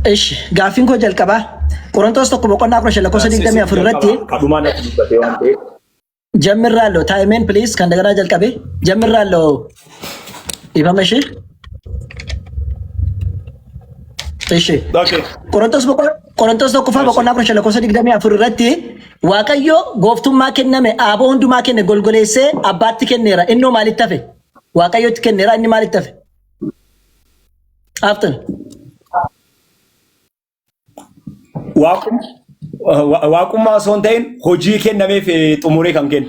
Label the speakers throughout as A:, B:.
A: እሺ ጋፊን ኮ ጀልቀባ ቆሮንቶስ ተቆ በቆና አቅሮሽ ለኮሰ ዲግደም ያፍረቲ ጀምራለሁ ታይሜን ፕሊዝ ከእንደገና ጀልቀቤ ጀምራለሁ ይፈመሽ እሺ ቆሮንቶስ ተቆ በቆና አቅሮሽ ለኮሰ ዲግደም ያፍረቲ ዋቀዮ ጎፍቱማ ከነመ አቦ ሁንዱማ ከነ ጎልጎሌሴ አባት ከነራ እኖ ማሊተፈ ዋቀዮ ከነራ እኒ ማሊተፈ አፍተን
B: ዋቁማ ሶንታይን ሆጂ ከነሜፍ ጥሙሬ ካንከን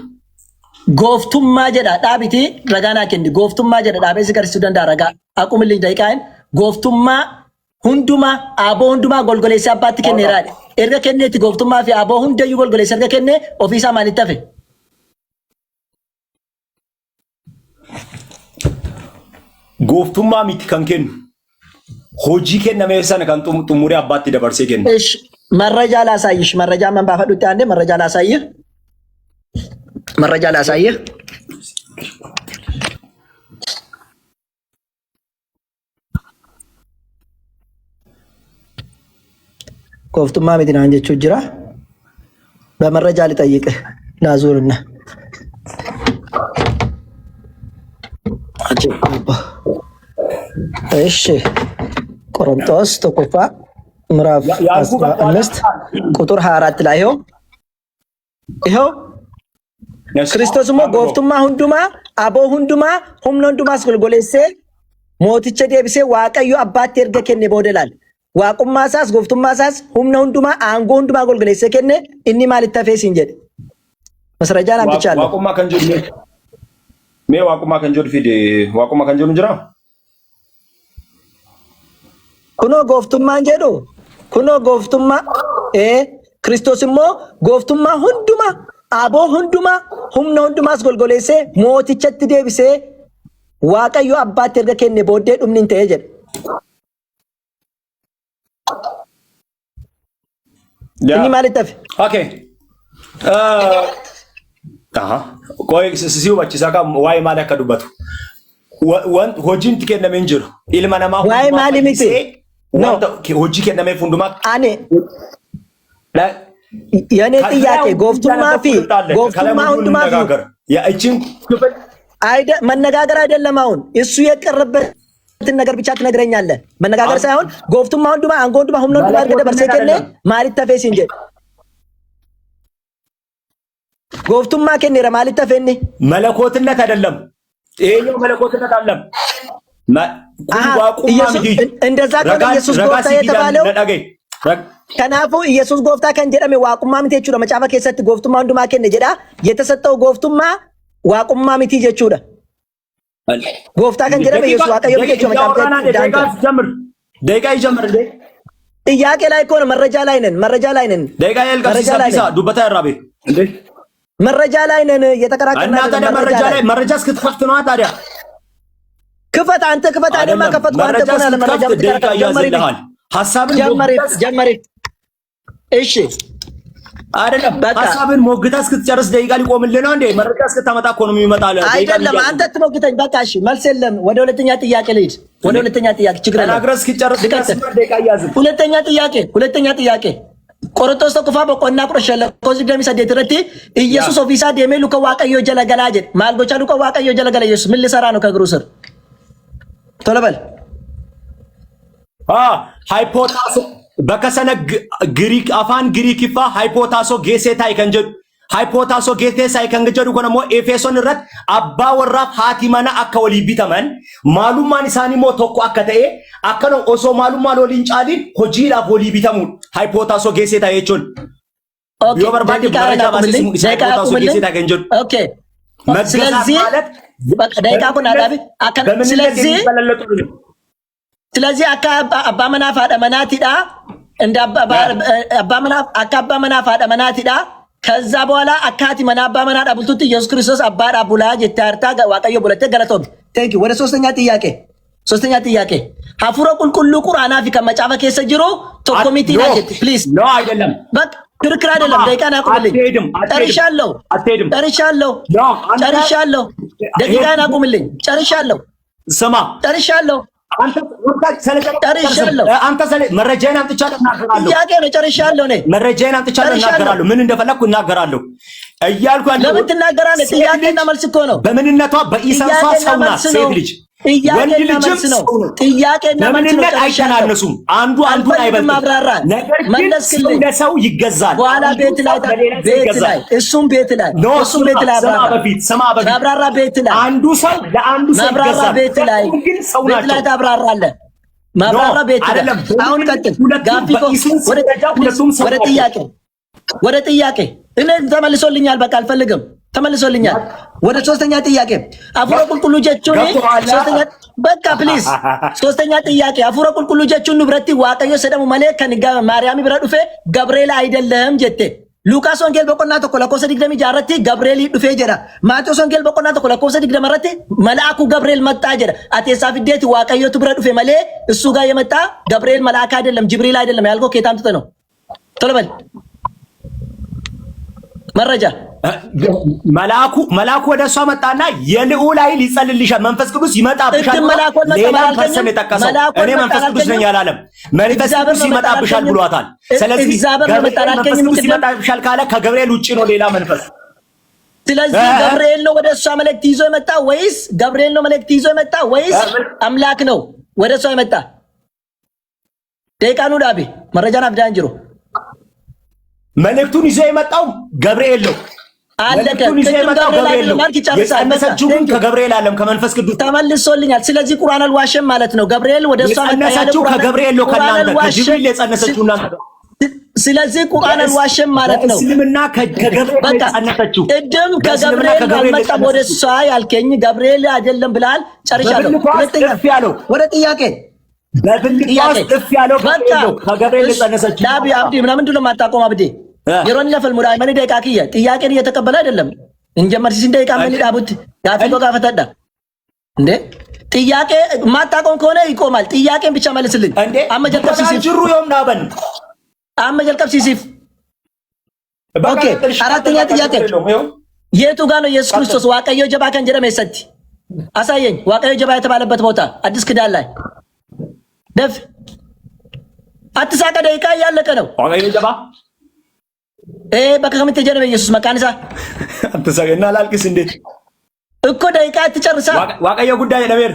A: ጎፍቱማ ጀዳ ዳቢቲ ረጋና ከንዲ ጎፍቱማ ጀዳ ዳቤስ ገርሱ ደንዳ ረጋ አቁምልኝ ደቂቃን ጎፍቱማ ሁንዱማ አቦ ሁንዱማ ጎልጎሌሳ አባት ከነራ ኤርጋ ከነቲ ጎፍቱማ ፊ አቦ ሁንደዩ ጎልጎሌሳ ኤርጋ ከነ ኦፊሳ ማሊተፈ
B: ጎፍቱማ ሚት ካንከን ሆጂ ከነሜፍ ሰነ ካን ጥሙሬ አባት ደበርሴ ከን
A: እሺ መረጃ ላሳይሽ መረጃ ማን ባፈዱት አንዴ መረጃ ላሳይህ ኮፍቱማ መዲና አንጀቹ ጅራ በመረጃ ልጠይቅህ ላዙርና እሺ ቆሮንቶስ ተቆፋ ምዕራፍ 15 ቁጥር 24 ላይ ይሄው ክርስቶስ ሞ ጎፍቱማ ሁንዱማ አቦ ሁንዱማ ሁምኖ ሁንዱማ ስጎልጎሌሴ ሞቲቸ ዴብሴ ዋቀዩ አባት ኤርገ ከኔ ቦደላል ዋቁማ ሳስ ጎፍቱማ ሳስ ሁምኖ ሁንዱማ አንጎ ሁንዱማ ጎልጎሌሴ ከኔ እኒ ማልተፈስ እንጀድ መስረጃን አምጥቻለሁ
B: ዋቁማ ከንጆ ሜ ዋቁማ ከንጆ ፊድ ዋቁማ ከንጆ እንጀራ
A: ኩኖ ጎፍቱማ እንጀዶ ኩኖ ጎፍቱማ ክርስቶስ ሞ ጎፍቱማ ሁንዱማ አቦ ሁንዱማ ሁምኖ ሁንዱማ ስጎልጎሌሴ ሞቲቸት ዴብሴ ዋቀዩ አባት ኤርገ ከኔ ቦዴ ዱምኒን ተየጀ እኒ ማለተፍ
B: ኦኬ ቆይ ሲሲው ባቺሳካ ዋይ ማዳ ከዱበቱ ወንት ሆጂን ትከነ መንጅር ኢልማናማ
A: ዋይ ማሊሚቲ ኖ
B: ሆጂ ከነመ ፉንዱማ
A: አኔ የኔ ጥያቄ ጎፍቱማ ሁንዱማ
B: ያቺን ክፍል
A: አይደ መነጋገር አይደለም አሁን እሱ የቀረበትን ነገር ብቻ ትነግረኛለህ መነጋገር ሳይሆን ጎፍቱማ ሁንዱማ አንጎ ሁንዱማ ሁምኖ ሁንዱማ አርገደ በርሰከለ ማሊት ተፈስ እንጂ ጎፍቱማ ከኔራ ማሊት ተፈኒ
B: መለኮትነት አይደለም ይሄኛው መለኮትነት አይደለም
A: እንደዛ ከሆነ ኢየሱስ ጎፍታ የተባለው ከናፉ ኢየሱስ ጎፍታ ከንጀደሜ ዋቁማ ምቴቹ ለመጫፋ ከሰት ጎፍቱማ ሁንዱማ ከነ ጀዳ የተሰጠው ጎፍቱማ ዋቁማ ምቲ ጀቹዳ ጎፍታ ከንጀደሜ ኢየሱስ ዋቀዮ ምቴቹ ለመጫፋ
B: ደቂቃ ይጀምር እንዴ
A: ጥያቄ ላይ እኮ ነው መረጃ ላይ ነን
B: ደቂቃ ያልጋሲሳ ዱበታ ያራቤ እንዴ
A: መረጃ ላይ ነን የተከራከረና
B: መረጃ እስክትከፍት ነው ታዲያ ክፈት አንተ ክፈት አይደማ ከፈት አንተ ቆና ለመረጃ
A: ተከራከረ ሐሳብን ጀመሪ እሺ
B: አይደለም ሐሳብን ሞግታ እስክትጨርስ ደቂቃ ሊቆምልህ ነው እንዴ መረጃ እስክታመጣ እኮ ነው የሚመጣው
A: አይደለም አንተ ትሞግተኝ በቃ እሺ መልስ የለም ወደ ሁለተኛ ጥያቄ ልሂድ ወደ ሁለተኛ ጥያቄ ችግር የለም
B: ተናግረህ እስክትጨርስ ደቂቃ ያዝ
A: ሁለተኛ ጥያቄ ቆሮንቶስ ተቆፋ በቆና ቁረሸለ ኮዚ ደሚ ሰደት ረቲ ኢየሱስ ኦፊሳ ደሜ ሉከ ዋቀዮ ጀለገላጀ ማልጎቻ ሉከ ዋቀዮ ጀለገላ ኢየሱስ ምን ሊሰራ ነው ከእግሩ ስር ቶለበል
B: ሃይፖታሶ በከሰነ ግሪክ አፋን ግሪክ ይፋ ሃይፖታሶ ጌሴታይ ከንጀ ሃይፖታሶ ጌቴሳይ ከንጀዱ ኮነሞ ኤፌሶን ረት አባ ወራፍ ሃቲማና አከወሊ ቢተመን ማሉማን ኢሳኒ ሞ ቶኮ አከተኤ አከኖ ኦሶ ማሉማ ሎሊን ጫሊ ሆጂላ ፖሊ ቢተሙ ሃይፖታሶ ጌሴታይ የቾን ዮበርባዲ መረጃ ባሲስ ሃይፖታሶ ጌሴታይ ከንጀ
A: ኦኬ ስለዚህ ደቂቃ ኩን አዳቢ አከ ስለዚህ አባ መናፍ አደመናቲዳ እንደ አባ መናፍ አደመናቲዳ ከዛ በኋላ አካቲ መናባ መናዳ ቡልቱት ኢየሱስ ክርስቶስ አባዳ ቡላ ጀታርታ ዋቀዮ ቡለተ ገለቶም ቴንክ ዩ ወደ ሶስተኛ ጥያቄ ሀፉረ ቁልቁሉ ቁርአና ፊ ከመጫፈ ከሰ ጅሮ ቶ ኮሚቴ ናጀት ፕሊዝ
B: ኖ አይደለም
A: በቃ ክርክር አይደለም ደቂቃን አቁምልኝ ጨርሻለሁ ደቂቃን አቁምልኝ ጨርሻለሁ
B: አንተ መረጃዬን አምጥቻለሁ እናገራለሁ።
A: ጥያቄ ነው ጨርሻለሁ። እኔ
B: መረጃዬን አምጥቻለሁ እናገራለሁ። ምን እንደፈለኩ እናገራለሁ እያልኩ ያለው
A: ለምን ትናገራለህ? ጥያቄና መልስ እኮ ነው።
B: በምንነቷ በኢሳሷ ሰው ናት ሴት ልጅ። ወንድ ልጅም ነው።
A: ጥያቄና መልስ ነው።
B: አይተናነሱም። አንዱ አንዱን አይበልጥም። ነገር ግን ሰው ለሰው ይገዛል።
A: በኋላ ቤት ላይ እሱም ቤት ላይ አብራራ ቤት ላይ
B: አንዱ ሰው ለአንዱ ሰው ይገዛል።
A: ቤት ላይ ታብራራለህ። ማብራራ ቤት ላይ አሁን ቀጥል። ጋፊኮ ወደ ጥያቄ እኔ ተመልሶልኛል። በቃ አልፈልግም። ተመልሶልኛል። ወደ ሶስተኛ ጥያቄ አፉረ ቁልቁሉ ጀቹን ሶስተኛ በቃ ፕሊዝ ሶስተኛ ጥያቄ አፉረ ቁልቁሉ ጀቹን ንብረቲ ዋቀዮ ሰደሙ መለክ ከንጋ ማርያም ብራ ዱፌ ገብርኤል አይደለም ጀቴ ሉቃስ ወንጌል በቆና ተኮ ለኮሰ ዲግደሚ ጃረቲ ገብርኤል ዱፌ ጀራ ማቴዎስ ወንጌል በቆና ተኮ ለኮሰ ዲግደም ረቲ መልአኩ ገብርኤል መጣ ጀራ አቴሳ ፊዴት ዋቀዮ ብራ ዱፌ መለ እሱ ጋር የመጣ ገብርኤል መልአክ አይደለም ጅብሪል አይደለም ያልከው ከታምጥተ ነው። ቶሎ በል መረጃ
B: መልአኩ ወደ እሷ መጣና የልዑል ኃይል ይጸልልሻል፣ መንፈስ ቅዱስ ይመጣብሻል። ሌላ ፐርሰን የጠቀሰው እኔ መንፈስ ቅዱስ ነኝ አላለም። መንፈስ ቅዱስ ይመጣብሻል ብሏታል። ስለዚህ መንፈስ ቅዱስ ይመጣብሻል ካለ ከገብርኤል ውጪ ነው ሌላ መንፈስ።
A: ስለዚህ ገብርኤል ነው ወደ እሷ መልእክት ይዞ የመጣ ወይስ ገብርኤል ነው መልእክት ይዞ የመጣ ወይስ አምላክ ነው ወደ እሷ የመጣ? ደቂቃኑ ዳቢ መረጃን አብዳን ጅሮ
B: መልእክቱን ይዞ የመጣው ገብርኤል ነው።
A: አለቀ።
B: ከገብርኤል አለም ከመንፈስ ቅዱስ
A: ተመልሶልኛል። ስለዚህ ቁርአን አልዋሸም ማለት ነው። ገብርኤል ወደ እሷ
B: የጸነሰችው ከገብርኤል ነው። ከናንተ ከጅብሪል የጸነሰችው እናንተ።
A: ስለዚህ ቁርአን አልዋሸም ማለት ነው።
B: እስልምና ከገብርኤል የጸነሰችው
A: ቅድም ከገብርኤል አልመጣም ወደ እሷ ያልከኝ ገብርኤል አይደለም ብላል። ጨርሻለሁ። ወደ ጥያቄ
B: በብልቃስ ጥፍ ያለው ከገብርኤል የጸነሰችው
A: ዳቢ አብዲ ምናምን እንደው ማጣቆም አብዲ የሮን ለፈል ሙዳይ ማን ደቂቃ ከየ ጥያቄን እየተቀበለ አይደለም እንጀመር ሲን ደቂቃ ምን ዳቡት ጋፊ ጋፈተዳ እንዴ ጥያቄ ማጣቆም ከሆነ ይቆማል። ጥያቄን ብቻ መልስልኝ። አመጀልከፍ ሲሲፍ
B: ጅሩ ይውናበን
A: አመጀልከፍ ሲሲፍ ኦኬ። አራተኛ ጥያቄ የቱ ጋር ነው ኢየሱስ ክርስቶስ ዋቀዮ ጀባ ከን ጀረመ ሰቲ አሳየኝ። ዋቀዮ ጀባ የተባለበት ቦታ አዲስ ክዳን ላይ ደፍ አትሳቀ ደቂቃ ያለቀ ነው።
B: ዋቀዮ ጀባ
A: በቃ ከመተ ጀረመ ኢየሱስ መካንሳ
B: አትሳቀና ላልቅስ እንዴት
A: እኮ ደቂቃ አትጨርሳ።
B: ዋቀዮ ጉዳይ ነበር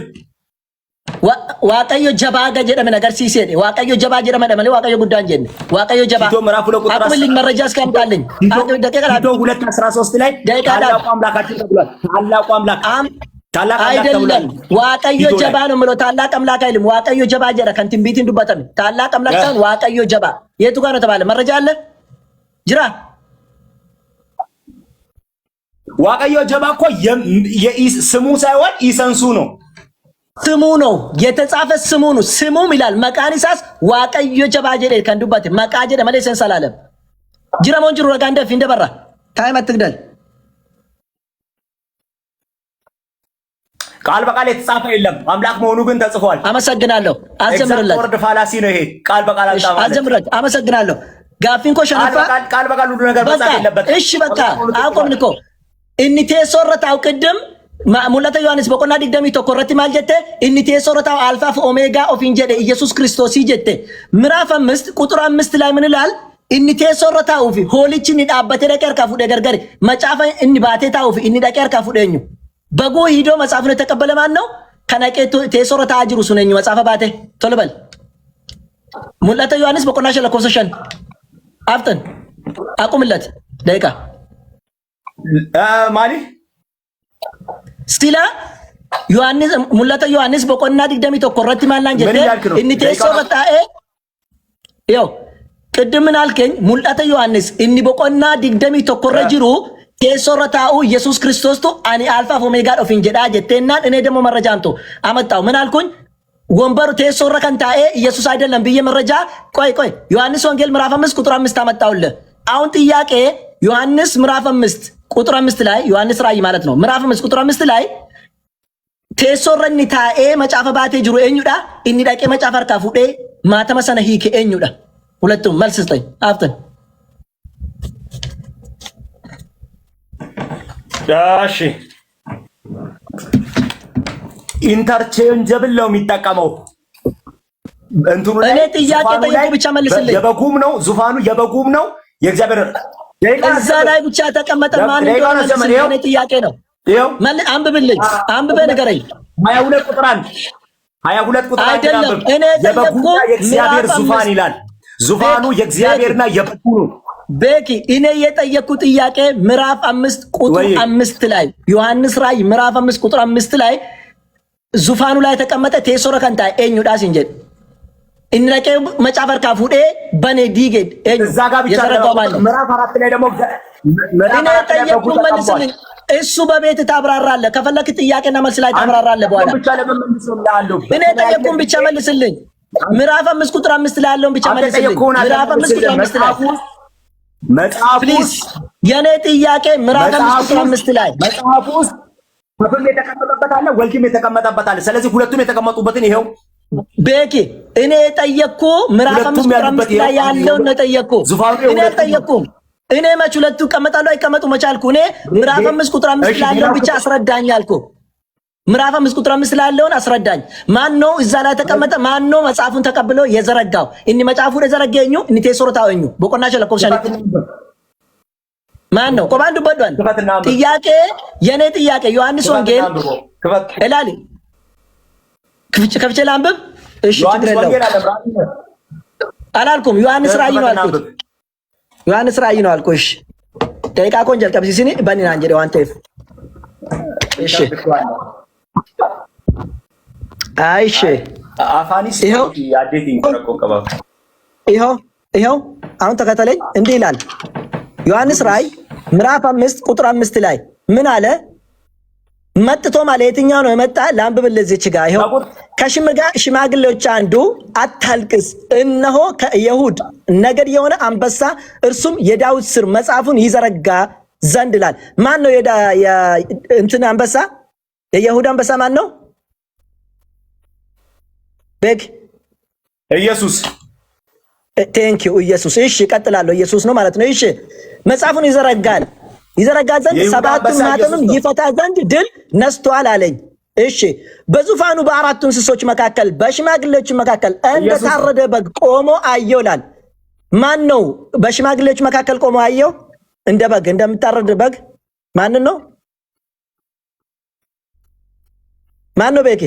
A: ዋቀዮ ጀባ ገጀደመ ነገር ሲሴ ዋቀዮ ጀባ ጀረመ ደመለ ዋቀዮ ጉዳይ እንጀን ዋቀዮ ጀባ አቁምልኝ መረጃ እስካምጣልኝ ደቂቃ
B: 2:13 ላይ ታላቁ አምላካችን ተብሏል። ታላቁ አምላክ ታላቅ
A: አይደለም ዋቀዮ ጀባ ነው ምሎ ታላቅ አምላክ አይልም። ዋቀዮ ጀባ ጀራ ከንቲም ቢት እንዱበተም ታላቅ አምላክ ሳይሆን ዋቀዮ ጀባ የቱ ጋር ነው ተባለ? መረጃ አለ ጅራ
B: ዋቀዮ ጀባ እኮ ስሙ ሳይሆን ኢሰንሱ ነው።
A: ስሙ ነው የተጻፈ ስሙ ነው። ስሙም ይላል መቃኒሳስ ዋቀዮ ጀባ ጀደ ከንዱበት መቃጀደ ማለት ሰንስ አላለም። ጅራ ሞንጅሩ ረጋንደ ፊንደበራ ታይም አትግደል።
B: ቃል በቃል የተጻፈ የለም። አምላክ መሆኑ ግን ተጽፏል።
A: አመሰግናለሁ። አዘምርለት
B: ወርድ ፋላሲ ነው ይሄ። ቃል በቃል አልጻፈም።
A: አዘምርለት። አመሰግናለሁ። ጋፊን ኮ ሸነፋ
B: ቃል በቃል ሁሉ ነገር መጻፍ የለበት።
A: እሺ በቃ አቆምንኮ እኒቴ ሶረታው ቅድም ሙላተ ዮሐንስ በቆና ዲግደሚ ተኮረቲ ማልጀተ እኒቴ ሶረታው አልፋ ኦሜጋ ኦፊን ጀደ ኢየሱስ ክርስቶስ ይጀተ ምዕራፍ 5 ቁጥር 5 ላይ ምን ይላል? እኒቴ ሶረታው ፊ ሆሊችን ዳበተ ደቀር ካፉ ደገርገር መጫፈ እኒ ባቴታው ፊ እኒ ደቀር ካፉ ደኙ በጎ ሂዶ መጽሐፉን የተቀበለ ማን ነው? ከነቄቱ ቴሶረታ አጅሩ ሱነኝ መጽሐፈ ባቴ ቶሎ በል ሙላተ ዮሐንስ በቆናሽ ለኮሰሸን አፍጠን አቁምለት ደቂቃ
B: ማሊ
A: ስቲላ ዮሐንስ ሙላተ ዮሐንስ በቆና ዲግደሚ ተኮረቲ ማላን ጀተ እኒ ቴሶረታ ያው ቅድም ምን አልከኝ? ሙላተ ዮሐንስ እኒ በቆና ዲግደሚ ተኮረ ጅሩ ቴሶረታው ኢየሱስ ክርስቶስ ቶ አኒ አልፋ ኦሜጋ ኦፊን ጀዳ ጀተና እኔ ደግሞ መረጃንቶ አመጣው ምን አልኩኝ? ወንበሩ ቴሶረ ከንታኤ ኢየሱስ አይደለም ብዬ መረጃ ቆይ ዮሐንስ ወንጌል ምዕራፍ 5 ቁጥር 5 አመጣውልህ። አሁን ጥያቄ ዮሐንስ ምዕራፍ 5 ቁጥር 5 ላይ ዮሐንስ ራእይ ማለት ነው ምዕራፍ 5 ቁጥር 5 ላይ ቴሶረኒ ታኤ መጫፈ ባቴ ጅሩ ኤኙዳ እኒ ዳቄ መጫፈ አርካ ፉዴ ማተመሰነ ሂከ ኤኙዳ ሁለቱም መልስ ስጠኝ አፍተን
B: እሺ ኢንተርቼንጀብል ነው የሚጠቀመው እንትኑ
A: እኔ ጥያቄ ጠይቁ ብቻ መልስልኝ።
B: የበጉም ነው ዙፋኑ፣ የበጉም ነው የእግዚአብሔር
A: እዛ ላይ ብቻ ተቀመጠ። ማን እንደሆነ መልስልኝ። እኔ ጥያቄ ነው። አንብብልኝ፣ አንብበህ ንገረኝ።
B: 22 ቁጥር 1 22 ቁጥር 1
A: አይደለም እኔ
B: የበጉና የእግዚአብሔር ዙፋን ይላል። ዙፋኑ የእግዚአብሔርና የበጉ ነው።
A: ቤኪ እኔ የጠየቅኩ ጥያቄ ምዕራፍ 5 ቁጥር 5 ላይ ዮሐንስ ራእይ ምዕራፍ 5 ቁጥር 5 ላይ ዙፋኑ ላይ ተቀመጠ ቴሶረ ከንታ ኤኙ ዳስ እንጀ እንረቄ መጫፈር ካፉዴ በኔ ዲጌድ ኤኙ
B: እዛ ጋር ብቻ ምዕራፍ 4 ላይ ደግሞ
A: እኔ ጠየቅኩ መልስልኝ። እሱ በቤት ታብራራለህ። ከፈለክ ጥያቄና መልስ ላይ ታብራራለህ። በኋላ እኔ ጠየቅኩን ብቻ መልስልኝ። ምዕራፍ 5 ቁጥር 5 ላይ ያለውን ብቻ መልስልኝ። ምዕራፍ 5 ቁጥር 5 ላይ
B: መጽሐፍ
A: ፕሊዝ የኔ ጥያቄ ምዕራፍ 5 ቁጥር 5 ላይ
B: መጽሐፍ ውስጥ ከፍም የተቀመጠበት አለ፣ ወልድም የተቀመጠበት አለ። ስለዚህ ሁለቱም የተቀመጡበትን ይሄው
A: ቤኪ እኔ የጠየቅኩ ምዕራፍ 5 ቁጥር 5 ላይ ያለውን ነው የጠየቅኩ። እኔ አልጠየቅኩም። እኔ መች ሁለቱ ይቀመጣሉ አይቀመጡ መቻልኩ። እኔ ምዕራፍ 5 ቁጥር 5 ላይ ያለውን ብቻ አስረዳኝ አልኩ። ምዕራፍ 5 ቁጥር 5 ላይ ያለውን አስረዳኝ። ማን ነው እዛ ላይ ተቀመጠ? ማን ነው መጽሐፉን ተቀብሎ የዘረጋው? እኒ መጽሐፉን የዘረገኙ እኒ ቴሶሮታውኙ በቆናቸ ለኮብሻኒ ማን ነው? ቆባንዱ በዷን ጥያቄ የኔ ጥያቄ ዮሐንስ ወንጌል እላሊ ከፍቼ ላንብብ። እሺ ችግር የለውም አላልኩም። ዮሐንስ ራእይ ነው አልኩት። ዮሐንስ ራእይ ነው አልኩ። እሺ ደቂቃ ኮንጀል ቀብሲሲኒ በኒና እንጀ ዋንቴፍ እሺ አይሽ
B: አፋኒስ
A: ይኸው አሁን ተከተለኝ። እንዲህ ይላል ዮሐንስ ራእይ ምዕራፍ 5 ቁጥር 5 ላይ ምን አለ? መጥቶ ማለት የትኛው ነው የመጣ? ላንብብልህ እዚች ጋር ይኸው ከሽማግሌዎች አንዱ አታልቅስ፣ እነሆ ከይሁዳ ነገድ የሆነ አንበሳ እርሱም የዳዊት ሥር መጽሐፉን ይዘረጋ ዘንድ ይላል። ማን ነው እንትን አንበሳ? የይሁዳ አንበሳ ማን ነው? ቤግ
B: ኢየሱስ።
A: ቴንክ ዩ ኢየሱስ። እሺ እቀጥላለሁ። ኢየሱስ ነው ማለት ነው። እሺ መጽሐፉን ይዘረጋ ዘንድ ሰባቱን ማኅተምም ይፈታ ዘንድ ድል ነስቷል አለኝ። እሺ በዙፋኑ በአራቱ እንስሶች መካከል በሽማግሌዎች መካከል እንደታረደ በግ ቆሞ አየሁ ይላል። ማን ነው በሽማግሌዎች መካከል ቆሞ አየሁ? እንደ በግ እንደምታረድ በግ ማን ነው? ማን ነው? ቤኪ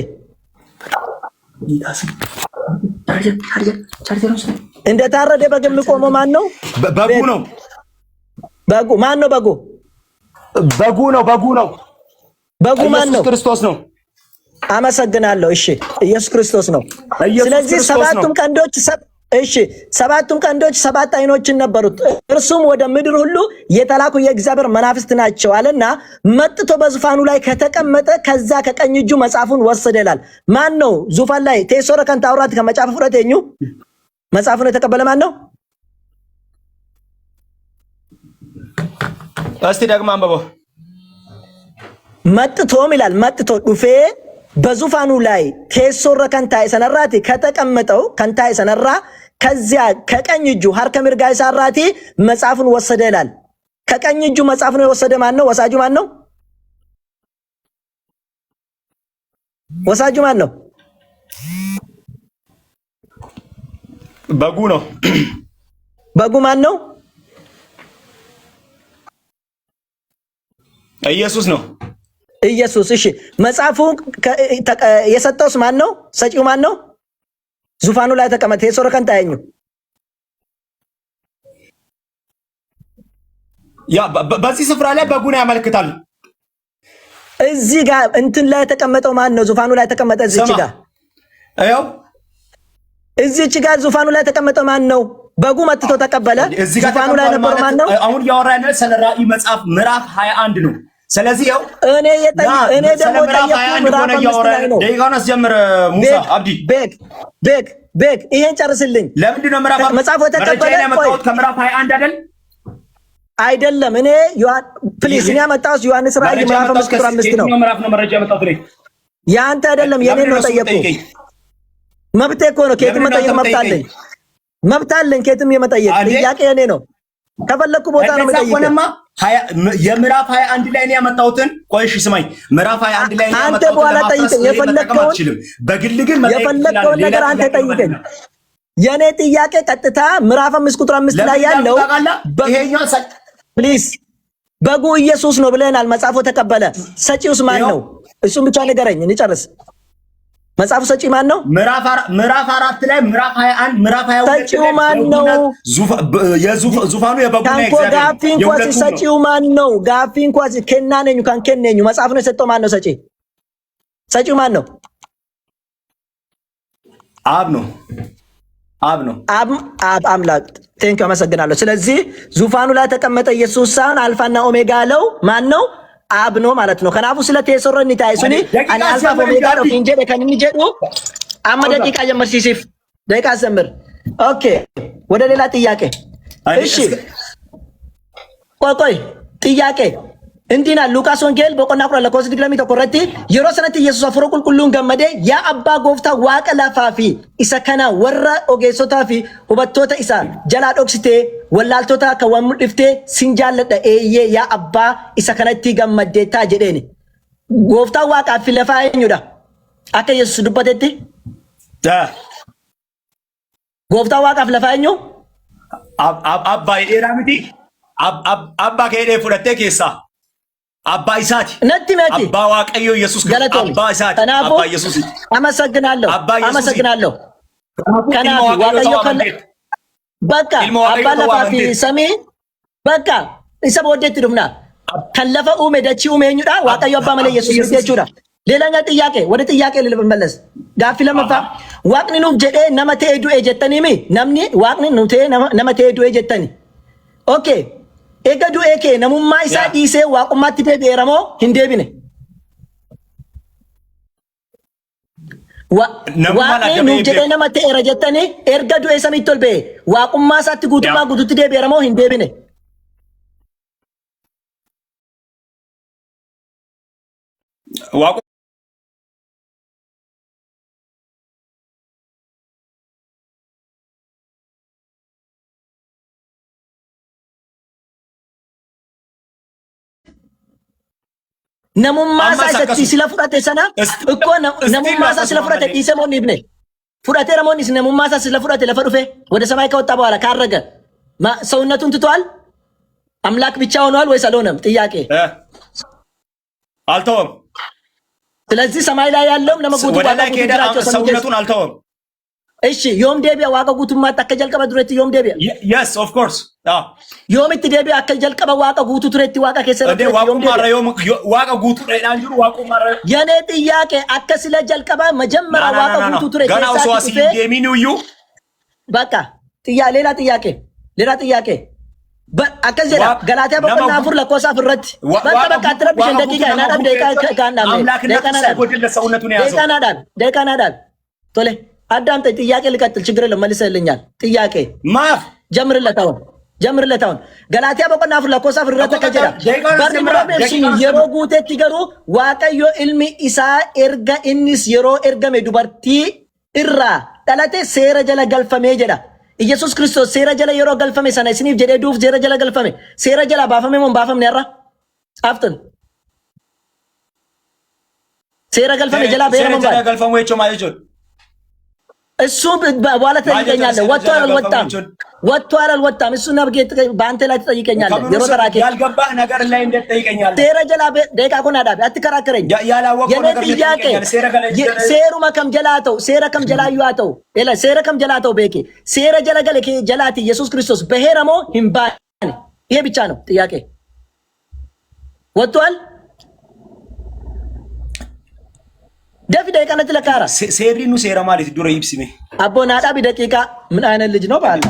A: እንደታረደ በግ የሚቆመው ማን ነው?
B: በጉ ነው።
A: በጉ ማን ነው? በጉ
B: ነው።
A: በጉ ማን ነው?
B: ኢየሱስ ክርስቶስ ነው።
A: አመሰግናለሁ። እሺ ኢየሱስ ክርስቶስ ነው። ስለዚህ ሰባቱም ቀንዶች ሰባት አይኖችን ነበሩት። እርሱም ወደ ምድር ሁሉ የተላኩ የእግዚአብሔር መናፍስት ናቸው አለና መጥቶ በዙፋኑ ላይ ከተቀመጠ ከዛ ከቀኝ እጁ መጽሐፉን ወሰደ ይላል። ማን ነው ዙፋን ላይ ቴሶረ ከንታ አውራት ከመጽሐፍ ፍረተኙ መጽሐፉን የተቀበለ ማን ነው?
B: እስቲ ደግሞ አንብበው።
A: መጥቶም ይላል መጥቶ ዱፌ በዙፋኑ ላይ ቴሶረ ከንታ የሰነራቲ ከተቀመጠው ከንታ የሰነራ ከዚያ ከቀኝ እጁ ሀርከ ምርጋ የሰራቲ መጽሐፉን ወሰደ ይላል። ከቀኝ እጁ መጽሐፉን የወሰደ ማን ነው? ወሳጁ ማን ነው? ወሳጁ ማን ነው?
B: በጉ ነው።
A: በጉ ማን ነው?
B: ኢየሱስ ነው።
A: ኢየሱስ። እሺ መጽሐፉ የሰጠውስ ማን ነው? ሰጪው ማን ነው? ዙፋኑ ላይ ተቀመጠ ቴሶረ ከንታ ያኙ
B: ያ በዚህ ስፍራ ላይ በጉን ያመልክታል።
A: እዚህ ጋር እንትን ላይ ተቀመጠው ማን ነው? ዙፋኑ ላይ ተቀመጠ። እዚች ጋር
B: አየው፣
A: እዚች ጋር ዙፋኑ ላይ ተቀመጠው ማን ነው? በጉ መጥቶ ተቀበለ። ዙፋኑ ላይ ነበረው ማን ነው?
B: አሁን ያወራነው ስለ ራእይ መጽሐፍ ምዕራፍ 21 ነው። ስለዚህ ያው
A: እኔ ደግሞ
B: ደቂቃውን አስጀምር ሙሳ አብዲ
A: ቤግ ይሄን ጨርስልኝ።
B: ለምንድን ነው
A: መጽሐፉ የተቀበለ
B: ከምዕራፍ 21
A: አይደለም? እኔ ፕሊስ እኔ ያመጣሁት ዮሐንስ ራእይ ምዕራፍ 5 ቁጥር 5 ነው።
B: ምዕራፍ ነው መረጃ ያመጣሁት እኔ።
A: ያንተ አይደለም የኔ ነው ጠየቁ። መብቴ እኮ ነው። ከየትም መጠየቅ መብት አለኝ። ከየትም የመጠየቅ ጥያቄ የኔ ነው። ከፈለኩ ቦታ ነው የምጠይቀው።
B: የምዕራፍ 21 ላይ ነው ያመጣሁትን። ቆይ እሺ ስማኝ፣ ምዕራፍ 21 ላይ ነው ያመጣሁትን። አንተ በኋላ ጠይቀኝ የፈለከውን። በግል ግን
A: የፈለከውን ነገር አንተ ጠይቀኝ። የኔ ጥያቄ ቀጥታ ምዕራፍ 5 ቁጥር 5 ላይ ያለው
B: ይሄኛው
A: ፕሊዝ በጉ ኢየሱስ ነው ብለናል። መጽሐፉ ተቀበለ። ሰጪውስ ማን ነው? እሱም ብቻ ንገረኝ እንጨርስ። መጽሐፉ ሰጪ ማን ነው?
B: ምዕራፍ 4 ላይ ምዕራፍ 21 ምዕራፍ 22
A: ሰጪው ማን ነው?
B: ዙፋኑ የበጉ ነው።
A: እግዚአብሔር ጋፊን ኳስ ሰጪው ማን ነው? ጋፊን ኳስ ከናነኙ ካን ከነኙ መጽሐፍ ነው የሰጠው ማን ነው? ሰጪው ማን ነው?
B: አብ ነው።
A: አብ አምላክ። ቴንክ አመሰግናለሁ። ስለዚህ ዙፋኑ ላይ ተቀመጠ ኢየሱስ ሳን አልፋና ኦሜጋ አለው ማን ነው? አብ ነው ማለት ነው። ከናፉ ስለተሰረን ታይሱኒ አን አልፋ ኦሜጋ ነው እንጀ ከነኝ ጀዱ አማ ደቂቃ ጀመር ሲሲፍ ደቂቃ ዘምር። ኦኬ ወደ ሌላ ጥያቄ። እሺ ቆይ ጥያቄ እንዲና ሉቃስ ወንጌል በቆና ቁራ ለኮስ ዲግላሚ ተቆረቲ የሮሰነት ኢየሱስ አፍሮ ቁልቁሉን ገመደ ያ አባ ጎፍታ ዋቀ ላፋፊ ኢሰከና ወራ ኦጌሶታፊ ሁበቶታ ኢሳ ጀላ ዶክስቴ ወላልቶታ ከወሙ ድፍቴ ሲንጃለደ ኤየ ያ አባ ኢሰከነቲ ገመደታ ጀዴኒ ጎፍታ ዋቃ ፊለፋኝዳ አከ ኢየሱስ ዱበቴቲ ጎፍታ ዋቃ ፊለፋኙ
B: አባ ኤራሚቲ አባ ከሄደ ፍለቴ ኬሳ አባ ኢሳት
A: ነቲ መቲ
B: አባ ዋቀዮ ኢየሱስ ክርስቶስ አባ ኢሳት አባ ኢየሱስ
A: አመሰግናለሁ ከናፊ ዋቀዮ በቃ አባ ለፋፊ ሰሚ በቃ ኢሰብ ወደት ዱምና ከለፈ ኡሜ ደቺ ኡሜኙዳ ዋቀዮ አባ መለ ኢየሱስ ክርስቶስ ሌላኛ ጥያቄ ወደ ጥያቄ ልመለስ ጋፊ ለመፋ ዋቅኒ ኑ ጀዴ ነመቴ ዱ ኤጀተኒሚ ነምኒ ዋቅኒ ኑ ቴ ነመቴ ዱ ኤጀተኒ ኦኬ ኤገዱ ኤኬ ነሙማ ኢሳ ዲሴ ዋቁማት ደቤረሞ hindeebine ዋቅኒ ኑ ጀዴ ነመቴ ኤረጀተኒ ኤርገዱ ኤሰሚቶል ቤ ዋቁማ ሳት ጉቱማ ጉቱት ደቤረሞ hindeebine
B: ዋቁ
A: ነሙማ ሳይሰቲ ስለፍራቴ ሰና እኮ ነሙማ ሳ ስለፍራቴ ዲሰሞን ይብነ ፍራቴ ረሞኒስ ነሙማ ሳ ስለፍራቴ ለፈዱፌ ወደ ሰማይ ከወጣ በኋላ ካረገ ሰውነቱን ትቷል። አምላክ ብቻ ሆኗል ወይስ አልሆነም? ጥያቄ
B: አልተወም።
A: ስለዚህ ሰማይ ላይ ያለው ነመጉቱ
B: ሰውነቱን አልተወም።
A: እሺ ዮም ዴቢያ ዋቀ ጉቱማ ተከጀልቀበ ዱረት ዮም ዴቢያ
B: yes of course
A: ዮም እቲ ዴቢያ አከጀልቀበ ዋቀ ጉቱ ቱረት ዋቀ ከሰረ
B: ዮም ማራ ዮም ዋቀ ጉቱ ዳንጁ ዋቁ ማራ
A: የኔ ጥያቄ አከስለ ጀልቀበ መጀመሪያ ዋቀ ጉቱ ቱረት
B: ገናው ሶሲ የሚኒዩ
A: በቃ ሌላ ጥያቄ አከዘላ ገላቲያ በቀና ፉር ለኮሳ ፍረት በቃ አትረብሽ ደቂቃ ናዳም ደቂቃ ካናም ደቂቃ ናዳል ቶሌ አዳምጠኝ። ጥያቄ ልቀጥል፣ ችግር የለም መልሰልኛል። ጥያቄ
B: ማፍ
A: ጀምርለት አሁን ገላቲያ በቆና ፍር ለኮሳ ፍረት ከጀዳ በርምሮብሽን የሮ ጉቴት ይገሩ ዋቀዮ ኢልሚ ኢሳ ኤርጋ ኢንስ የሮ ኤርጋሜ ዱበርቲ ኢራ ዳላቴ ሴረ ጀለ ገልፈሜ ጀዳ ኢየሱስ ክርስቶስ ሴረ ጀለ የሮ ገልፈሜ ሰነ ስኒፍ ጀደ ዱፍ ሴረ ጀለ ገልፈሜ ሴረ ጀለ ባፈሜ ሞን ባፈም ነራ አፍተን ሴረ ገልፈሜ ጀላ በየረ ሞን
B: ጀላ ገልፈሜ ወቾ ማይጆ
A: እሱ በኋላ ትጠይቀኛለህ። ወጥቷል አልወጣም? እሱ ነብጌ በአንተ ላይ ትጠይቀኛለህ። የሮተራኬ
B: ያልገባህ ነገር ላይ እንዴት ትጠይቀኛለህ?
A: ሴረጀላ ደቂቃ ኮና ዳብ አትከራከረኝ።
B: ያላወቀው ነገር
A: ጥያቄ ሴሩ መከም ጀላተው ሴረ ከም ጀላዩአተው ኤላ ሴረ ከም ጀላተው ቤኬ ሴረ ጀለገለ ጀላቲ ኢየሱስ ክርስቶስ በሄረሞ ሂምባን ይሄ ብቻ ነው ጥያቄ። ወጥቷል ደፊ ደቂቃ ነት ለካራ
B: ሴሪኑ ሴራ ማለት ዱረ ይብስሜ
A: አቦና ዳቢ ደቂቃ ምን አይነት ልጅ ነው ባላ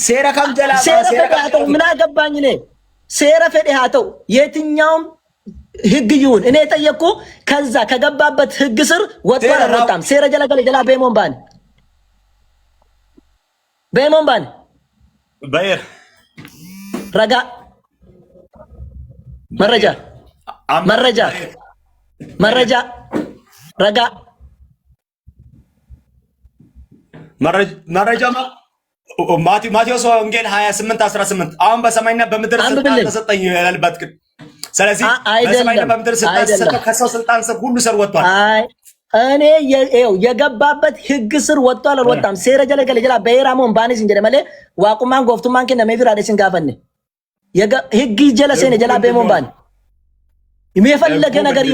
B: ሴራ ከም ጀላ
A: ሴራ ፈዳተው ምን አገባኝ እኔ ሴራ ፈዳተው የትኛውም ህግ ይሁን እኔ ጠየቅኩ ከዛ ከገባበት ህግ ስር ወጥቷል አልወጣም? ሴራ ጀለገለ ጀላ በሞን ባን
B: በየር
A: ረጋ መረጃ ረጋ
B: መረጃ ማቴዎስ ወንጌል 28:18 አሁን በሰማይና በምድር ስልጣን ተሰጠኝ ያለበት ግን ስለዚህ በሰማይና በምድር ስልጣን ተሰጠው ከሰው ስልጣን ስር ሁሉ ስር ወጥቷል።
A: እኔ የገባበት ህግ ስር ወጥቷል አልወጣም ሴረ ጀለገለ ጀላ በየራሞን ባኒስ እንጀደ ማለ ዋቁማን ጎፍቱማን ከነ መፊራደ ሲንጋፈነ ህግ ጀለሰነ ጀላ በየሞን ባን የፈለገ ነገር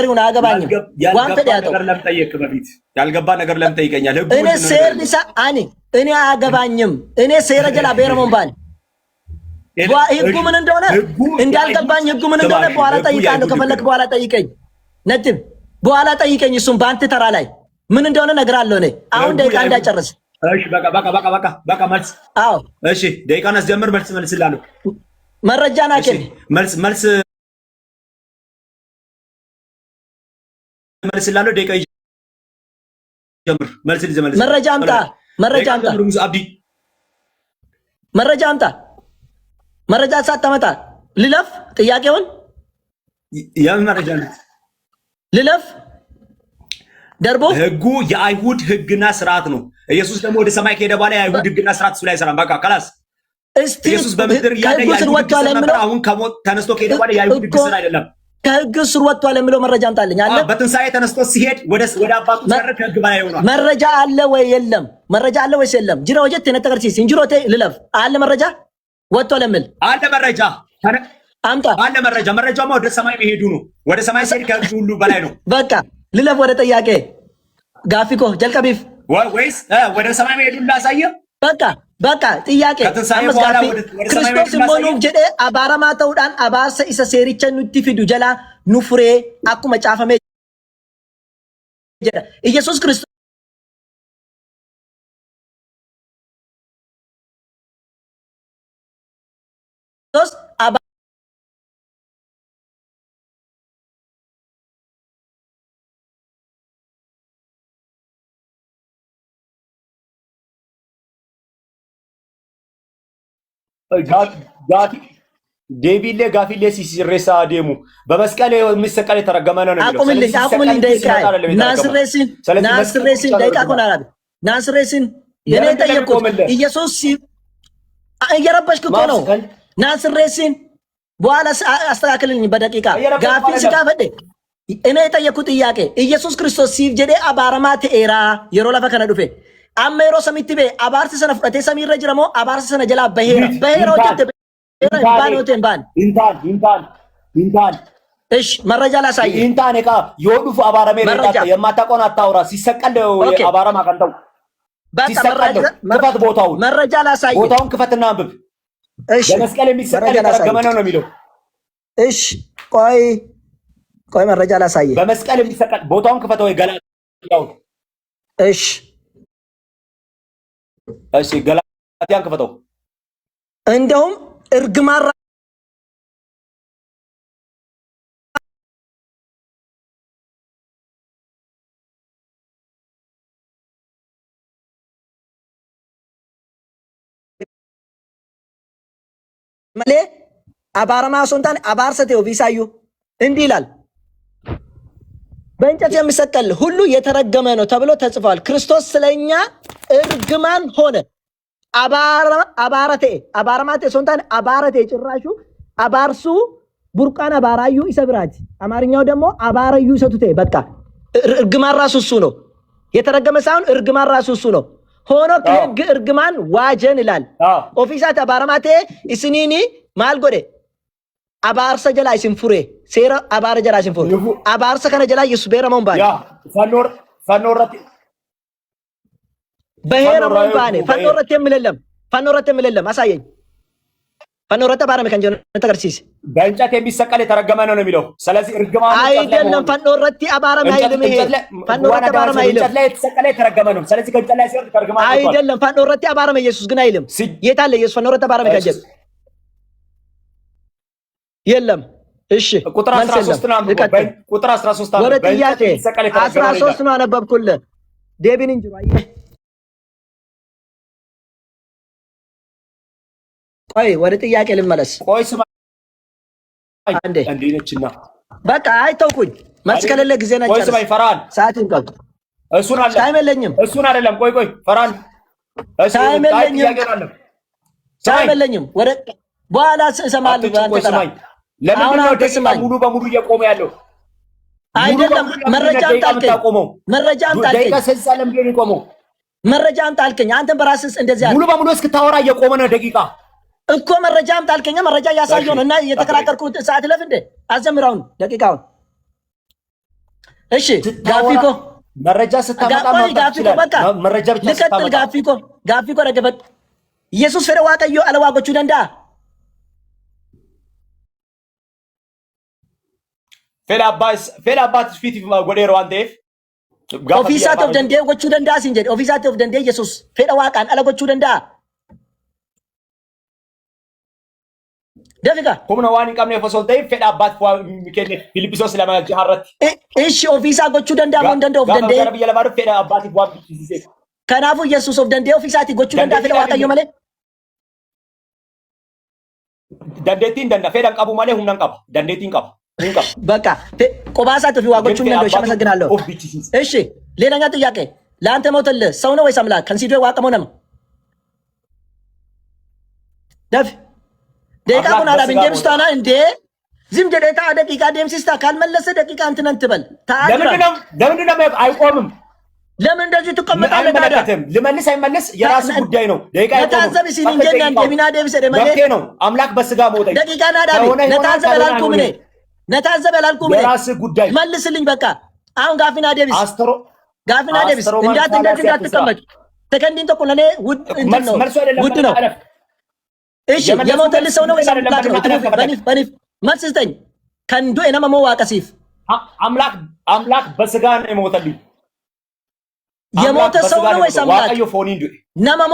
A: ይሁን አገባኝም ዋን ፈዳያተው
B: ያልገባ ነገር ለምን ጠይቀኛል? ህጉ
A: እኔ ሴር ዲሳ እኔ አገባኝም እኔ ሴረ ጀላ በየራሞን ባን ህጉ ምን እንደሆነ እንዳልገባኝ ህጉ ምን እንደሆነ በኋላ ጠይቃለሁ። ከፈለክ በኋላ ጠይቀኝ ነጥብ በኋላ ጠይቀኝ። እሱም ባንተ ተራ ላይ ምን እንደሆነ እነግርሃለሁ። እኔ አሁን ደቂቃ እንዳጨርስ።
B: እሺ በቃ መልስ።
A: አዎ
B: እሺ ደቂቃን አስጀምር። መልስላለሁ።
A: መረጃ ናከኝ
B: መልስላለሁ። ደቂቃ ይጀምር። መልስ
A: መረጃ አምጣ። መረጃ ሳታመጣ ልለፍ ጥያቄውን
B: ያን መረጃ ነው
A: ልለፍ ደርቦ
B: ህጉ የአይሁድ ህግና ስርዓት ነው። ኢየሱስ ደግሞ ወደ ሰማይ ከሄደ በኋላ የአይሁድ ህግና ስርዓት እሱ ላይ አይሰራም። በቃ خلاص ኢየሱስ በምድር ያለ አሁን ከሞት ተነስቶ ከሄደ በኋላ የአይሁድ ህግ ስራ አይደለም።
A: ከህግ ስር ወጥቷል የሚለው መረጃ አምጣልኝ። አለ
B: በትንሳኤ ተነስቶ ሲሄድ ወደ አባቱ ሲያርግ ህግ በላይ ሆኗል።
A: መረጃ አለ ወይ የለም? መረጃ አለ ወይስ የለም? ጅራ ወጀት ተነተቀር ሲስ እንጅሮቴ ልለፍ አለ መረጃ ወጥቷል የሚል
B: አለ መረጃ
A: አምጣ
B: አለ መረጃ። መረጃውማ ወደ ሰማይ መሄዱ ነው። ወደ ሰማይ ሲሄድ ከህግ ሁሉ በላይ ነው።
A: በቃ ልለፍ ወደ ጥያቄ ጋፊኮ ጀልቀቢፍ
B: ወይስ ወደ ሰማይ መሄዱን ላሳየ።
A: በቃ ጥያቄ አመስጋፊ ክርስቶስ ሞኑ ጀደ አባራማ ተውዳን አባሰ ኢሰ ሴሪቸ ኑቲ ፊዱ ጀላ ኑፍሬ አኩመ ጫፈሜ ጀዳ ኢየሱስ ክርስቶስ
B: ዴቪሌ ጋፊሌ ሲሬሳ ደሙ በመስቀል የሚሰቀል የተረገመ ነው።
A: አቁምልኝ ደቂቃ ናስሬሲን ደቂቃ ኮን አላቢ ናስሬሲን የኔ ጠየቁት ኢየሱስ እየረበሽክ እኮ ነው። ናስሬሲን በኋላ አስተካክልልኝ በደቂቃ ጋፊ ሲጋፈደ እኔ የጠየኩት ጥያቄ ኢየሱስ ክርስቶስ ሲፍ ጀዴ አባረማ ተኤራ የሮ ለፈ ከነ ዱፌ አሜሮ ሰሚት ቤ አባርስ ሰነ ፍረቴ ሰሚረ ጅረሞ አባርስ ሰነ ጀላ በሄራ ወጀት ባኖቴን ባን ኢንታን እሺ መረጃ ላሳይ።
B: ኢንታን እቃ የወዱፍ አባረሜ ለታ የማታቆን አታውራ ሲሰቀል አባረማ ቀንተው ሲሰቀል ክፈት ቦታውን
A: መረጃ ላሳይ።
B: ቦታውን ክፈትና አንብብ። እሺ በመስቀል የሚሰቀል የተረገመ ነው የሚለው።
A: እሺ ቆይ መረጃ ላሳይ።
B: በመስቀል የሚሰቀል ቦታውን ክፈት ወይ ገላትያው። እሺ ገላትያን ክፈተው።
A: እንደውም እርግማራ መሌ አባረማ ሶንታን አባርሰቴ ኦፊሳዩ እንዲህ ይላል። በእንጨት የሚሰቀል ሁሉ የተረገመ ነው ተብሎ ተጽፏል። ክርስቶስ ስለኛ እርግማን ሆነ። አባረማቴ ሶንታን አባረቴ ጭራሹ አባርሱ ቡርቃን አባራዩ ይሰብራጅ አማርኛው ደግሞ አባራዩ ይሰቱቴ። በቃ እርግማን ራሱ እሱ ነው። የተረገመ ሳይሆን እርግማን ራሱ እሱ ነው። ሆኖ ከህግ እርግማን ዋጀን ይላል። ኦፊሳት አባረማቴ እስኒኒ ማልጎዴ አባርሰ ጀላ ሲንፉሬ ሴራ አባረ ጀላ ሲንፉሬ አባርሰ ከነ ጀላ ኢየሱስ በሄረሞን ባኔ
B: ፈኖረት
A: በሄረሞን ባኔ ፈኖረት የምለለም አሳየኝ። ፈኖረት ባረመ ከንጀ ተቀርሲስ
B: በእንጨት የሚሰቀል የተረገመ ነው የሚለው። ስለዚህ እርግማኑ
A: አይደለም። ፈኖረት አባረመ አይልም። ይሄ ፈኖረት አባረመ አይልም።
B: እንጨት ላይ የተሰቀለ የተረገመ ነው። ስለዚህ ከእንጨት ላይ ሲወርድ ተረገመ
A: አይደለም። ፈኖረት አባረመ ኢየሱስ ግን አይልም። የት አለ ኢየሱስ? ፈኖረት አባረመ ከንጀ የለም። እሺ
B: ቁጥር 13 ነው አንብበው። ቁጥር 13
A: ወደ ጥያቄ 13 ነው አነበብኩልህ። ዴቢን እንጂ አየህ። ቆይ ወደ ጥያቄ ልመለስ።
B: ቆይ ስማ
A: አንዴ
B: ነችና
A: በቃ አይተውኩኝ መስከለለ ጊዜ ነች።
B: ቆይ ስማ ይፈራል
A: ሰዓትን ቀጥ
B: እሱን አለ
A: አይመለኝም።
B: እሱን አይደለም። ቆይ ፈራን
A: ታይም የለኝም። ወደ በኋላ እሰማለሁ።
B: ለምንድን ነው ደቂቃ ሙሉ በሙሉ እየቆመ ያለው?
A: አይደለም መረጃ አምጣልከኝ። መረጃ አምጣልከኝ።
B: ደቂቃ ስልሳ ለምንድን ነው የቆመው?
A: መረጃ አምጣልከኝ። አንተ በራስህ እንደዚህ አለ።
B: ሙሉ በሙሉ እስክታወራ እየቆመ ነው ደቂቃ
A: እኮ። መረጃ አምጣልከኝ። መረጃ እያሳየሁ ነው እና እየተከራከርኩት ሰዓት ለፍ እንደ አዘምራውን ደቂቃውን። እሺ ጋፊኮ
B: መረጃ ስታመጣ
A: ጋፊኮ በቃ
B: መረጃ ብቻ
A: ልቀጥል። ጋፊኮ ረገበት ኢየሱስ ፈረ ዋቀዮ አለዋጎቹ ደንዳ
B: fedha abbaatis fiitiif godheera waan ta'eef
A: ofiisaatti of danda'e gochuu danda'a siin jedhe. Ofiisaatti of danda'e Yesuus fedha waaqaan ala gochuu danda'a. Dafiqa
B: humna waan hin qabneef osoo ta'eef fedha abbaatiif kenne Filiippisoos 2:6 irratti.
A: Ishi ofiisaa gochuu danda'a moo hin danda'u? Of danda'e.
B: Gara biyya lamaadhuuf fedha abbaatiif waan bichisiise.
A: Kanaafuu Yesuus of danda'e ofiisaatti gochuu danda'a fedha waaqayyo malee.
B: Dandeettiin danda'a fedha hin qabu malee humna hin qaba. Dandeettiin qaba.
A: በቃ ቆባሳት ፊ ዋጎቹ እንደው አመሰግናለሁ። እሺ ሌላኛ ጥያቄ ለአንተ ሞተልህ ሰው ነው ወይስ አምላክ? ከንሲዶ ዋቀመው ነው ደፍ ደቂቃ ኩን አዳ ቢንጀ ብስታና እንዴ ዝም ደቂቃ ደቂቃ ደምሲስታ ካልመለሰ ደቂቃ እንትን እንትበል
B: ለምንድን ነው አይቆምም?
A: ለምን እንደዚህ ትቀመጣለህ? ታዲያ
B: ልመልስ አይመልስ የራስ ጉዳይ ነው። ደቂቃ
A: ለታዘብ ሲል እንጀና እንደሚና ደብሰ ደመለ
B: ነው አምላክ በስጋ ሞተ
A: ደቂቃ ናዳ ለታዘብ አላልኩም እኔ ነታዘብ አላልኩም እኔ
B: የራስ ጉዳይ
A: መልስልኝ። በቃ አሁን ጋፊና ዴቪስ እንዳትቀመጥ ሰከንዲን ተቆ ለኔ ውድ ነው። እሺ የሞተልህ ሰው ነው ወይስ አምላክ ነው? በኒፍ መልስ ስጠኝ። ከንዶ የነመሞ ዋቀሲፍ
B: አምላክ በስጋ ነው የሞተልኝ።
A: የሞተ ሰው ነው ወይስ አምላክ? ነመሞ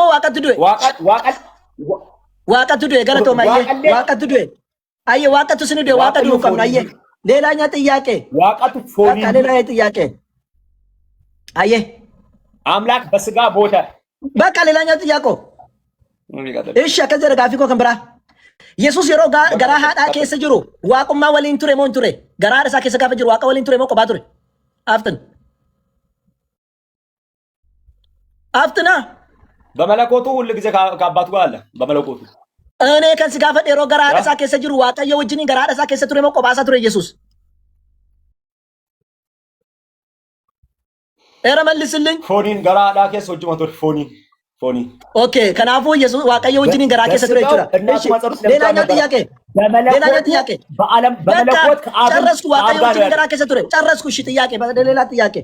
A: ዋቀት ዱኤ ገለቶ ማየ ዋቀት ዱኤ አየ ዋቀቱ ስንዴ ዋቀቱ ነው። አየ ሌላኛ ጥያቄ
B: ዋቀቱ ፎኒ
A: ሌላኛ ጥያቄ አየ
B: አምላክ በስጋ ቦታ
A: በቃ ሌላኛ ጥያቄ እሺ ከዘረ ጋፊኮ ከምብራ ኢየሱስ የሮ ገራ ሃዳ ከሰ ጅሩ ዋቁማ ወሊን ቱሬ ሞን ቱሬ ገራ ዳሳ ከሰ ጋፈ ጅሩ ዋቃ ወሊን ቱሬ ሞ ቆባ ቱሬ አፍትና
B: በመለኮቱ ሁሉ ጊዜ ከአባቱ ጋር አለ በመለኮቱ
A: እኔ ከንስ ጋፈ ዴሮ ገራ ዳሳ ከሰ ጅሩ ዋቃየ ወጅኒ ገራ ዳሳ ከሰ ቱሬ ሞ ቆባሳ ቱሬ ኢየሱስ ኤረ መልስልኝ
B: ፎኒን ገራ ዳ ከሰ ወጅ መቶ ፎኒ
A: ኦኬ ከናፉ ኢየሱስ ዋቃየ ወጅኒ ገራ ከሰ ቱሬ ይችላል። እሺ ሌላኛ ጥያቄ
B: በዓለም በመለኮት ከአብ
A: ጨረስኩ። ዋቃየ ወጅኒ ገራ ከሰ ቱሬ ጨረስኩ። እሺ ጥያቄ በሌላ ጥያቄ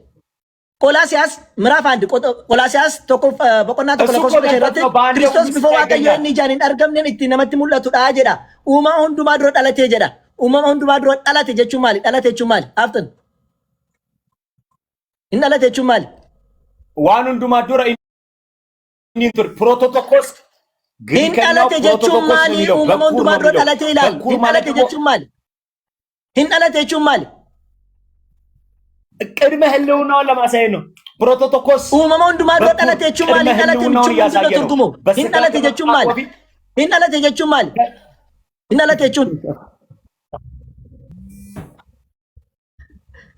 A: ቆላሲያስ ምዕራፍ 1 ቆላሲያስ ቶኮ በቆና ቶኮ ለኮስ በከረት ክርስቶስ ቢፎ ዋቀዮ እንጃኒን አርገምነን እቲ ነመት ሙለቱ ዳ ጀዳ ኡማ ሁንዱማ ድሮ ዳለቴ ጀዳ ኡማ ሁንዱማ ድሮ ዳለቴ ጀቹ ማሊ ዳለቴ ቹ ማሊ አፍተን እንዳለቴ ቹ ማሊ
B: ዋን ሁንዱማ ድሮ ኢንቱር ፕሮቶቶኮስ
A: ግሪክ ዳለቴ ጀቹ ማሊ ኡማ ሁንዱማ ድሮ ዳለቴ ይላል። ዳለቴ ጀቹ ማሊ እንዳለቴ ቹ ማሊ ቅድመ ህልውናውን ለማሳየት ነው። ፕሮቶቶኮስ
B: ኡማማ ሁንዱማ ድሮ ዳለቴ ቹ ማሊ ዳለቴ ቹ ትርጉሙ
A: እንዳለቴ ጀቹ ማሊ እንዳለቴ ጀቹ ማሊ እንዳለቴ ቹ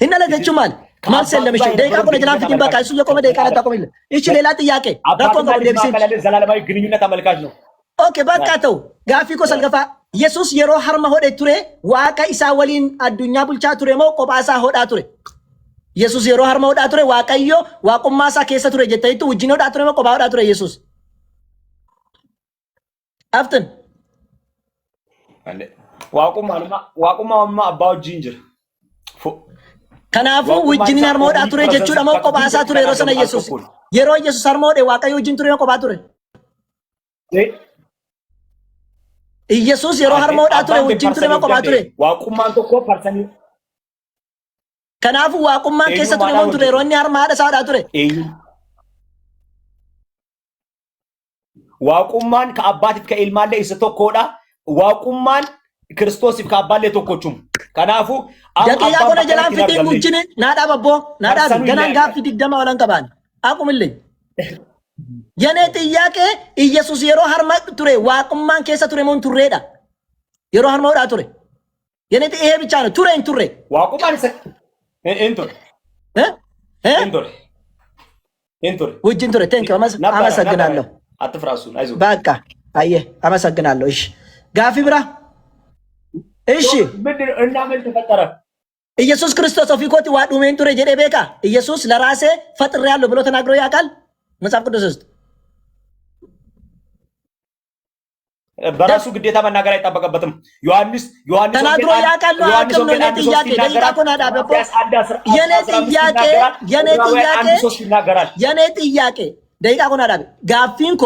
A: እንዳለቴ ቹ ማሊ ማልስ የለም። እሺ ደቂቃ ቆነ ጀላን ፍቲን በቃ እሱ የቆመ ደቂቃ አታቆምልህ። እሺ ሌላ ጥያቄ ረኮን ነው ደብሲ
B: ዘላለማዊ ግንኙነት አመልካች ነው።
A: ኦኬ በቃ ተው ጋፊኮ ሰልገፋ ኢየሱስ የሮ ሀርማ ሆደ ቱሬ ዋቀ ኢሳ ወሊን አዱኛ ቡልቻ ቱሬ ሞ ቆጳሳ ሆዳ ቱሬ ኢየሱስ የሮ ሀርማ ሆዳ ቱሬ ዋቀዮ ዋቁማሳ ከሰ ቱሬ ጀተይቱ ውጂኖ ሆዳ ቱሬ ሞ ቆጳ ሆዳ ቱሬ ኢየሱስ አፍተን
B: አለ ዋቁማ አባው ጂንጅር
A: ከናፉ ውጂኒ ሀርማ ሆዳ ቱሬ ጀቹ ደሞ ቆጳሳ ቱሬ ሮሰነ ኢየሱስ የሮ ኢየሱስ ሀርማ ሆደ ዋቀዮ ውጂን ቱሬ ሞ ቆጳ ቱሬ ኢየሱስ የሮ ሀርማ ሆዳ ቱሬ ውጂን ቱሬ ሞ ቆጳ ቱሬ
B: ዋቁማን ቶኮ ፐርሰኒ
A: ከናፉ ዋቁማን ከሰ ቱሬ ሞ ቱሬ ሮኒ ሀርማ ሀዳ ሳዳ ቱሬ
B: ዋቁማን ከአባቲፍ ከኢልማለ ኢስቶኮዳ ዋቁማን ክርስቶስ ከአባለ ቶኮቹም ከናፉ
A: ደቂቃ ቆነ ጀላን ፍቲን ውጂኒ ናዳ በቦ ናዳ ገናን ጋፍ ዲግደማ ወላን ቀባን አቁምልኝ። የኔ ጥያቄ ኢየሱስ የሮ ሀርማ ቱሬ ዋቁማን ከሰ ቱሬ ሞን ቱሬዳ የሮ ሀርማ ወዳ ቱሬ የኔ ይሄ ብቻ ነው። ቱሬን ቱሬ
B: ዋቁማን እንቱር ኢንቱሪ
A: ውጅንቱሪ ቴንክ አመሰግናለሁ።
B: አትፍራሱ አይዞህ
A: በቃ አየህ አመሰግናለሁ። እሺ ጋፊ ብራ እሺ
B: ምንድነው እና ምን ተፈጠረ?
A: ኢየሱስ ክርስቶስ ኦፊኮቲ ዋዱሜን ቱሬ ጀዴ ቤካ ኢየሱስ ለራሴ ፈጥሬያለሁ ብሎ ተናግሮ ያውቃል መጽሐፍ ቅዱስ ውስጥ?
B: በራሱ ግዴታ መናገር አይጠበቅበትም። ዮሐንስ
A: ተናግሮ ያውቃል ነው አቅም ነው። ጥያቄ ደቂቃ ኮና ዳበቆ የኔ ጥያቄ ደቂቃ ኮና ዳበ ጋፊን ኮ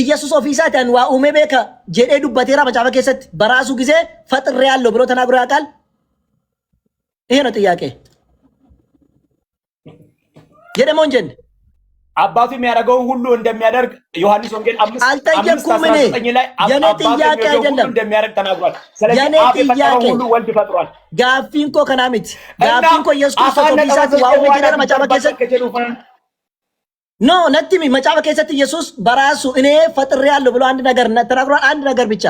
A: ኢየሱስ ኦፊሳቲያን ዋ ኡሜ ቤካ ጀዴ ዱበቴራ መጽሐፍ ከሰት በራሱ ጊዜ ፈጥሬያለሁ ብሎ ተናግሮ ያውቃል? ይሄ ነው ጥያቄ። የደሞ እንጀን
B: አባቱ የሚያደርገውን ሁሉ እንደሚያደርግ ዮሐንስ ወንጌል 5:19 ላይ
A: የኔ ጥያቄ አይደለም
B: እንደሚያደርግ ተናግሯል። ስለዚህ አብ የፈጠረውን ሁሉ ወልድ ፈጥሯል።
A: ጋፊን ኮ ከናሚት ጋፊን ኮ ኢየሱስ ክርስቶስ ኦፊሳቲ ዋው ወጀራ መጫበ ከሰት ኖ ነጥሚ መጫበ ከሰት ኢየሱስ በራሱ እኔ ፈጥሬያለሁ ብሎ አንድ ነገር ተናግሯል። አንድ ነገር ብቻ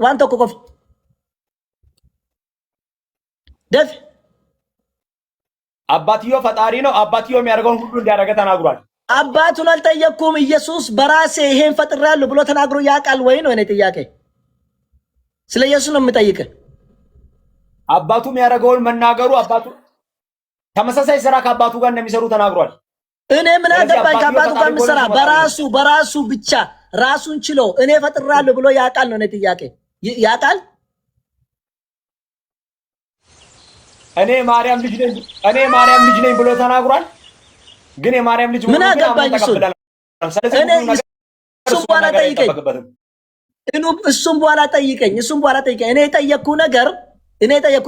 A: ዋንቶ ኮኮፍ ደፍ
B: አባትዮ ፈጣሪ ነው። አባትዮ የሚያደርገውን ሁሉ እንዲያደርገ ተናግሯል።
A: አባቱን አልጠየቅኩም። ኢየሱስ በራሴ ይሄን ፈጥሬያለሁ ብሎ ተናግሮ ያውቃል ወይ ነው እኔ ጥያቄ። ስለ ኢየሱስ ነው የምጠይቅህ።
B: አባቱ የሚያደርገውን መናገሩ አባቱ ተመሳሳይ ስራ ከአባቱ ጋር እንደሚሰሩ ተናግሯል።
A: እኔ ምን አገባኝ ከአባቱ ጋር የምሰራ? በራሱ ብቻ ራሱን ችሎ እኔ ፈጥሬያለሁ ብሎ ያውቃል ነው እኔ ጥያቄ። ያውቃል?
B: እኔ ማርያም ልጅ ነኝ ብሎ ተናግሯል። ግን የማርያም ልጅ
A: ምን አገባኝ እሱ? እኔ እሱም በኋላ ጠይቀኝ። እሱም በኋላ ጠይቀኝ። እኔ የጠየቅኩ ነገር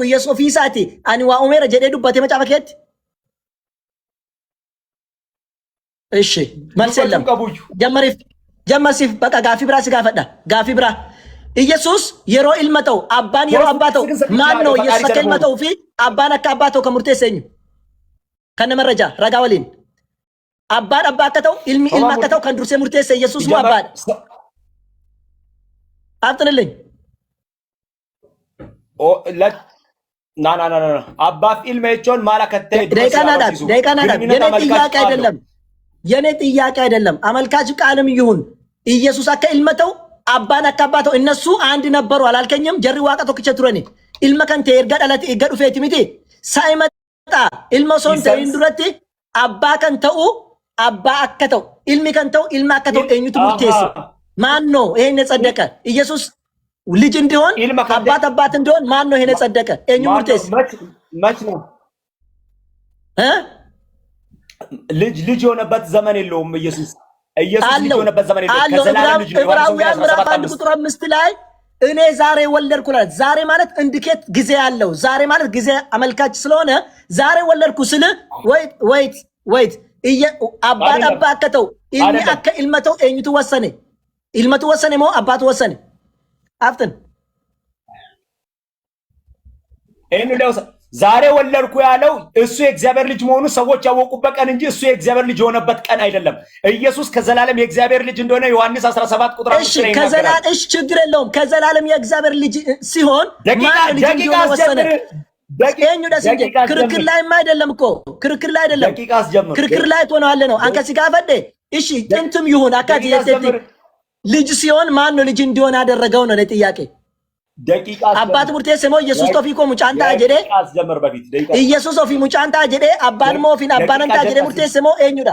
A: ኢየሱስ ኦፊሳቲ አኒ ዋ ኡሜረ ጀዴ ዱባቴ መጫበከት እሺ መልስ የለም። ጀመሪፍ በቃ ጋፊ ብራ ሲጋፈዳ ጋፊ ብራ ኢየሱስ የሮ ኢልመተው አባን የሮ አባተው ማን ነው? ኢየሱስ ከኢልመተው ፊ አባን አካባተው ከሙርቴ ሰኝ ከነ መረጃ ረጋወሊን አባን አባከተው ኢልማከተው ከንዱርሴ ሙርቴ ሰ ኢየሱስ ነው አባን አጥንልኝ
B: ኦ ና አባፍ ኢልሜቾን ማላከተ
A: ደቂቃናዳ የኔ ጥያቄ አይደለም። አመልካች ቃልም ይሁን ኢየሱስ አከ ኢልመተው አባን አካባተው እነሱ አንድ ነበሩ አላልከኝም? ጀሪ ዋቀቶ ከቸቱረኒ ኢልመ ከንቴ ኤርጋ ዳላት ኤርጋ ዱፌቲ ሚቲ ሳይመጣ ኢልመ ሶንተ ኢንዱረቲ አባ ከንተው አባ አከተው ኢልሚ ከንተው ኢልማ አከተው እኙት ሙርቴስ ማን ነው ይሄን የጸደቀ? ኢየሱስ ልጅ እንዲሆን አባት እንዲሆን ማን ነው ይሄን የጸደቀ? እኙ ሙርቴስ
B: መች ነው ልጅ የሆነበት ዘመን የለውም ኢየሱስ ልጅ የሆነበት ዘመን የለውም። ከዘላለም ልጅ ነው።
A: ዕብራውያን ምዕራፍ 1:5 ላይ እኔ ዛሬ ወለድኩ ማለት ዛሬ ማለት ኢንዲኬት ጊዜ ያለው ዛሬ ማለት ጊዜ አመልካች ስለሆነ ዛሬ ወለድኩ ስለ ወይት አባት አባከተው ኢልሚ አከ ኢልመተው እኝቱ ወሰነ ሞ አባቱ ወሰነ አፍተን
B: ዛሬ ወለድኩ ያለው እሱ የእግዚአብሔር ልጅ መሆኑ ሰዎች ያወቁበት ቀን እንጂ እሱ የእግዚአብሔር ልጅ የሆነበት ቀን አይደለም። ኢየሱስ ከዘላለም የእግዚአብሔር ልጅ እንደሆነ ዮሐንስ 17:5 ላይ
A: ከዘላለም ችግር የለውም። ከዘላለም የእግዚአብሔር ልጅ ሲሆን ማን ልጅ እንደሆነ ወሰነ። ክርክር ላይማ አይደለም እኮ ክርክር ላይ አይደለም። ክርክር ላይ ሆነዋል ነው አንከ ሲጋፈደ እሺ ጥንትም ይሁን አካቲ ልጅ ሲሆን ማን ነው ልጅ እንዲሆን ያደረገው ነው ለጥያቄ አባት ሙርቴ ሰሞ ኢየሱስ ቶፊኮ ሙጫንታ ጀዴ ኢየሱስ ኦፊ ሙጫንታ ጀዴ አባን ሞፊን አባንንታ ጀዴ ሙርቴ ሰሞ ኤኙዳ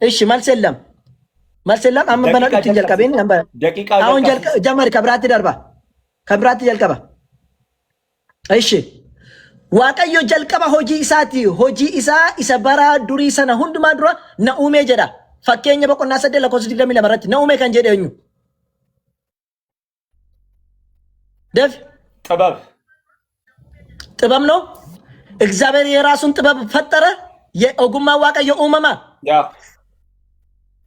A: እሺ መልስ የለም አመበናት ጀልቀበኝ ነበር አሁን ጀመር ከብራት ጀልቀባ እሺ ዋቀዮ ጀልቀባ ሆጂ ኢሳ በራ ዱሪ ሰነ ሁንዱማ ዱራ ነኡሜ ጀዳ ፈኬኛ በቆና ሰደ ለኮስዲ ለሚለመረት ነኡሜ ከን ጀዴኙ ደፍ ጥበብ ነው። እግዚአብሔር የራሱን ጥበብ ፈጠረ። የኦጉማ ዋቀዮ ኡመማ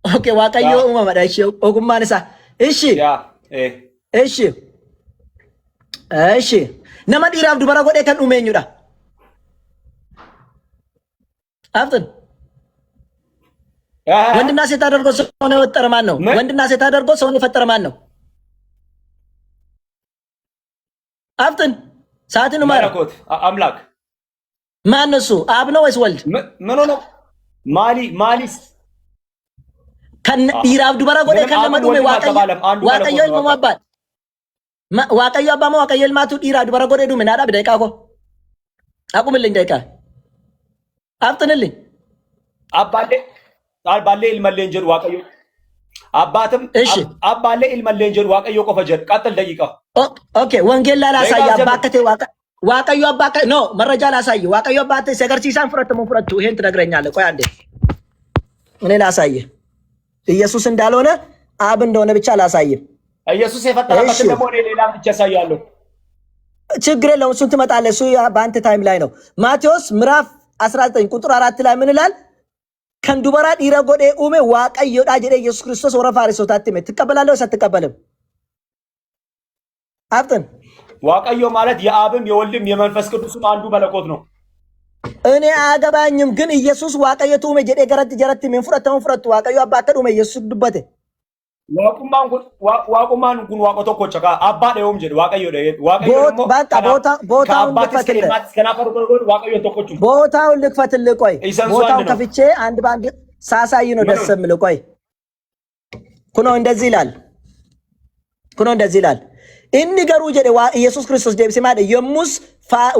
A: ኦኬ ዋቀዮ ኡመማ ዳይሽ ኦጉማ ነሳ እሺ ነማ ዲራፍ ዱበራ ጎዴ ከን ኡሜኙዳ አፍጥን ወንድና ሴት አድርጎ ሰውን የፈጠረ ማን ነው? ወንድና ሴት አድርጎ ሰውን የፈጠረ ማን ነው? አፍጥን ሰዓትን
B: ማራኮት አምላክ
A: ማን ነው? እሱ አብ ነው ወይስ ወልድ?
B: ምን ሆነ? ማሊስ
A: kan dhiiraaf dubara godhe kan nama dhume waaqayyo ilma abbaa waaqayyo abbaa moo waaqayyo ilmaatu dhiiraaf dubara godhe dhume naa dhabe daqiiqaa ko aqumillee daqiiqaa aftanillee
B: abbaalee ilmallee jedhu waaqayyo አባትም አባለ ኢልመሌን ጀር ዋቀዮ ቆፈ ጀር ቀጥል ደቂቃ
A: ኦኬ ወንጌል ላሳይ አባከቴ ዋቀዮ አባከ ኖ መረጃ ላሳይ ዋቀዮ አባቴ ሰገርሲሳን ፍረተ ሙፍረቱ ይሄን ትነግረኛለህ ቆይ አንዴ እኔ ላሳይ ኢየሱስ እንዳልሆነ አብ እንደሆነ ብቻ ላሳይ
B: ኢየሱስ የፈጠረበት ደግሞ ሌላ ብቻ ያሳያለሁ
A: ችግር የለውም እሱን ትመጣለህ እሱ በአንተ ታይም ላይ ነው ማቴዎስ ምዕራፍ 19 ቁጥር 4 ላይ ምን ይላል kan dubara dhiira godhe uume waaqayyoodha jedhe Yesuus Kiristoos warra Faarisotaatti hime ትቀበላለህ ወይስ አትቀበልም? አፍጥን
B: waaqayዮ ማለት የአብም የወልድም የመንፈስ ቅዱስም አንዱ መለኮት ነው።
A: እኔ አገባኝም ግን ኢየሱስ waaqayዮቱ uume jedhe garatti jaratti ምን ፍረቱ waaqayዮ አባከ uume ኢየሱስ ድበተ
B: ዋቁማን ጉን ዋቆ ተቆጨ ካ አባ ደውም ጀድ ዋቀዮ ደ ዋቀዮ ደግሞ
A: ቦታውን ልክፈትልህ ቦታውን ልክፈትልህ ቆይ ቦታውን ከፍቼ አንድ ባንድ ሳሳይ ነው ደስ የምልህ ቆይ ኩኖ እንደዚህ ይላል ኢኒ ገሩ ጀደ ኢየሱስ ክርስቶስ ደብሲ ማደ የሙስ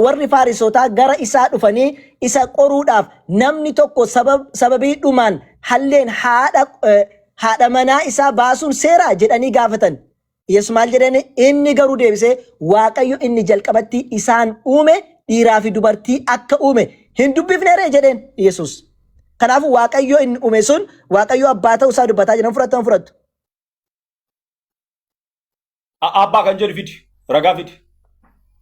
A: ወሪ ፋሪሶታ ገረ ኢሳ ዱፈኒ ኢሳ ቆሩዳፍ ነምኒ ቶኮ ሰበቢ ዱማን ሐሌን haadha manaa isaa baasuun seera jedhanii gaafatan Yesuus maal jedhani inni garuu deebisee waaqayyo inni jalqabatti isaan uume dhiiraa fi dubartii akka uume hin dubbifneeree jedheen Yesuus kanaaf waaqayyo inni uume sun waaqayyo abbaa ta'uu isaa dubbataa jiran fudhatu
B: abbaa kan jedhu fidi ragaa fidi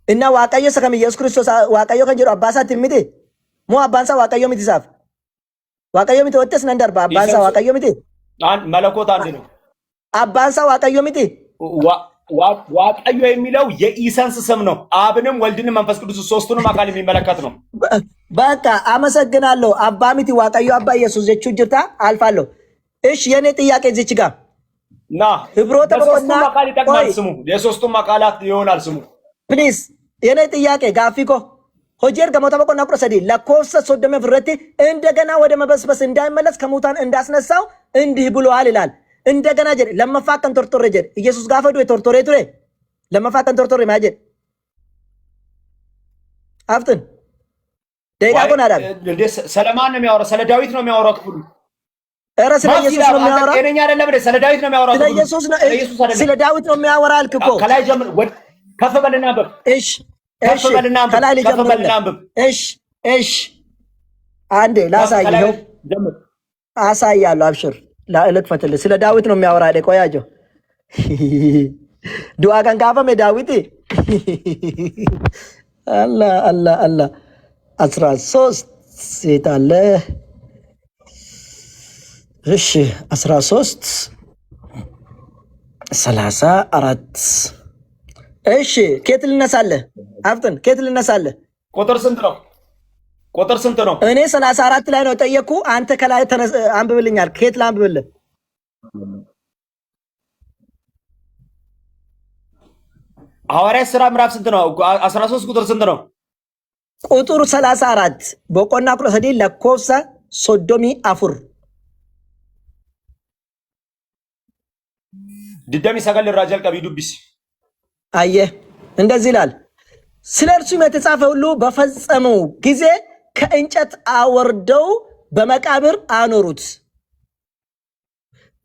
A: inna waaqayyo isa kam Yesuus Kiristoos waaqayyo kan jedhu abbaa isaatti miti moo abbaan isaa waaqayyo miti isaaf waaqayyo miti ወጥተስ ነን ደርባ አbbaan isaa waaqayyo miti
B: አንድ መለኮት አንድ ነው
A: አባንሳ ዋቀዮ ሚቲ
B: ዋቀዮ የሚለው የኢሰንስ ስም ነው አብንም ወልድንም መንፈስ ቅዱስ ሶስቱንም አካል የሚመለከት ነው
A: በቃ አመሰግናለሁ አባ ሚቲ ዋቀዮ አባ ኢየሱስ ዘቹ ጅርታ አልፋለሁ እሺ የኔ ጥያቄ እዚች ጋር
B: ና
A: ህብሮተ በቆና
B: አካል ይጠቅማል ስሙ የሶስቱም አካላት ይሆናል ስሙ
A: ፕሊዝ የኔ ጥያቄ ጋፊኮ ሆጀር ገሞታ በቆና ቁረሰዲ ለኮሰ ሶደመ ፍረቲ እንደገና ወደ መበስበስ እንዳይመለስ ከሙታን እንዳስነሳው እንዲህ ብሎአል ይላል እንደገና ጀር ለመፋቀን ቶርቶሬ ጀር ኢየሱስ ጋፈዱ የቶርቶሬ ቱሬ ለመፋቀን ቶርቶሬ ማጀር አፍጥን ደቂቃ ቆና ዳብ
B: እንደ ሰለማን ነው የሚያወራው ስለ ዳዊት ነው የሚያወራው ክፍሉ
A: ኧረ ስለ ኢየሱስ ነው የሚያወራው
B: እኔኛ አይደለም ስለ ዳዊት ነው የሚያወራው
A: ስለ ኢየሱስ ነው ስለ ዳዊት ነው የሚያወራው አልክኮ
B: ከላይ ጀምር ከፍ በልና በብ
A: እሺ ከላይ ልጀምር እሺ አንዴ ላሳየው አሳያለሁ አብሽር ለልክፈትልህ ስለ ዳዊት ነው የሚያወራ አይደል ቆያጆ ዱአ kan gaafame ዳዊት አላ 13 ሴት አለ እሺ 13 34 እሺ ከየት ልነሳለህ አፍጥን ከየት ልነሳለህ
B: ቁጥር ስንት ነው
A: እኔ 34 ላይ ነው ጠየቁ አንተ ከላይ አንብብልኛል ከየት ላንብብልህ
B: ሐዋርያት ሥራ ምዕራፍ ስንት ነው 13 ቁጥር ስንት ነው
A: ቁጥር 34 በቆና ቁረሰዲ ለኮፍሳ ሶዶሚ አፉር
B: ድደሚ ሰገል ራጀል ቀቢ ዱብስ
A: አየ እንደዚህ ይላል ስለ እርሱም የተጻፈ ሁሉ በፈጸመው ጊዜ ከእንጨት አወርደው በመቃብር አኖሩት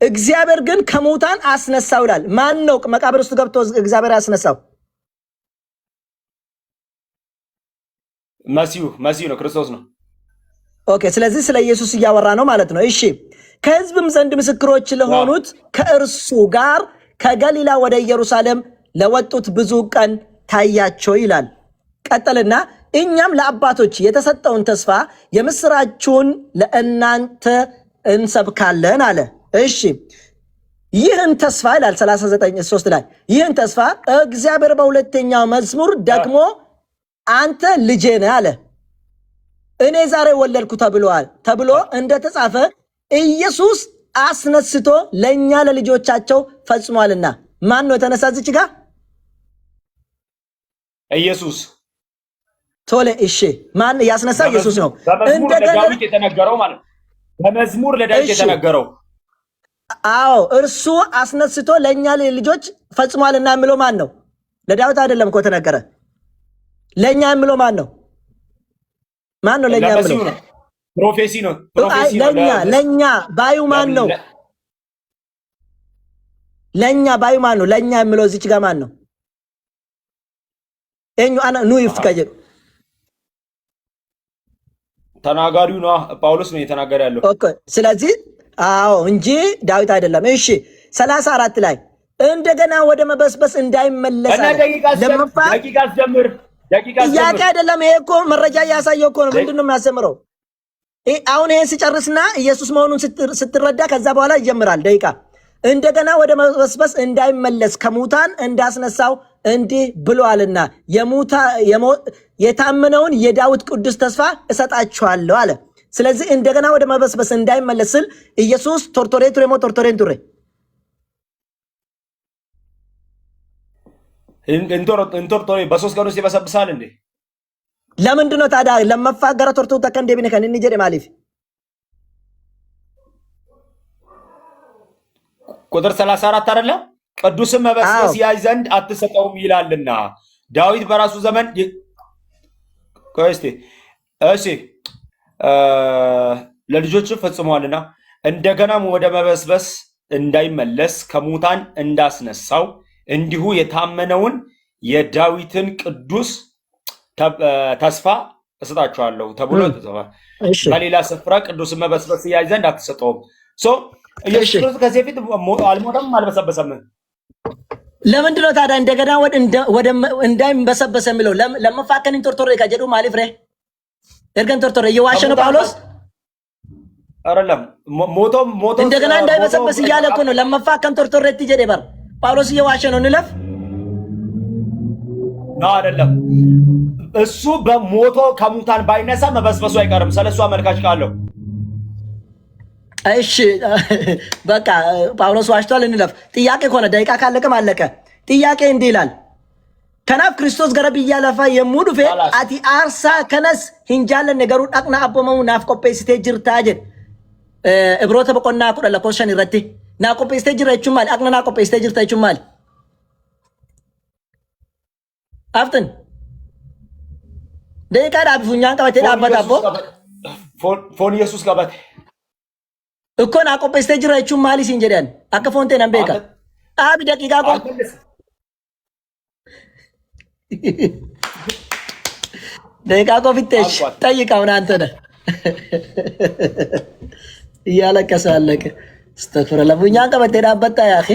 A: እግዚአብሔር ግን ከሙታን አስነሳው ይላል ማን ነው መቃብር ውስጥ ገብቶ እግዚአብሔር ያስነሳው መሲሁ ነው ክርስቶስ ነው ኦኬ ስለዚህ ስለ ኢየሱስ እያወራ ነው ማለት ነው እሺ ከሕዝብም ዘንድ ምስክሮች ለሆኑት ከእርሱ ጋር ከገሊላ ወደ ኢየሩሳሌም ለወጡት ብዙ ቀን ታያቸው ይላል ቀጠልና እኛም ለአባቶች የተሰጠውን ተስፋ የምስራቹን ለእናንተ እንሰብካለን አለ እሺ ይህን ተስፋ ይላል 39:3 ላይ ይህን ተስፋ እግዚአብሔር በሁለተኛው መዝሙር ደግሞ አንተ ልጄ ነህ አለ እኔ ዛሬ ወለድኩ ተብሎ እንደተጻፈ ኢየሱስ አስነስቶ ለኛ ለልጆቻቸው ፈጽሟልና ማን ነው የተነሳዝች ጋር ኢየሱስ ቶለ እሺ ማን ያስነሳው ኢየሱስ ነው
B: እንደገና ዳዊት የተነገረው ማለት በመዝሙር ለዳዊት የተነገረው
A: አዎ እርሱ አስነስቶ ለኛ ልጆች ፈጽሟልና የሚለው ማን ነው? ለዳዊት አይደለም እኮ ተነገረ። ለኛ የሚለው ማን ነው? ማን ነው ለኛ የሚለው?
B: ፕሮፌሲ ነው።
A: ለኛ ባዩ ማን ነው? ለኛ ባዩ ማን ነው? ለኛ የሚለው እዚች ጋር ማን ነው? እኙ አና ኑ ይፍትከጀ
B: ተናጋሪው ነው ጳውሎስ ነው የተናገረ ያለው።
A: ኦኬ ስለዚህ አዎ እንጂ ዳዊት አይደለም። እሺ 34 ላይ እንደገና ወደ መበስበስ እንዳይመለስ
B: ደቂቃ ጀምር።
A: ጥያቄ አይደለም ይሄ እኮ መረጃ እያሳየው እኮ ነው። ምንድነው የሚያስተምረው? አሁን ይሄን ሲጨርስና ኢየሱስ መሆኑን ስትረዳ ከዛ በኋላ ይጀምራል ደቂቃ። እንደገና ወደ መበስበስ እንዳይመለስ ከሙታን እንዳስነሳው እንዲህ ብሏልና የታመነውን የዳዊት ቅዱስ ተስፋ እሰጣችኋለሁ አለ። ስለዚህ እንደገና ወደ መበስበስ እንዳይመለስ ስል ኢየሱስ ቶርቶሬ
B: እንቶርቶሬ በሶስት ቀን ውስጥ ይበሰብሳል እንዴ?
A: ለምንድን ነው ታዲያ ለመፋገረ ቶርቶ ተከንደ ቢነ ከን እንጀደ ማሊፍ
B: ቁጥር 34 አይደለ? ቅዱስም መበስበስ ያይ ዘንድ አትሰጠውም ይላልና ዳዊት በራሱ ዘመን እሺ ለልጆቹ ፈጽሟልና እንደገናም ወደ መበስበስ እንዳይመለስ ከሙታን እንዳስነሳው እንዲሁ የታመነውን የዳዊትን ቅዱስ ተስፋ እሰጣችኋለሁ ተብሎ ተጽፏል። በሌላ ስፍራ ቅዱስም መበስበስ ያይ ዘንድ አትሰጠውም። ኢየሱስ ከዚህ በፊት አልሞተም አልበሰበሰም።
A: ለምንድን ነው ታዲያ እንደገና ወደ እንዳይበሰበስ የሚለው? ለመፋከን ቶርቶሬ ከጀዱ ማሊፍ ረ ኤርገን ቶርቶሬ እየዋሸ ነው ጳውሎስ
B: አይደለም። ሞቶ
A: እንደገና እንዳይበሰበስ እያለ እኮ ነው። ለመፋከን ቶርቶሬ ትጀደ በር ጳውሎስ እየዋሸ ነው። እንለፍ
B: ነው አይደለም። እሱ በሞቶ ከሙታን ባይነሳ መበስበሱ አይቀርም። ስለሱ አመልካች ካለው
A: እሺ በቃ ጳውሎስ ዋሽቷል። እንለፍ። ጥያቄ ከሆነ ደቂቃ ካለቀም አለቀ። ጥያቄ እንዲህ ይላል ከናፍ ክርስቶስ ገረብያ ለፋ የሙዱፌ አቲ አርሳ ከነስ ሂንጃለ ነገሩ ዳቅና አቦመሙ ናፍ ቆጴስቴ ጅርታ ጀድ እብሮተ በቆና ኩደ ለኮሸን ይረቲ ና ቆጴስቴ ጅረቹ ማል አቅና ና ቆጴስቴ ጅርታ ይቹ ማል አፍተን ደቂቃ ዳብፉኛን ቀበቴ ዳባዳቦ
B: ፎን ኢየሱስ ቀበቴ
A: እኮ ና ቆጴስቴ ጅረቹ ማል ሲንጀዳን አከፎንቴ ነምቤካ አብ ደቂቃ ቆ ደቂቃ እኮ ፊትሽ ጠይቀውን አንተ ነህ እያለቀሰ አለቀ። ስተክፍረ ለቡኛ ቀበቴ ዳበጣ ያኺ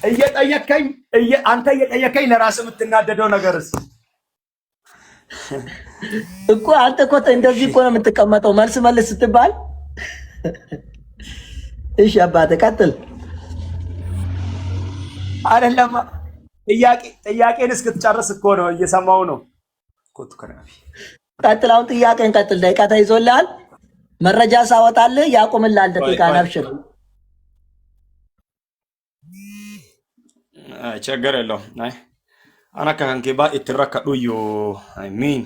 B: እየጠየከኝ አንተ እየጠየከኝ ለራስህ የምትናደደው ነገርስ
A: እኮ አንተ እኮ እንደዚህ እኮ ነው የምትቀመጠው መልስ መልስ ስትባል። እሺ አባቴ ቀጥል።
B: አይደለም ጥያቄን እስክትጨርስ እኮ ነው እየሰማው ነው። ኮቱ ከናፊ
A: ቀጥል። አሁን ጥያቄን ቀጥል። ደቂቃ ተይዞልሃል። መረጃ ሳወጣልህ ያቆምልሃል። ደቂቃ ናብሽር
B: ችግር የለውም። አይ አናካ ከንኬባ ኢትረከዱዩ አይ ሚን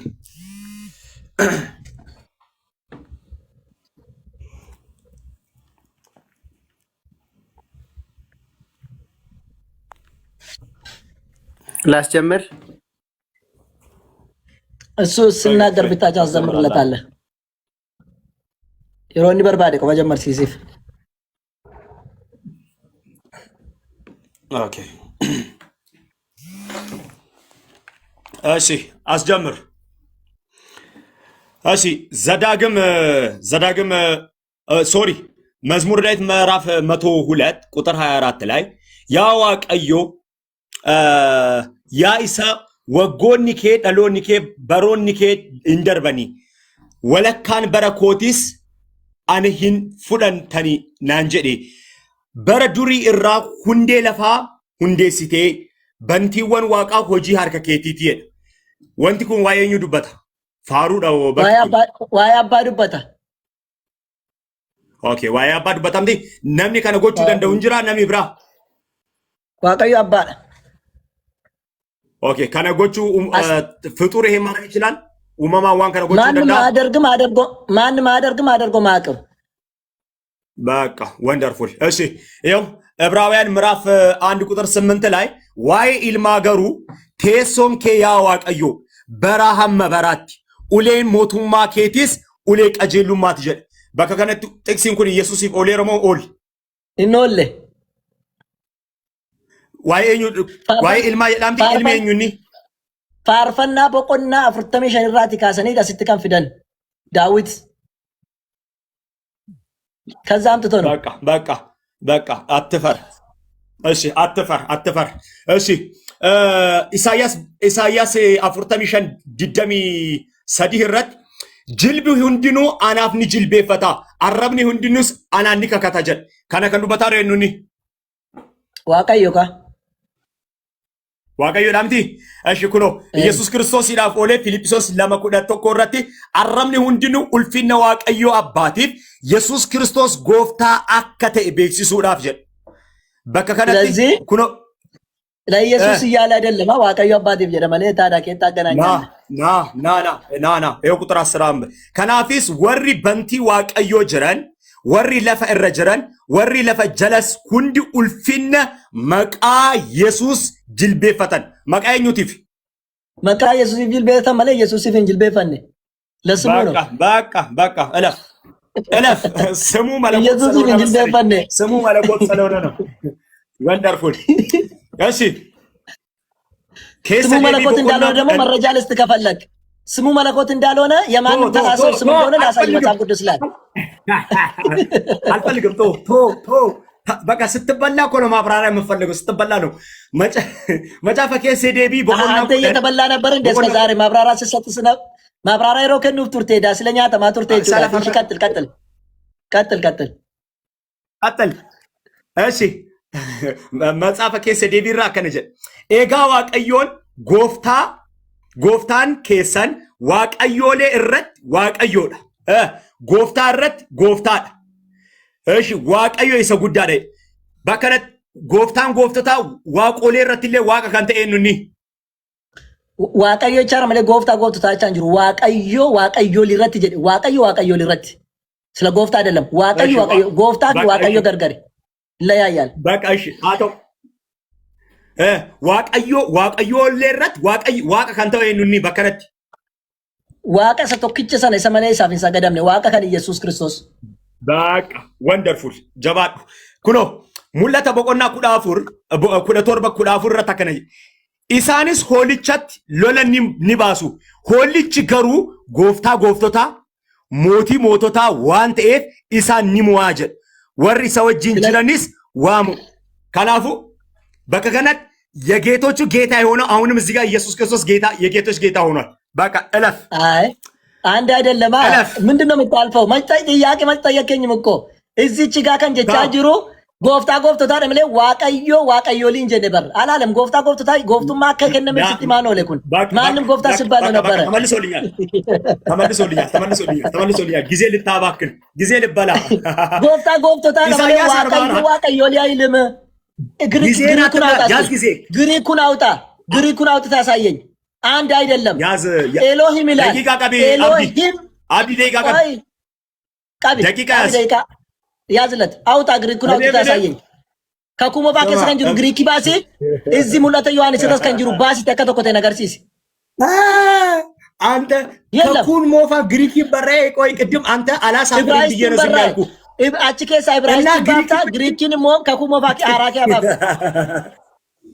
C: ላስጀምር።
A: እሱ ስናገር ብታጫ አዘምርለታለህ። የሮኒ በርባዴ ቆ መጀመር ሲሲፍ
B: ኦኬ እሺ አስጀምር። እሺ ዘዳግም ሶሪ መዝሙር ዳዊት ምዕራፍ 102 ቁጥር 24 ላይ ያዋ ቀዮ ያይሳ ወጎኒኬ ዳሎኒኬ በሮኒኬ እንደርበኒ ወለካን በረኮቲስ አንሂን ፉደንተኒ ናንጀዴ በረዱሪ እራ ሁንዴ ለፋ ሁንዴ ሲቴ በንቲወን ዋቃ ሆጂ ሀርከ ኬቲቲ ወንቲ ኩን ዋየኙ ዱበታ ፋሩ ዳው
A: ዋያ አባ ዱበታ
B: ኦኬ ዋያ አባ ዱበታ ምቲ ነምኒ ከነጎቹ ደንደው እንጅራ ነሚ ብራ
A: ዋቀዩ አባ
B: ኦኬ ከነጎቹ ፍጡር ይሄ ማድረግ ይችላል uumamaan waan kana gochuu danda'a.
A: ማንም አደርገው ማቅም
B: በቃ ወንደርፉል። እሺ ይኸው ዕብራውያን ምዕራፍ 1 ቁጥር 8 ላይ ዋይ ኢልማገሩ ቴሶም ኬ ያ ዋቀዮ በራሃም መበራት ኡሌን ሞቱማ ኬቲስ ኡሌ ቀጀሉማ ትጀል በከከነት ጥቅሲን ኩን ኢየሱስ ኦሌ ረሞ ኦል
A: ኢኖሌ
B: ዋይ ኢልማ የላምቲ ኢልሜኙኒ
A: ፋርፈና በቆና አፍርተሜ ሸንራቲ ካሰኔ ዳስት ከንፍደን ዳዊት ከዛም ትቶ ነው በቃ አትፈር። እሺ አትፈር። እሺ ኢሳያስ አፍርተሚሸን ድደሚ ሰዲህረት ጅልቢ ሁንድኑ አናፍኒ ጅልቤ ፈታ አረብኒ ሁንድኑስ አናኒ ከከታጀል ከነከንዱ በታሪ ኑኒ ዋቀዮ ዳምቲ እሺ ኩኖ ኢየሱስ ክርስቶስ ይላፍ ኦሌ ፊልጵስዩስ ለመኩዳት ተቆረቲ አረምኒ ሁንድኑ ኡልፊነ ዋቀዮ አባቲፍ ኢየሱስ ክርስቶስ ጎፍታ አከተ ቤክሲሱ ዳፍ ጀል በከከነቲ ኩኖ ለኢየሱስ ይያለ አይደለም ዋቀዮ አባቲፍ ጀለ ማለት ታዳቀ ታገናኛለ ና ይሄ ቁጥር 10 ከናፊስ ወሪ በንቲ ዋቀዮ ጅረን ወሪ ለፈ እረጅረን ወሪ ለፈ ጀለስ ሁንዲ ኡልፊነ መቃ ኢየሱስ ጅልቤ ፈተን መቃየኙቲፍ መቃ ኢየሱስ ጅልቤ ተመለ ኢየሱስ ይፍን ጅልቤ ፈነ ለስሙ ነው በቃ እለፍ ስሙ መለኮት ኢየሱስ ይፍን ጅልቤ ፈነ ስሙ መለኮት ስለሆነ ነው ወንደርፉል እሺ ስሙ መለኮት እንዳልሆነ ደግሞ መረጃ ልስጥ ከፈለክ ስሙ መለኮት እንዳልሆነ የማንም ተራሰው ስሙ እንደሆነ ላሳይ መጽሐፍ ቅዱስ ላይ አልፈልግም ቶ በቃ ስትበላ እኮ ነው ማብራሪያ የምፈልገው ስትበላ ነው መጫፈኬ ሴዴቢ በሆነ አንተ እየተበላ ነበር እንደ እስከ ዛሬ ማብራሪያ ሲሰጥስ ነው ማብራሪያ ነው ከኑ ቱርቴ ዳስለኛ ተማቱርቴ ይችላል እሺ ቀጥል እሺ መጻፈኬ ሴዴቢ ራከነጀ ኤጋ ዋቀዮን ጎፍታን ኬሰን ዋቀዮሌ እረት ዋቀዮዳ ጎፍታ እረት ጎፍታዳ እሺ ዋቀዮ ይሰጉዳ ደ በከነት ጎፍታን ጎፍተታ ዋቆሌ እረትለ ዋቀ ካንተ ኤኑኒ ዋቀዮ ቻራ ማለት ጎፍታ ጎፍታ ቻንጅሩ ዋቀዮ ሊረት ጀ ዋቀዮ ሊረት ስለ ጎፍታ አይደለም ዋቀዮ ጎፍታ ዋቀዮ ገርገሪ ለያያል በቃ እሺ አቶ ዋቀዮ ለረት ዋቀ ካንተ ኤኑኒ በከነት ዋቀ ሰቶክቸ ሰነ ሰመላይ ሳፊንሳ ገዳምነ ዋቀ ከን ኢየሱስ ክርስቶስ በቃ ወንደርፉል ጀባዱ ኩኖ ሙለተ በቆና ኩዳፉር ኩዳፉር ረተከነ ኢሳኒስ ሆልቻት ሎለኒ ኒባሱ ሆልች ገሩ ጎፍቶታ ሞቶታ ዋንተ ኤፍ ኢሳን ኒሙዋጀ ወሪ ሰወጂን ጅለኒስ ዋሙ ከናፉ በከከነት የጌቶቹ ጌታ የሆነው አሁንም እዚህ ጋር ኢየሱስ ክርስቶስ ጌታ የጌቶች ጌታ ሆኗል። በቃ እለፍ። አይ አንድ አይደለም። ምንድነው የምታልፈው? ጥያቄ መጠየቀኝም እኮ እዚች ጋር ከንጀቻ ጅሩ ጎፍቶታ ደምለ ዋቀዮ ሊንጀ ነበር አላለም። ጎፍቶታ ጎፍቱማ ከከነም ሲቲማ ነው ለኩን ማንም ጎፍታ ሲባል ነበር። ተመልሶልኛል። ጊዜ ልታባክን ጊዜ ልበላ ጎፍቶታ ደምለ ዋቀዮ ሊያይልም ግሪኩን አውጣ ታሳየኝ። አንድ አይደለም። ኤሎሂም ይላል። ኤሎሂም ደቂቃ ያዝለት አውጣ ግሪኩን አውጣ ታሳየኝ። ከኩሞ ባከ ሰንጅሩ ግሪኪ ባሲ እዚ ሙላተ ዮሐንስ ተስ ከንጅሩ ባሲ ተከተኮተ ነገር ሲሲ አንተ ከኩን ሞፋ ግሪኪ በረ ቆይ ቅድም አንተ አላሳፍር ይየረስኛልኩ አጭኬ ሳይብራይስት ባታ ግሪኪን ሞ ከኩሞ ባኪ አራኪ አባብ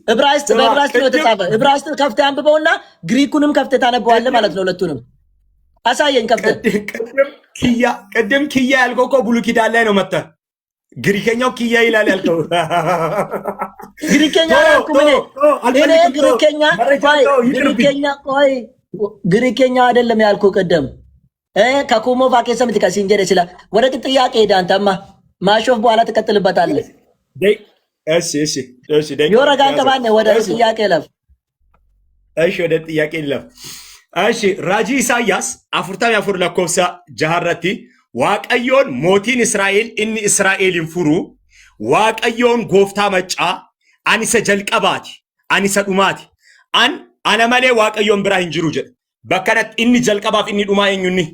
A: ዕብራይስጥ ነው የተጻፈ። ዕብራይስጥ ከፍተህ አንብበውና ግሪኩንም ከፍተህ ታነበዋለህ ማለት ነው። ሁለቱንም አሳየኝ ከፍተህ። ቅድም ኪያ ያልከው እኮ ብሉይ ኪዳን ላይ ነው መጥተህ ግሪከኛው ኪያ ይላል ያልከው። ግሪከኛ ያልኩህ እኔ ግሪከኛ አይደለም ያልኩህ ቅድም ከኩሞ ቫኬሰም ትከሲንጀ ይችላል። ወደ ጥያቄ ሄዳ አንተማ ማሾፍ በኋላ ትቀጥልበታለህ። እሺ ዮረጋን ቀባነ ወደ ጥያቄ ለፍ። ወደ ጥያቄ ለፍ። ራጂ ኢሳያስ አፍርታም ያፉር ለኮብሳ ጃሃረቲ ዋቀዮን ሞቲን እስራኤል እኒ እስራኤልን ፍሩ ዋቀዮን ጎፍታ መጫ አኒሰ ጀልቀባቲ አኒሰ ዱማቲ አነመሌ ዋቀዮን ብራ እንጅሩ ጀ
B: bakkanatti inni jalqabaaf inni dhumaa eenyunni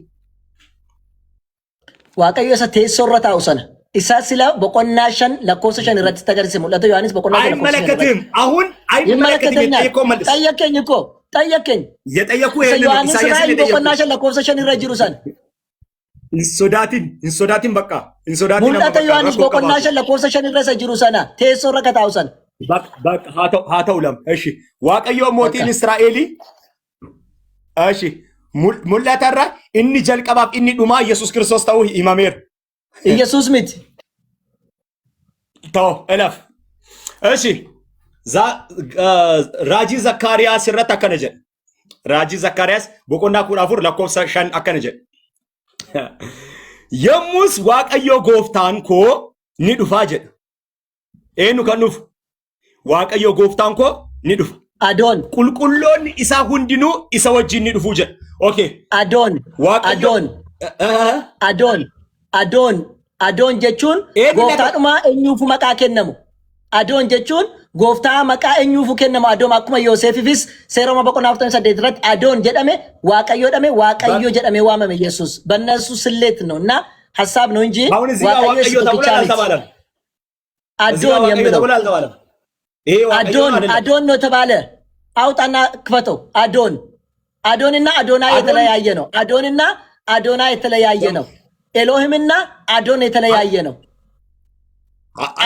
A: waaqayyo isa teessoo irra taa'u sana isa sila boqonnaa 5 lakkoofsa 5 irratti tagarsiise mul'ata Yohaannis boqonnaa 5
B: አይመለከትም አሁን አይመለከትም ጠይቆ መልስ
A: ጠየቀኝ እኮ ጠየቀኝ
B: የጠየቁ ይሄን
A: ኢሳያስ boqonnaa 5 lakkoofsa 5 irra jiru sana
B: እንሶዳቲን በቃ እንሶዳቲን
A: mul'ata Yohaannis boqonnaa 5 lakkoofsa 5 irra jiru sana teessoo irra taa'u sana
B: በቃ ሃተው ለም እሺ ዋቀዮ ሞቲን እስራኤሊ እሺ ሙላታራ እኒ ጀልቀባብ እኒ ዱማ ኢየሱስ ክርስቶስ ታው ኢማሜር
A: ኢየሱስ ምት
B: ታው እለፍ እሺ ራጂ ዘካርያስ ረታ ከነጀ ራጂ ዘካርያስ በቆና ኩራፉር ለኮፍሳ ሻን አከነጀ የሙስ ዋቀዮ ጎፍታን ኮ ኒዱፋ ጀ ኤኑ ከኑፍ ዋቀዮ ጎፍታን ኮ ኒዱፋ
A: አዶን
B: ቁልቁሎን ኢሳ ሁንዲኑ ኢሳ ወጂ ኒዱፉ ጀ ኦኬ
A: አዶን አዶን jechuun gooftaadhuma eenyuufu maqaa kennamu adoon jechuun gooftaa maqaa eenyuufu kennamu adoon akkuma Yoosefifis seeroma boqonnaa 48 irratti adoon jedhame waaqayyo jedhame waamame Yesuus በእነሱ ስሌት ነውና ሐሳብ ነው እንጂ
B: ዋቀዮ ተብሎ አልተባለም
A: አዶን የሚለው አዶን ነው ተባለ አውጣና ክፈተው አዶንና አዶናይ የተለያየ ነው አዶንና አዶናይ የተለያየ ነው ኤሎሂምና አዶን የተለያየ ነው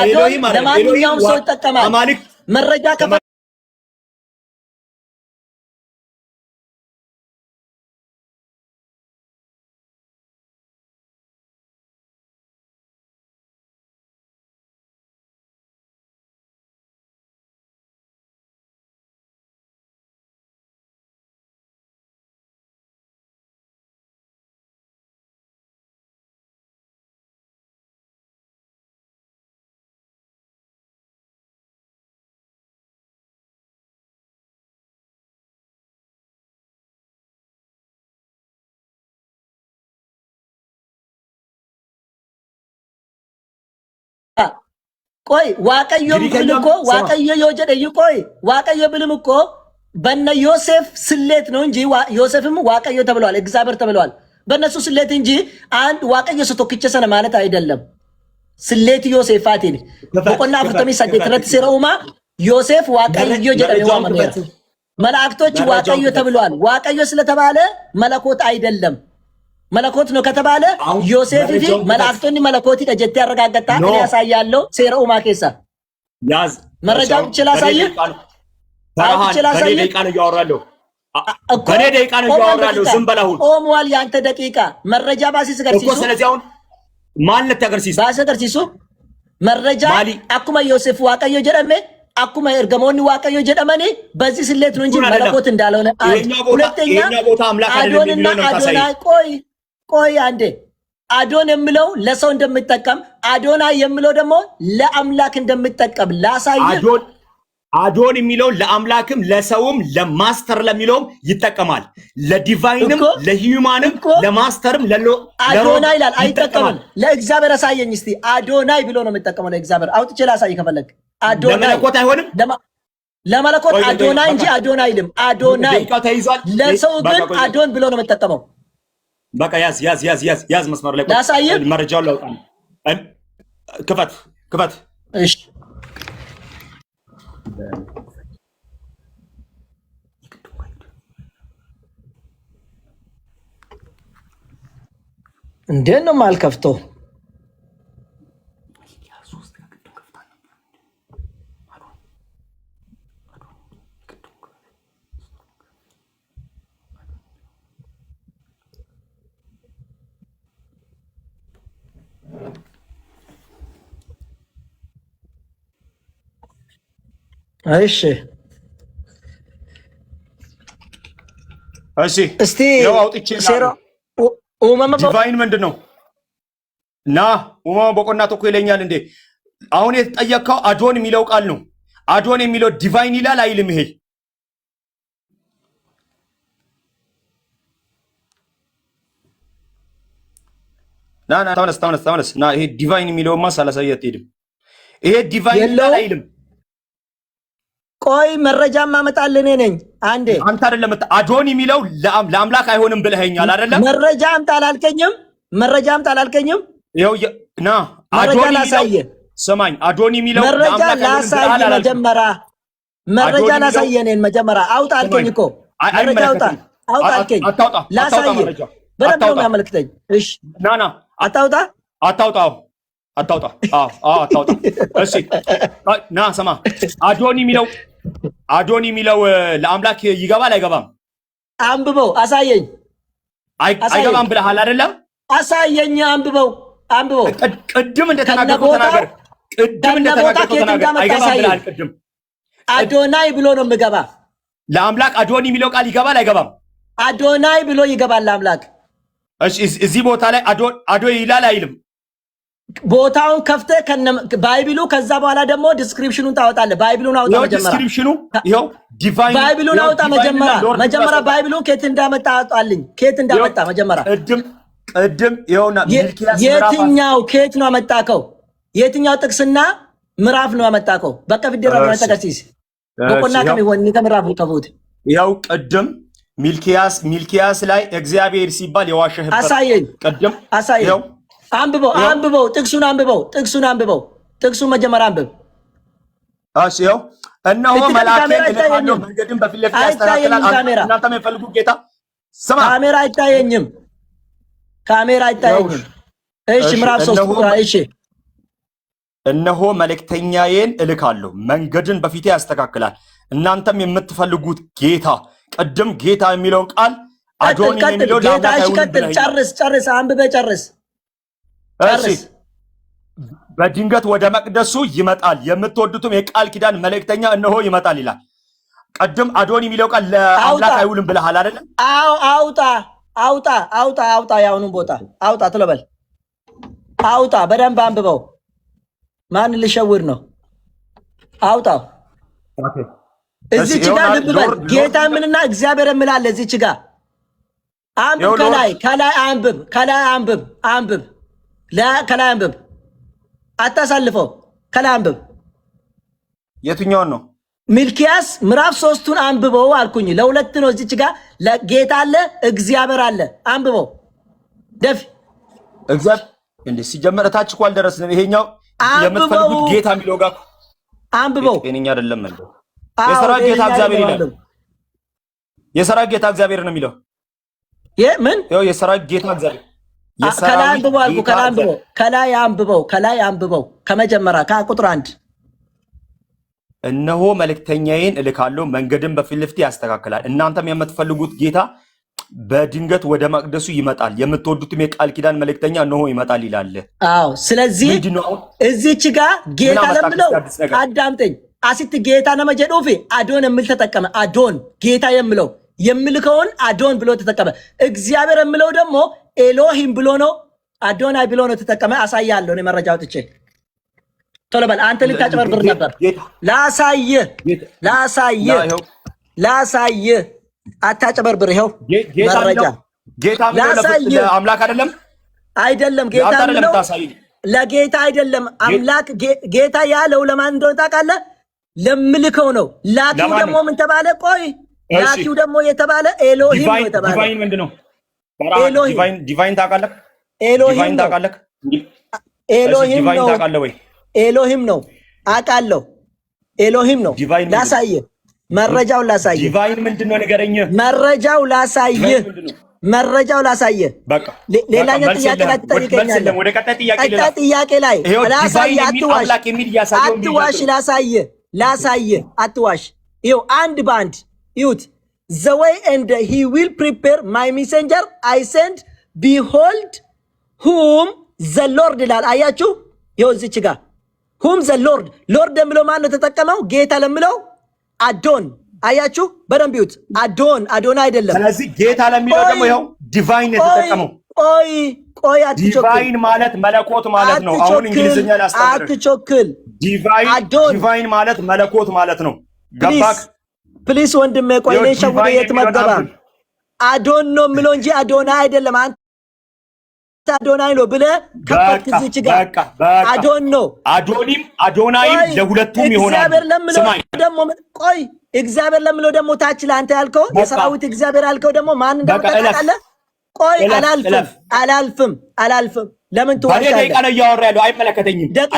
B: ኤሎሂም ማለት
A: ለማንኛውም ሰው ይጠቀማል መረጃ ከፈ ቆይ ዋቀዮ ብልኮ ዋቀዮ የወጀደ ይቆይ ዋቀዮ ብልም እኮ በነ ዮሴፍ ስሌት ነው እንጂ ዮሴፍም ዋቀዮ ተብሏል እግዚአብሔር ተብሏል በነሱ ስሌት እንጂ አንድ ዋቀዮ ሰቶክቸ ሰነ ማለት አይደለም ስሌት ዮሴፍ አቲን በቆና ፍተሚ ሰደትረት ሲረውማ ዮሴፍ ዋቀዮ ጀደለ ዋመነ መላእክቶች ዋቀዮ ተብሏል ዋቀዮ ስለተባለ መለኮት አይደለም መለኮት ነው ከተባለ ዮሴፍ ፊ መላእክቶኒ መለኮት ደጀት ያረጋጋታ እኔ ያሳያለው ሴራው ማከሳ
B: ያዝ
A: መረጃው ይችላሳይ
B: በኔ ደቂቃ ነው ያወራለሁ በኔ ደቂቃ ነው ያወራለሁ ዝም በላሁን
A: ኦምዋል ያንተ ደቂቃ መረጃ ባሲስ ገርሲሱ
B: እኮ ስለዚህ አሁን ማለት ተገርሲሱ
A: ባሰ ገርሲሱ መረጃ አኩማ ዮሴፍ ዋቀዮ ጀደመ አኩማ እርገሞኒ ዋቀዮ ጀደመኒ በዚህ ስሌት ነው እንጂ መለኮት እንዳልሆነ ሁለተኛ
B: ቦታ አምላክ አይደለም ነው
A: አዶናይ ቆይ አንዴ አዶን የሚለው ለሰው እንደምትጠቀም አዶናይ የሚለው ደግሞ ለአምላክ እንደምትጠቀም ላሳይ
B: አዶን የሚለው ለአምላክም ለሰውም ለማስተር ለሚለውም ይጠቀማል ለዲቫይንም ለሂዩማንም ለማስተርም
A: አዶናይ ይላል አይጠቀምም ለእግዚአብሔር አሳየኝ እስቲ አዶናይ ብሎ ነው የሚጠቀመው ለእግዚአብሔር አውጥቼ ላሳይ ከፈለክ አዶናይ
B: ለመለኮት አይሆንም
A: ለመለኮት አዶናይ እንጂ አዶናይ አይልም አዶናይ ለሰው ግን አዶን ብሎ ነው የሚጠቀመው
B: በቃ ያዝ መስመር ላይ መረጃውን ላውጣ ክፈት
A: እሺ እንዴት ነው ማልከፍተው
B: እሺ
A: እስቲ
B: ያው አውጥቼ ዲቫይን ምንድነው ና ኡማማ በቆና ተኮ ይለኛል እንዴ አሁን የተጠየቀው አዶን የሚለው ቃል ነው አዶን የሚለው ዲቫይን ይላል አይልም ይሄ ና ተመለስ ና ይሄ ዲቫይን የሚለውማ ሳላሳየት ሄድም ይሄ ዲቫይን ይላል አይልም
A: ቆይ መረጃም ማመጣልህ እኔ ነኝ። አንዴ
B: አንተ አይደለም አዶን የሚለው ለአምላክ አይሆንም ብለኸኛል አይደለም?
A: መረጃም ታላልከኝም ይኸው
B: ና አዶን ላሳየ
A: ሰማኝ። አዶን የሚለው መረጃ ላሳየ መረጃ ላሳየ እኔን መጀመሪያ አውጣ አልከኝ እኮ መረጃ አውጣ አልከኝ። ላሳየ በደንብ ነው የሚያመልክተኝ። እሺ ና አታውጣ እሺ ና ሰማ። አዶን የሚለው ለአምላክ ይገባል አይገባም? አንብበው አሳየኝ። አይገባም ብለሃል አይደለም? አሳየኝ። አንብበው ቅድም እንደተናገርኩት ተናገር። አይገባም ብለሃል ቅድም። አዶናይ ብሎ ነው የምገባ። ለአምላክ አዶን የሚለው ቃል ይገባል አይገባም? አዶናይ ብሎ ይገባል ለአምላክ። እሺ እዚህ ቦታ ላይ አዶ ይላል አይልም? ቦታውን ከፍተህ ባይብሉ ከዛ በኋላ ደግሞ ዲስክሪፕሽኑን ታወጣለህ። ባይብሉን አውጣ መጀመሪያ። ዲስክሪፕሽኑ ይሄው ዲቫይን ባይብሉን አውጣ መጀመሪያ ባይብሉን ከየት እንዳመጣ አውጣልኝ። ከየት እንዳመጣ መጀመሪያ ቅድም ይኸውና ሚልኪያስ የትኛው ከየት ነው አመጣከው? የትኛው ጥቅስና ምዕራፍ ነው አመጣከው? በቃ ፍድራ ነው ተቀሲስ በቆና ከሚወኒ ከምዕራፉ ከፉት ይኸው ቅድም ሚልኪያስ ላይ እግዚአብሔር ሲባል የዋሸህበት አሳየኝ። ቅድም አሳየኝ። አንብበው ጥቅሱን ጥቅሱን መጀመሪያ አንብብ። እሺ ይኸው እነሆ መልአኬን እልካለሁ መንገድን በፊት ለፊት ያስተካክላል። እናንተም የምትፈልጉት ጌታ ስማ። ካሜራ አይታየኝም። እሺ ምዕራፍ 3 እሺ እነሆ መልእክተኛዬን እልካለሁ መንገድን በፊቴ ያስተካክላል። እናንተም የምትፈልጉት ጌታ ቅድም ጌታ የሚለውን ቃል አዶን የሚለው ጌታ ይቀጥል። ጨርስ አንብበህ ጨርስ። እሺ በድንገት ወደ መቅደሱ ይመጣል፣ የምትወዱትም የቃል ኪዳን መልእክተኛ እነሆ ይመጣል ይላል። ቀድም አዶን የሚለው ቃል ለአምላክ አይውልም ብለሃል አይደል? አውጣ ያውኑን ቦታ አውጣ ትለበል። አውጣ በደንብ አንብበው። ማን ልሸውር ነው? አውጣው። እዚች ጋር ልብ በል። ጌታ ምንና እግዚአብሔር ምላል እዚች ጋር አንብብ። ከላይ አንብብ። አታሳልፈው። ከላይ አንብብ። የትኛውን ነው? ሚልኪያስ ምዕራፍ 3ቱን አንብበው አልኩኝ። ለሁለት ነው። እዚች ጋር ለጌታ አለ እግዚአብሔር አለ። አንብበው ደፍ እግዚአብሔር እንዴ ሲጀመር ታች እኮ አልደረስንም። ይሄኛው የምትፈልጉት ጌታ የሚለው ጋር አንብበው። እኔኛ አይደለም እንዴ የሰራዊት ጌታ እግዚአብሔር ይላል። የሰራዊት ጌታ እግዚአብሔር ነው የሚለው። ምን ይኸው የሰራዊት ጌታ እግዚአብሔር ከላይ አንብበው ከመጀመሪያ ከቁጥር 1 እነሆ መልእክተኛዬን እልካለሁ መንገድን በፊት ለፊት ያስተካክላል። እናንተም የምትፈልጉት ጌታ በድንገት ወደ መቅደሱ ይመጣል፣ የምትወዱትም የቃል ኪዳን መልእክተኛ እነሆ ይመጣል ይላል። አዎ ስለዚህ እዚች ጋር ጌታ ለምለው አዳምጠኝ። አሲት ጌታ ነመጀዶፊ አዶን የሚል ተጠቀመ። አዶን ጌታ የምለው የምልከውን አዶን ብሎ ተጠቀመ። እግዚአብሔር የምለው ደግሞ ኤሎሂም ብሎ ነው፣ አዶናይ ብሎ ነው ተጠቀመ። አሳያለሁ እኔ መረጃ አውጥቼ። ቶሎ በል አንተ ልታጭበርብር ነበር። ላሳየ አታጭበርብር። ይኸው መረጃ ጌታ ነው። አምላክ አይደለም ጌታ ነው። ለጌታ አይደለም አምላክ ጌታ ያለው ለማን እንደሆነ ታውቃለህ? ለምልከው ነው። ላኪው ደግሞ ምን ተባለ? ቆይ ላኪው ደግሞ የተባለ ኤሎሂም ነው የተባለ። ዲቫይን ምንድነው? ዲቫይን ታውቃለህ? ኤሎሂም ታውቃለህ? ኤሎሂም ነው አውቃለሁ። ኤሎሂም ነው። ላሳየህ መረጃውን ላሳየህ። ዲቫይን ምንድነው ንገረኝ። መረጃው ላሳየህ። በቃ ሌላኛው ጥያቄ ላይ ትጠይቀኛለህ። ወደ ቀጣይ ጥያቄ ላይ ላሳየህ። አትዋሽ። ላሳየህ አትዋሽ። ይኸው አንድ ባንድ ይሁት the way and he will prepare my messenger I send behold whom the Lord ይላል። አያችሁ ይኸው እዚች ጋር whom the Lord የሚለው ማን ነው ተጠቀመው? ጌታ ለምለው አዶን። አያችሁ በደንብ ይሁት። አዶን አይደለም። ስለዚህ ጌታ ለሚለው ደግሞ ይኸው ዲቫይን የተጠቀመው። ቆይ ዲቫይን ማለት መለኮት ማለት ነው። አሁን እንግሊዝኛ ላስተምር። አትቾክል። ዲቫይን ማለት መለኮት ማለት ነው። ገባክ? ፕሊስ ወንድሜ ቆይ እኔ ሸውደ የት መገባ አዶን ነው የምለው እንጂ አዶና አይደለም። አዶናይ ነው ብለህ ከፈትክ እዚች ጋር አዶን ነው
B: አዶኒም አዶናይም ለሁለቱም ይሆናል።
A: ስማኝ ደግሞ ቆይ እግዚአብሔር ለምለው ደግሞ ታች ለአንተ ያልከው የሰራዊት እግዚአብሔር ያልከው ደግሞ ማን እንደምታውቃለህ? ቆይ አላልፍም ለምን ትዋሻለህ?
B: ደቂቃ ነው እያወራ ያለው አይመለከተኝም።
A: ደቂቃ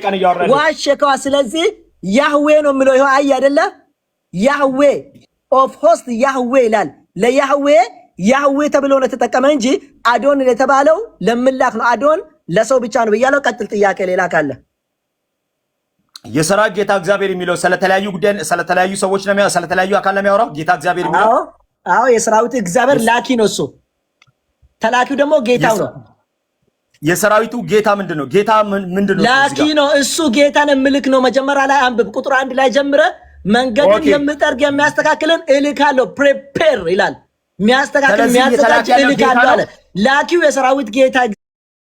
A: ነው እያወራ ያለው ዋሸከዋ። ስለዚህ ያህዌ ነው የምለው ይኸው አይ አይደለ ያህዌ ኦፍ ሆስት ያህዌ ይላል። ለያህዌ ያህዌ ተብሎ ነው ተጠቀመ እንጂ አዶን የተባለው ለምላክ ነው። አዶን ለሰው ብቻ ነው ብያለሁ። ቀጥል ጥያቄ ሌላ ካለ።
B: የሰራዊት ጌታ እግዚአብሔር የሚለው ስለተለያዩ ጉዳይ ስለተለያዩ ሰዎች ነው ስለተለያዩ አካል ነው የሚያወራው ጌታ እግዚአብሔር የሚለው።
A: አዎ የሰራዊት እግዚአብሔር ላኪ ነው እሱ። ተላኪው ደግሞ ጌታው ነው።
B: የሰራዊቱ ጌታ ምንድነው? ጌታ ምንድነው?
A: ላኪ ነው እሱ። ጌታን ምልክ ነው። መጀመሪያ ላይ አንብብ ቁጥር 1 ላይ ጀምረ መንገድን የምጠርግ የሚያስተካክልን እልካለሁ ፕሪፔር ይላል። የሚያስተካክል የሚያዘጋጅ እልካለሁ አለ። ላኪው የሰራዊት ጌታ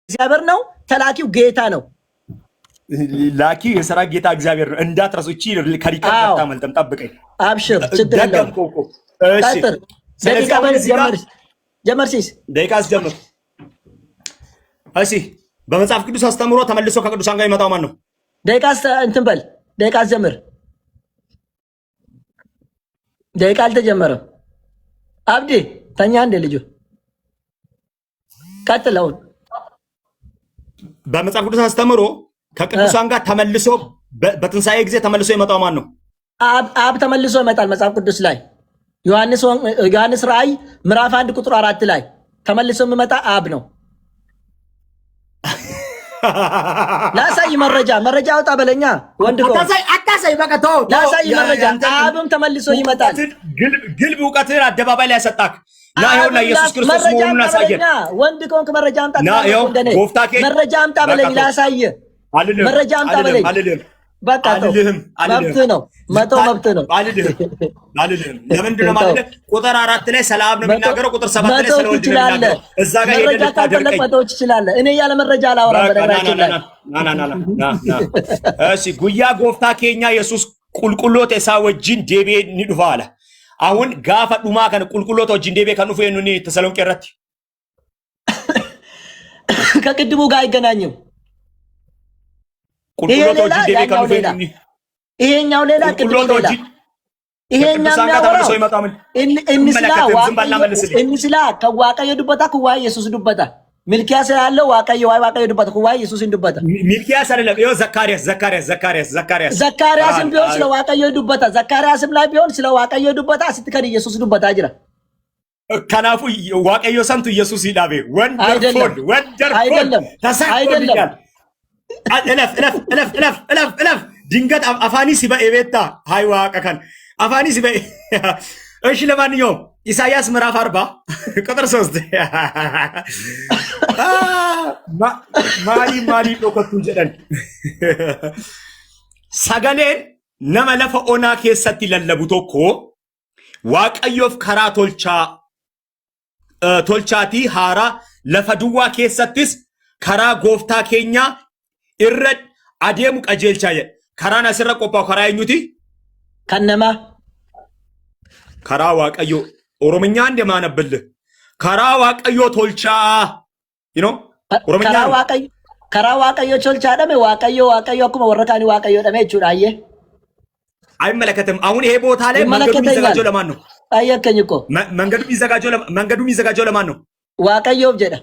A: እግዚአብሔር ነው። ተላኪው ጌታ ነው።
B: ላኪው የሰራዊት ጌታ እግዚአብሔር ነው። እንዳትረሱ። እቺ ከሪከርድ አታመልጥም። ጠብቀኝ።
A: አብሽር ችግር የለውም። እሺ ደቂቃ ጀመር ሲስ
B: ደቂቃ አስጀምር። እሺ በመጽሐፍ ቅዱስ አስተምሮ ተመልሶ ከቅዱሳን ጋር ይመጣው ማን ነው?
A: ደቂቃ እንትን በል ደቂቃ አስጀምር። ደቂቃ አልተጀመረም። አብዲ ተኛ እንደ ልጁ ቀጥለው።
B: በመጽሐፍ ቅዱስ አስተምሮ ከቅዱሳን ጋር ተመልሶ በትንሳኤ ጊዜ ተመልሶ ይመጣው ማን ነው?
A: አብ ተመልሶ ይመጣል። መጽሐፍ ቅዱስ ላይ ዮሐንስ ራእይ ምዕራፍ 1 ቁጥር 4 ላይ ተመልሶ የሚመጣ አብ ነው። ላሳይ መረጃ አውጣ በለኛ ወንድ ነው። አታሳይ በቃ ተው። ላሳይ መረጃ አብም ተመልሶ ይመጣል።
B: ግልብ እውቀትን አደባባይ ላይ ያሰጣክ ና ይኸውና ኢየሱስ ክርስቶስ መሆኑን አሳየን።
A: ወንድ ከሆንክ መረጃ አምጣ። መረጃ አምጣ በለኝ ላሳይ። መረጃ አምጣ በለኝ። በቃ መብት ነው መብት ነው።
B: አልልህም። ለምንድን ነው ማለት ቁጥር 4 ላይ ሰላም ነው የሚናገረው፣ ቁጥር 7 ላይ ስለወልድ ነው የሚናገረው። እዛ ጋር
A: መረጃ ካልፈለክ መተው ትችላለህ። እኔ ያለ መረጃ አላወራም። በነገራችን ላይ
B: እሺ ጉያ ጎፍታ ኬኛ ኢየሱስ ቁልቁሎት ኤሳ ወጂን ዴቤ ንዱፋ አለ። አሁን ጋፋ ዱማ ከን ቁልቁሎት ወጂን ዴቤ ከንፉ የኑኒ ተሰሎንቄ ረት
A: ከቅድሙ ጋር አይገናኝም።
B: ቁልቁሎት ወጂን ዴቤ ከንፉ የኑኒ
A: ይሄኛው ሌላ ቅድሙ ሌላ ይሄኛው የሚያወራው እንስላ ከዋቀየ ዱበታ ኩዋ ኢየሱስ ዱበታ ሚልኪያስ ያለው ዋቀየ ዱበታ ኩዋ ኢየሱስ ዱበታ
B: ሚልኪያስ አይደለም። ይኸው ዘካርያስም
A: ቢሆን ስለ ዋቀየ ዱበታ ዘካርያስም ላይ ቢሆን ስለ ዋቀየ ዱበታ ስትከድ ኢየሱስ ዱበታ አጅራ
B: ከናፉ ዋቀየ ሰምቱ ኢየሱስ ይዳቤ ወንደርፉል ተሳይደለም። እለፍ ድንገት አፋኒ ሲበኤ ቤታ ሃይ ዋቀከን አፋኒ ሲበኤ። እሺ ለማንኛውም ኢሳይያስ ምዕራፍ 40 ቁጥር 3 ማሊ ዶከቱ ጀደን ሰገሌን ነመ ለፈ ኦና ኬሰቲ ለለቡ ቶኮ ዋቀዮፍ ከራ ቶልቻቲ ሃራ ለፈዱዋ ኬሰትስ ከራ ጎፍታ ኬኛ ኢረድ አዴሙ ቀጀልቻየ ከራና ስረ ቆጳው ከራ ይኙቲ
A: ከነማ
B: ከራ ዋቀዮ ኦሮምኛ እንደማነብል ከራ ዋቀዮ ቶልቻ ኦሮምኛ
A: ከራ ዋቀዮ ቶልቻ ደሜ ዋቀዮ ኩማ ወረካኒ ዋቀዮ ደሜ ቹራየ
B: አይመለከትም። አሁን ይሄ ቦታ ላይ መንገዱ የሚዘጋጀው ለማን ነው?
A: አየከኝ እኮ
B: መንገዱ የሚዘጋጀው ለማን ነው?
A: ዋቀዮ ጀዳ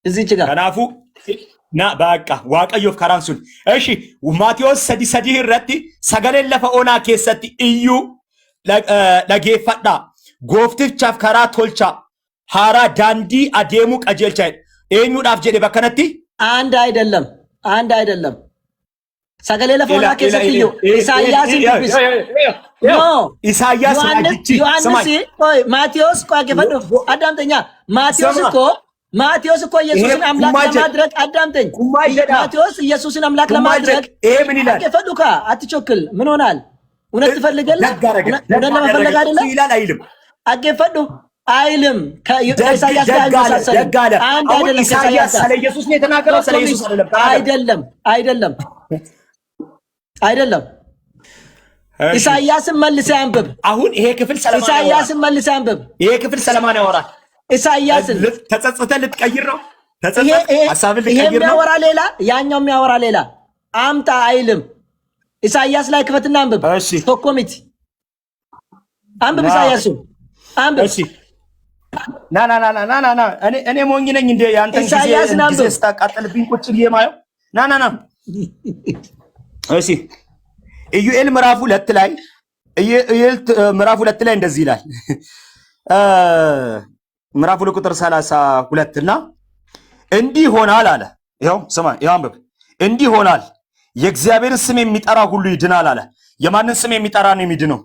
A: እዚህ ጭጋ
B: ከናፉ ና በቃ ዋቀዮፍ ከራንሱን። እሺ ማቴዎስ ሰዲ ረት ሰገሌን ለፈ ኦና ኬሰቲ እዩ ለጌፈዳ ጎፍትቻፍ ከራ ቶልቻ ሃራ ዳንዲ አዴሙ ቀጀልቻ ኤኙዳፍ ጀዴ በከነቲ
A: አንድ አይደለም። ሰገሌ ለፈ ኦና ኬሰቲ እዩ ኢሳይያስ ቢስ ኖ
B: ኢሳይያስ አግቺ
A: ዮሐንስ ቆይ ማቴዎስ ቆይ ገፈዶ አዳምጠኛ ማቴዎስ እኮ ኢየሱስን አምላክ ለማድረግ አዳምጠኝ። ማቴዎስ ኢየሱስን አምላክ ለማድረግ
B: ይሄ ምን ይላል?
A: አገፈዱካ አትቾክል። ምን ሆናል? እውነት ትፈልጋለህ? እውነት ለመፈለግ አይደለም
B: ይላል አይልም።
A: አገፈዱ አይልም። ከኢሳይያስ ጋር ይመሳሰል አንድ አይደለም።
B: ኢሳይያስ ስለ ኢየሱስ ነው የተናገረው፣ ስለ ኢየሱስ አይደለም። ኢሳይያስን መልሰህ አንብብ። አሁን ይሄ ክፍል ሰለማን ያወራል።
A: ኢሳይያስን መልሰህ አንብብ።
B: ይሄ ክፍል ሰለማን ያወራል።
A: ኢሳይያስን
B: ተጸጽተህ ልትቀይር ነው። ተጸጸት ሐሳብን ልትቀይር ነው።
A: የሚያወራ ሌላ ያኛው የሚያወራ ሌላ አምጣ አይልም። ኢሳይያስ ላይ ክፈትና አንብብ።
B: እሺ
A: ኮሚቴ አንብብ። ኢሳይያስ አንብብ።
B: እሺ ና እኔ ሞኝ ነኝ እንደ ያንተን ጊዜ ስታቃጥልብኝ ቁጭ ብዬ ማየው። ና እሺ ኢዩኤል ምዕራፍ 2 ላይ ምዕራፍ 2 ላይ እንደዚህ ይላል። ምዕራፍ 2 ቁጥር 32 እና እንዲህ ይሆናል አለ። ይኸው ስማ፣ ይኸው አንብብ። እንዲህ ይሆናል የእግዚአብሔርን ስም የሚጠራ ሁሉ ይድናል አለ። የማንን ስም የሚጠራ ነው የሚድነው?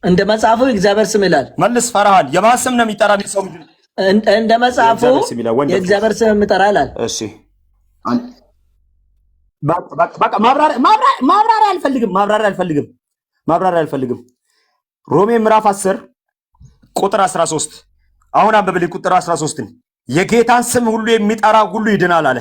A: እንደ መጽሐፉ የእግዚአብሔር ስም ይላል።
B: መልስ ፈራሃል። የማን ስም ነው የሚጠራ ሰው?
A: እንደ መጽሐፉ የእግዚአብሔር ስም የሚጠራ ይላል።
B: እሺ በቃ ማብራሪያ አልፈልግም። ሮሜ ምዕራፍ 10 ቁጥር 13 አሁን አንብብልኝ። ቁጥር 13ን የጌታን ስም ሁሉ የሚጠራ ሁሉ ይድናል አለ።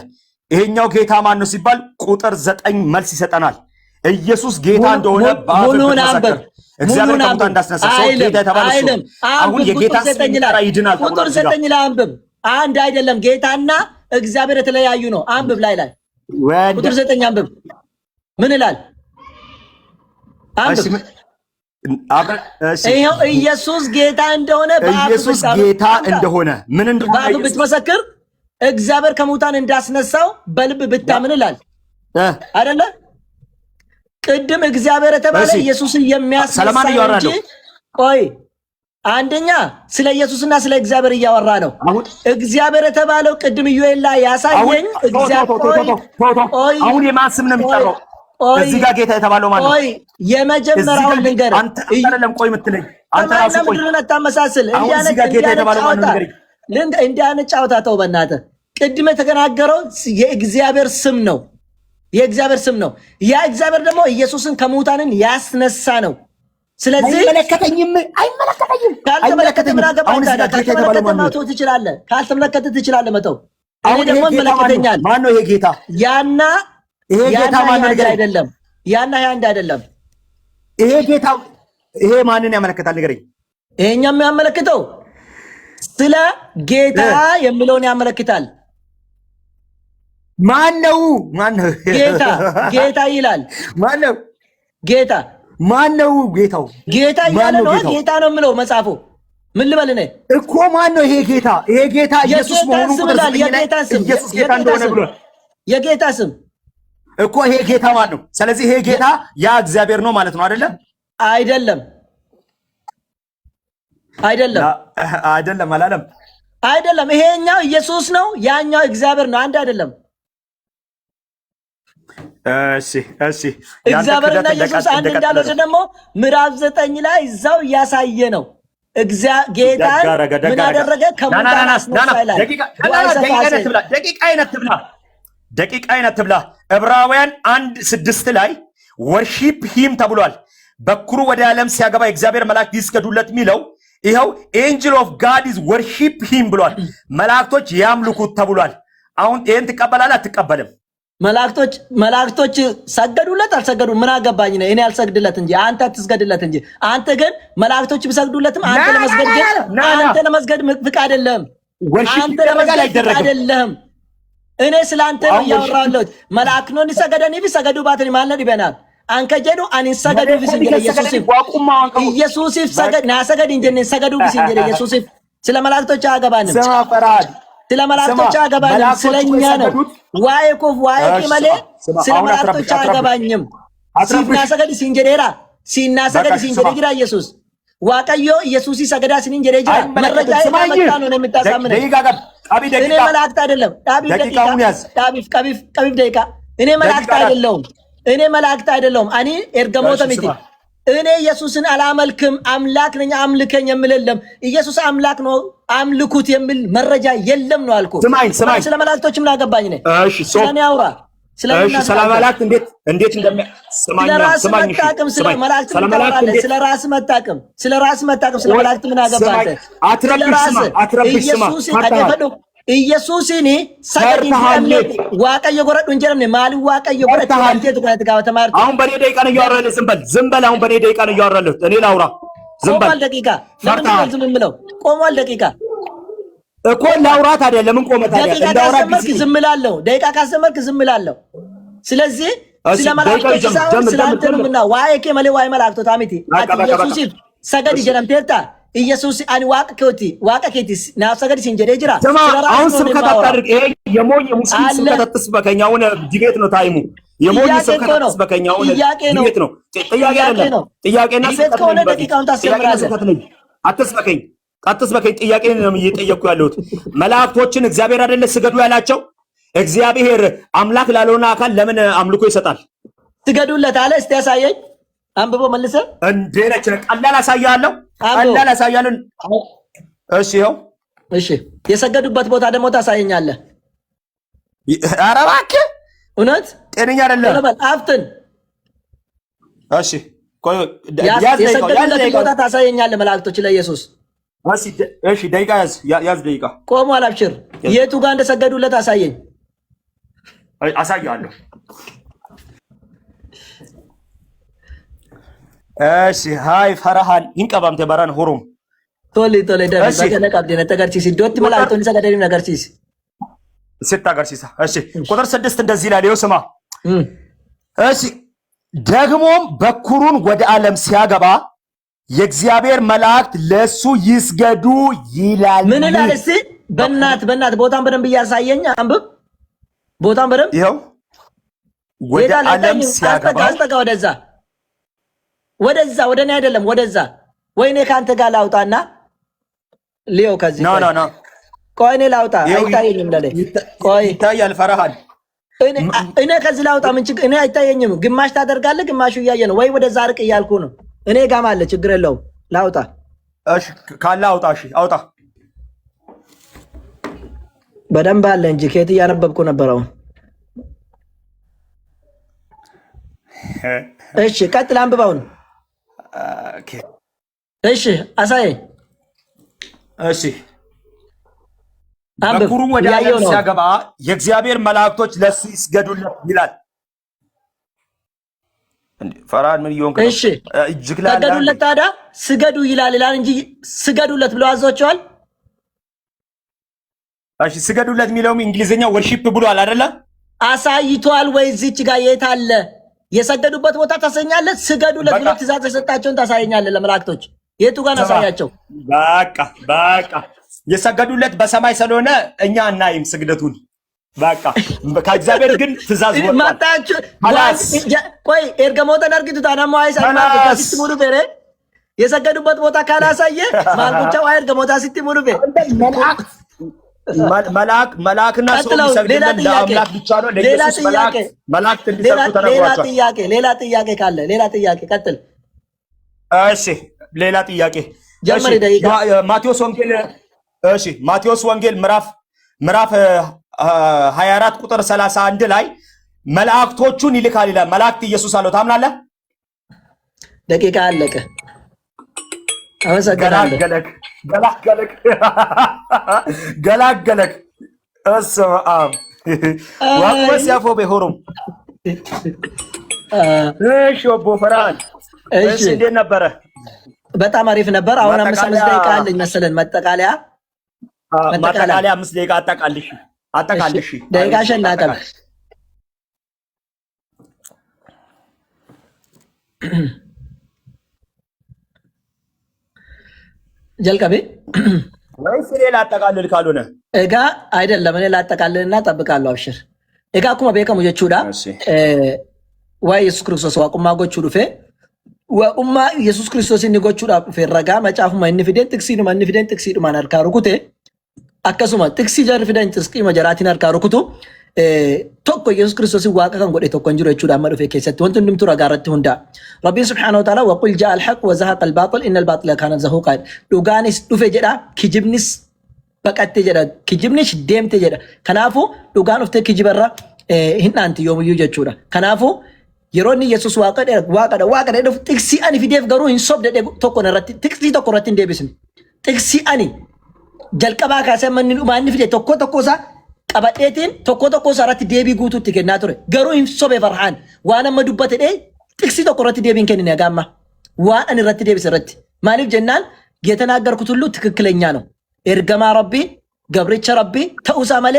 B: ይሄኛው ጌታ ማን ነው ሲባል ቁጥር 9 መልስ ይሰጠናል። ኢየሱስ ጌታ እንደሆነ በአፍ ተመሰከረ። እግዚአብሔር ከሙታን እንዳስነሳ ሰው ጌታ የተባለ ሰው አሁን የጌታን ስም የሚጠራ ይድናል።
A: ቁጥር 9 ላይ አንብብ። አንድ አይደለም፣ ጌታና እግዚአብሔር የተለያዩ ነው። አንብብ ላይ ቁጥር 9 አንብብ። ምን ይላል? አንብብ። ይሄው ኢየሱስ ጌታ እንደሆነ
B: ኢየሱስ ጌታ እንደሆነ ምን እንደሆነ
A: በአፍ ብትመሰክር እግዚአብሔር ከሙታን እንዳስነሳው በልብ ብታምን ይላል አይደለ? ቅድም እግዚአብሔር የተባለ ኢየሱስን የሚያስነሳ እንጂ ቆይ አንደኛ ስለ ኢየሱስና ስለ እግዚአብሔር እያወራ ነው። እግዚአብሔር የተባለው ቅድም ኢዩኤል ላይ ያሳየኝ እግዚአብሔር
B: አሁን የማን ስም ነው የሚጠራው? እዚህ ጋር ጌታ የተባለው ማለት ነው። ቆይ
A: የመጀመሪያውን ልንገር።
B: አንተ አይደለም ቆይ የምትለኝ አንተ ራስህ ቆይ
A: ምንድነው ታመሳስል?
B: እዚህ ጋር ጌታ የተባለው ማለት ነው።
A: እንዲያነጫውታ ተው በእናትህ። ቅድም የተገናገረው የእግዚአብሔር ስም ነው። የእግዚአብሔር ስም ነው። ያ እግዚአብሔር ደግሞ ኢየሱስን ከሙታንን ያስነሳ ነው። ስለዚህ አይመለከተኝም። ካልተመለከተ ምን አገባኝ ታዲያ? ካልተመለከተ መተው ትችላለህ። ካልተመለከተ ትችላለህ መተው። እኔ ደግሞ ይመለከተኛል።
B: ማን ነው ይሄ ጌታ?
A: ያና
B: ይሄ ጌታ ማን ነው?
A: አይደለም ያና ያ አንድ አይደለም።
B: ይሄ ጌታ ይሄ ማንን ያመለክታል? ንገረኝ።
A: ይሄኛው የሚያመለክተው ስለ ጌታ የሚለውን ያመለክታል።
B: ማን ነው?
A: ጌታ ይላል።
B: ማን ነው
A: ጌታ?
B: ማን ነው ጌታው?
A: ጌታ እያለ ነው። ጌታ ነው የምለው መጽሐፉ። ምን ልበል እኔ
B: እኮ ማን ነው ይሄ ጌታ? ይሄ ጌታ ኢየሱስ መሆኑን ኢየሱስ ጌታ እንደሆነ ብሏል።
A: የጌታ ስም
B: እኮ ይሄ ጌታ ማን ነው? ስለዚህ ይሄ ጌታ ያ እግዚአብሔር ነው ማለት ነው አይደለም? አይደለም አላለም።
A: አይደለም። ይሄኛው ኢየሱስ ነው፣ ያኛው እግዚአብሔር ነው። አንድ አይደለም።
B: እሺ
A: እግዚአብሔርና ኢየሱስ አንድ እንዳልሆነ ደግሞ ምዕራፍ 9 ላይ እዛው እያሳየ ነው። ጌታን ምን አደረገ? ከሙታን አስነሳ ይላል።
B: ደቂቃ አይነት ብላ ዕብራውያን 1:6 ላይ ወርሺፕ ሂም ተብሏል። በኩሩ ወደ ዓለም ሲያገባ የእግዚአብሔር መላእክት ይስገዱለት የሚለው ይኸው ኤንጅል ኦፍ ጋድ ኢዝ ወርሺፕ ሂም ብሏል። መላእክቶች ያምልኩት ተብሏል። አሁን ይሄን ትቀበላለህ አትቀበልም?
A: መላእክቶች ሰገዱለት አልሰገዱም ምን አገባኝ ነው? እኔ አልሰግድለት እንጂ አንተ አትስገድለት እንጂ። አንተ ግን መላእክቶች ቢሰግዱለትም አንተ ለመስገድ ፍቃድ የለህም። አንተ ለመስገድ ፍቃድ አይደለም። እኔ ስላንተ ነው ያወራሁት። መላእክ ነው እንሰገደኒ ቢሰገዱ ባትኒ ማለት ይበናል አንከጀዱ አንሰገዱ ቢስንጀ ኢየሱስ ይሰገድ ናሰገድ እንጀነ ሰገዱ ቢስንጀ ኢየሱስ ስለ መላእክቶች አገባንም ስለ መላእክቶች አገባንም ስለኛ ነው። ዋይ ኮፍ ዋይ ከመለ ስለ መላእክቶች አገባኝም። ሲናሰገድ ሲንጀራ ሲናሰገድ ሲንጀራ ጅራ ኢየሱስ ዋቀዮ ኢየሱስ ይሰገዳ ሲንጀራ ጅራ መረጃ የማመጣ ነው የምታሳምነው። እኔ መላእክት አይደለም። ቀቢፍ ደቂቃ እኔ መላእክት አይደለሁም። እኔ ኤርገሞተ ሚቲ እኔ ኢየሱስን አላመልክም። አምላክ ነኝ አምልከኝ የሚል የለም። ኢየሱስ አምላክ ነው አምልኩት የሚል መረጃ የለም ነው አልኩ። ስለ መላእክቶች ምን አገባኝ ነኝ? ስለኔ አውራ። ስለ
B: መላእክት እንዴት
A: ስለ ራስ መጣቅም ስለ መላእክት ስለ ራስ መጣቅም ስለ መላእክት ምን አገባኝ? ኢየሱስኒ ሰገድ ዋቀየ ጎረዱ እንጀረም ማሊ ዋቀየ ጎረዱ አንተ ተቀጣ ተማር።
B: አሁን በኔ ደቂቃ ነው ያወራለህ። ዝም በል አሁን በኔ ደቂቃ ነው ያወራለህ። እኔ ላውራ
A: ቆሟል ደቂቃ ለምን ዝም ብለው ቆሟል ደቂቃ
B: እኮ ላውራት አይደለም ለምን ቆመ ታዲያ
A: እንዳውራት ዝም እላለሁ ደቂቃ ካሰመርክ ዝም እላለሁ ስለዚህ ስለማላክቶች ሳይሆን ስላንተምና ዋይኬ መለ ዋይ መላክቶ ታሚቲ ኢየሱስ ሰገድ ጀነምቴታ ኢየሱስ አን ዋቀኬቲስ ናፍ ሰገድ ሲንጀደ ጅራ
B: አሁን ስብከት አታድርግ ይሄ የሞኝ ሙስሊም ስብከት አትስበከኛውን ዲቤት ነው ታይሙ የሞኝ ስብከት አትስበከኛውን ዲቤት ነው ጥያቄ አይደለም ጥያቄና ስብከት ነው ደቂቃውን ታስጀምራለህ አትስበከኝ ጥያቄ ነው እየጠየቅኩ ያለሁት መላእክቶችን እግዚአብሔር አይደለ ስገዱ ያላቸው እግዚአብሔር አምላክ ላልሆነ አካል ለምን አምልኮ ይሰጣል
A: ስገዱለት አለ እስቲ ያሳየኝ አንብቦ መልሰ
B: እንዴ ነች ቀላል አሳያለሁ እሺ ይኸው
A: እሺ የሰገዱበት ቦታ ደግሞ ታሳየኛለህ
B: ኧረ እባክህ
A: እውነት
B: ጤነኛ አይደለም
A: አፍትን
B: እሺ
A: የሰገዱለት ቦታ ታሳየኛለህ መላእክቶች ለኢየሱስ
B: እሺ ደቂቃ ያዝ ደቂቃ
A: ቆሟል አብሽር የቱ ጋር እንደሰገዱለት አሳየኝ
B: አሳያለሁ እሺ ሃይ ፈራሃን ይንቀባምተ ባራን ሆሮም
A: ቶሊ ደረሰ ከነቀብደ ተገርቺሲ ዶት መላእክቶን ሰገደሪም ነገርቺሲ
B: ስታገርቺሳ እሺ ቁጥር 6 እንደዚህ ይላል ይኸው ስማ እሺ ደግሞም በኩሩን ወደ ዓለም ሲያገባ የእግዚአብሔር መላእክት ለሱ ይስገዱ ይላል
A: ምን ይላል እስቲ በእናት ቦታን በደንብ እያሳየኝ አንብብ ቦታን በደንብ
B: ይኸው ወደ ዓለም ሲያገባ
A: አስጠጋ ወደዛ ወደኔ አይደለም ወደዛ ወይኔ ካንተ ጋር ላውጣና ሊዮ ከዚህ
B: ኖ
A: ቆይ እኔ ላውጣ አይታየኝም ለኔ ቆይ
B: ይታያል ፈራሃል
A: እኔ ከዚህ ላውጣ ምን ችግር እኔ አይታየኝም ግማሽ ታደርጋለህ ግማሹ እያየ ነው ወይ ወደዛ አርቅ እያልኩ ነው እኔ ጋም አለ ችግር የለውም ላውጣ
B: እሺ ካላ አውጣ እሺ አውጣ
A: በደንብ አለ እንጂ ከየት እያነበብኩ ነበረው እሺ ቀጥል አንብባውን
B: ኦኬ
A: እሺ አሳይ
B: እሺ በኩሩን ወደ ዓለም ሲያገባ የእግዚአብሔር መላእክቶች ለሱ ይስገዱለት ይላል እንዴ ፈራን ምን ይሆን
A: እሺ ስገዱለት ታዲያ ስገዱ ይላል እንጂ ስገዱለት ብሎ አዟቸዋል
B: እሺ ስገዱለት የሚለውም እንግሊዘኛ ወርሺፕ ብሏል አይደለ
A: አሳይቷል ወይ እዚች ጋር የት አለ የሰገዱበት ቦታ ታሰኛለህ ስገዱለት ብሎ ትእዛዝ ተሰጣቸውን ታሳየኛለህ ለመላእክቶች የቱ ጋር አሳያቸው
B: በቃ የሰገዱለት በሰማይ ስለሆነ እኛ እናይም ስግደቱን በቃ ከእግዚአብሔር ግን ትእዛዝ ወጥቷል
A: ማታችሁ ቆይ ኤርገሞተ ነርግቱ ታናማ አይሳ ሲትሙሩ በረ የሰገዱበት ቦታ ካላሳየ ማልኩቻው ኤርገሞታ ሲትሙሩ በ
B: መላእክና ሰው ይሰግዱለት ለአምላክ ብቻ ነው ለኢየሱስ መላእክት እንዲሰግዱ ተነግሯቸዋል
A: ሌላ ጥያቄ ካለ ሌላ ጥያቄ ቀጥል
B: እሺ ሌላ ጥያቄ ማቴዎስ ወንጌል ምዕራፍ 24 ቁጥር 31 ላይ መላእክቶቹን ይልካል ይላል መላእክት ኢየሱስ አለው ታምናለህ
A: ደቂቃ አለቀ አመሰግናለሁ
B: ገላገለክ እስማም ዋቆስ ያፎ በሆሮም እሺ ቦፈራን እሺ እንዴት ነበረ
A: በጣም አሪፍ ነበር አሁን 5 ደቂቃ አለኝ መሰለን ማጠቃለያ
B: 5 ደቂቃ አጠቃልሽ
A: ደቂቃ ሸናቀም ጀልቀቤ
B: ወይስ ሌላ አጠቃልል ካልሆነ
A: እጋ አይደለም እኔ ላጠቃልልና ጠብቃለሁ አብሽር እጋ ኩማ በከሙ ጀቹዳ ወይ ኢየሱስ ክርስቶስ ዋቁማ ጎቹ ዱፌ ወኡማ ኢየሱስ ክርስቶስ ንጎቹዳ ፈረጋ መጫፉ ማን ፊደን ጥቅሲኑ ማን ፊደን ጥቅሲዱ ማን አርካሩኩቴ አከሱማ ጥቅሲ ጀር ፊደን ጥቅሲ መጀራቲን አርካሩኩቱ tokko yesus kristos waaqa kan godhe tokko injiru jechuudha amma dhufe keessatti wanti hundumtu ragaarratti hunda rabbiin subhanahu wa ta'ala wa qul ja'a al-haq wa zahaqa al-batil inna al-batila kana zahuqa dhugaanis dhufe jedha kijibnis baqatte jedha kijibnis deemte jedha kanaafu dhugaan dhufte kijibarra hindhaanti yoomuyyuu jechuudha kanaafu yeroo inni yesus waaqa dhufu tiksi ani fideef garuu hin sobde tokko irratti tiksi tokko irratti hin deebisne tiksi ani jalqabaa kaasee manni dhumaanni fide tokko isaa qabadheetiin tokko isaarratti deebii guutuutti kennaa ture garuu hin sobe farhaan waan amma dubbate dhee tiksi tokko irratti deebiin kennine agaamma waan ani irratti deebise irratti ማሊፍ ጀናን የተናገርኩት ሁሉ ትክክለኛ ነው። ኤርገማ ረቢ ገብርቸ ረቢ ተኡሳ መሌ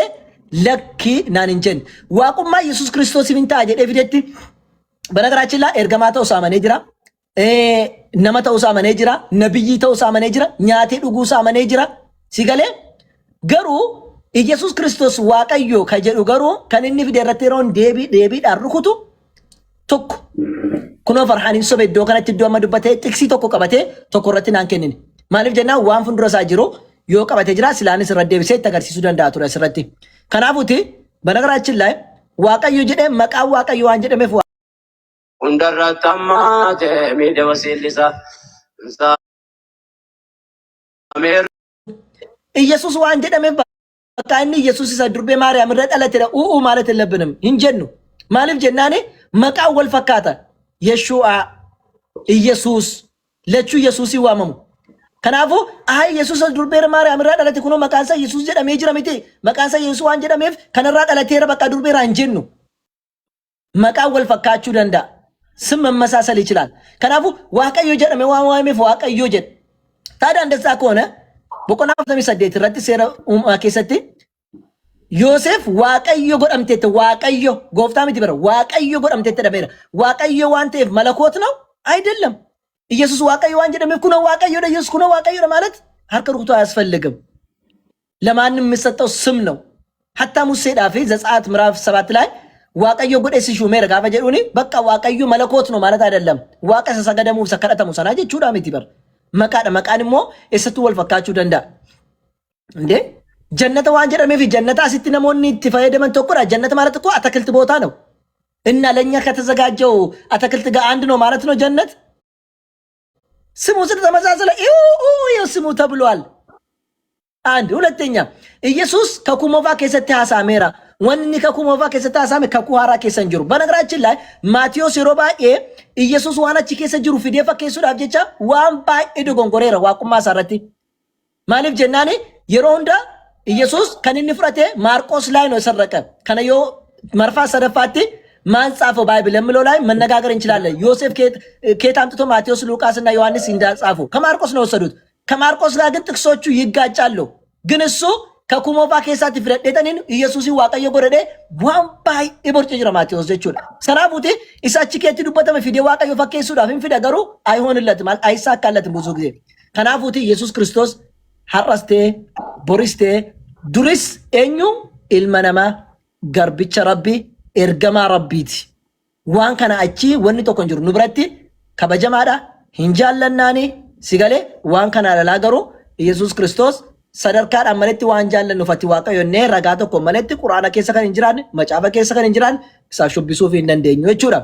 A: ለኪ ናንንጀን ዋቁማ ኢየሱስ ክርስቶስ ይንታ ጀደ ፊደቲ በነገራችን ላይ ኤርገማ ተኡሳ መኔ ጅራ ነመ ተኡሳ መኔ ጅራ ነብይ ተኡሳ መኔ ጅራ ኛቴ ዱጉሳ መኔ ጅራ ሲገሌ ገሩ ኢየሱስ ክርስቶስ ዋቀዮ ከጀዱ ገሩ ከንኒ ፊደረቴሮን ዴቢ ዳርኩቱ ቶክ ኩኖ ፈርሃኒ ሶበ ዶ ከነቲ ዶ መዱበቴ ጥክሲ ቶኮ ቀበቴ ቶኮረቲ ናንከኒን ማሊፍ ጀና ዋን ፍንዱረሳ ጅሮ ዮ ቀበቴ ጅራ ስላንስ ረደብሴ ተገርሲሱ ደንዳቱ ረስረቲ ከናፉቲ በነገራችን ላይ ዋቀዮ ጀደ መቃ ዋቀዮ አንጀደ መፍ
C: እንደራታማ ጀሜደ ወሲልሳ አሜር
A: ኢየሱስ ዋንጀደ መፍ በቃ እኒ ኢየሱስ ሰድርቤ ማርያም ረጠለት ኡኡ ማለት የለብንም እንጀኑ ማሊፍ ጀናኔ መቃ ወልፈካታ የሹአ ኢየሱስ ለቹ ኢየሱስ ይዋመሙ ከናፉ አይ ኢየሱስ ዱርቤር ማርያም ረዳለት ኩኖ መቃንሳ ኢየሱስ ጀደሜ ጅረሚቲ መቃንሳ ኢየሱስ ዋን ጀደሜፍ ከነራ ዳለቴረ በቃ ዱርቤር አንጀኑ መቃ ወልፈካቹ ደንዳ ስም መመሳሰል ይችላል ከናፉ ዋቀዮ ጀደሜ ዋማሜፍ ዋቀዮ ጀድ ታዲያ እንደዛ ከሆነ በቆናፍ ተሚሰደት ረቲ ሴራ ማከሰቲ ዮሴፍ ዋቀዮ ጎዳምቴት ዋቀዮ ጎፍታሚት ይበረ ዋቀዮ ጎዳምቴት ደበረ ዋቀዮ ዋንቴፍ መለኮት ነው አይደለም ኢየሱስ ዋቀዮ ዋንጀ ደምኩ ነው ዋቀዮ ኢየሱስ ኩኖ ዋቀዮ ማለት ሀርከርኩቶ አያስፈልግም ለማንም የሚሰጠው ስም ነው hatta ሙሴ ዳፊ ዘጸአት ምዕራፍ 7 ላይ ዋቀዮ ጎዴስ ሹሜር ጋፈ ጀዱኒ በቃ ዋቀዮ መለኮት ነው ማለት አይደለም ዋቀሰ ሰገደሙ ሰከረተሙ ሰናጀ ቹዳሚት ይበር መቃንሞ እሰቱ ወልፈካቹ ደንዳ እንዴ ጀነት ዋንጀ ደምፊ ጀነታ ሲት ነሞኒ ትፈየደመን ተቆራ ጀነት ማለት እኮ አተክልት ቦታ ነው እና ለኛ ከተዘጋጀው አተክልት ጋር አንድ ነው ማለት ነው ጀነት ስሙ ስለተመሳሰለ ስሙ ተብሏል አንድ ሁለተኛ ኢየሱስ ከኩሞቫ ከሰተ ሐሳሜራ ወንኒ ከኩሞቫ ከሰተ ሐሳሜ ከኩሃራ ከሰንጅሩ በነገራችን ላይ ማቴዎስ ሮባኤ ኢየሱስ ዋናች ከሰንጅሩ ፊዴፋ ከሱ ዳብጀቻ ዋምባ እዱ ጎንጎሬራ ዋቁማ ሳረቲ ማሊፍ ጀናኔ የሮንዳ ኢየሱስ ከነኒ ፍረቴ ማርቆስ ላይ ነው ሰረቀ ከነዮ መርፋ ሰደፋቲ ማን ጻፈው ባይብል ለምለው ላይ መነጋገር እንችላለን ዮሴፍ ከየት አምጥቶ ማቴዎስ ሉቃስ እና ዮሐንስ እንዳጻፉ ከማርቆስ ነው ወሰዱት ከማርቆስ ጋር ግን ጥቅሶቹ ይጋጫሉ ግን እሱ ከኩሞፋ ከሳት ፍረደተን ኢየሱስ ዋቀዮ ጎረደ ዋምባይ ኢቦርጭ ጅራ ማቴዎስ ዘቹ ሰራቡቲ ኢሳቺ ከየት ዱበተ ፊዴ ዋቀዮ ፈከሱ ዳፍን ፊደገሩ አይሆንለትም አይሳካለትም ብዙ ጊዜ ከናፉቲ ኢየሱስ ክርስቶስ ሐራስቴ ቦሪስቴ ዱሪስ ኤኙ ኢልመነማ ገርብቸ ረቢ ኤርገማ ረቢቲ ዋን ከና አቺ ወኒ ቶኮን ጅሩ ንብረቲ ከበጀማዳ ሂንጃለናኒ ሲገሌ ዋን ከና ለላገሩ ኢየሱስ ክርስቶስ ሰደርካ አመለቲ ዋን ጃለን ንፈቲ ዋቀዮኔ ረጋቶ ኮመለቲ ቁርአና ከሰ ከን እንጅራን መጫፈ ከሰ ከን እንጅራን ሳሹቢሱ ፊ እንደንደኙ እቹራ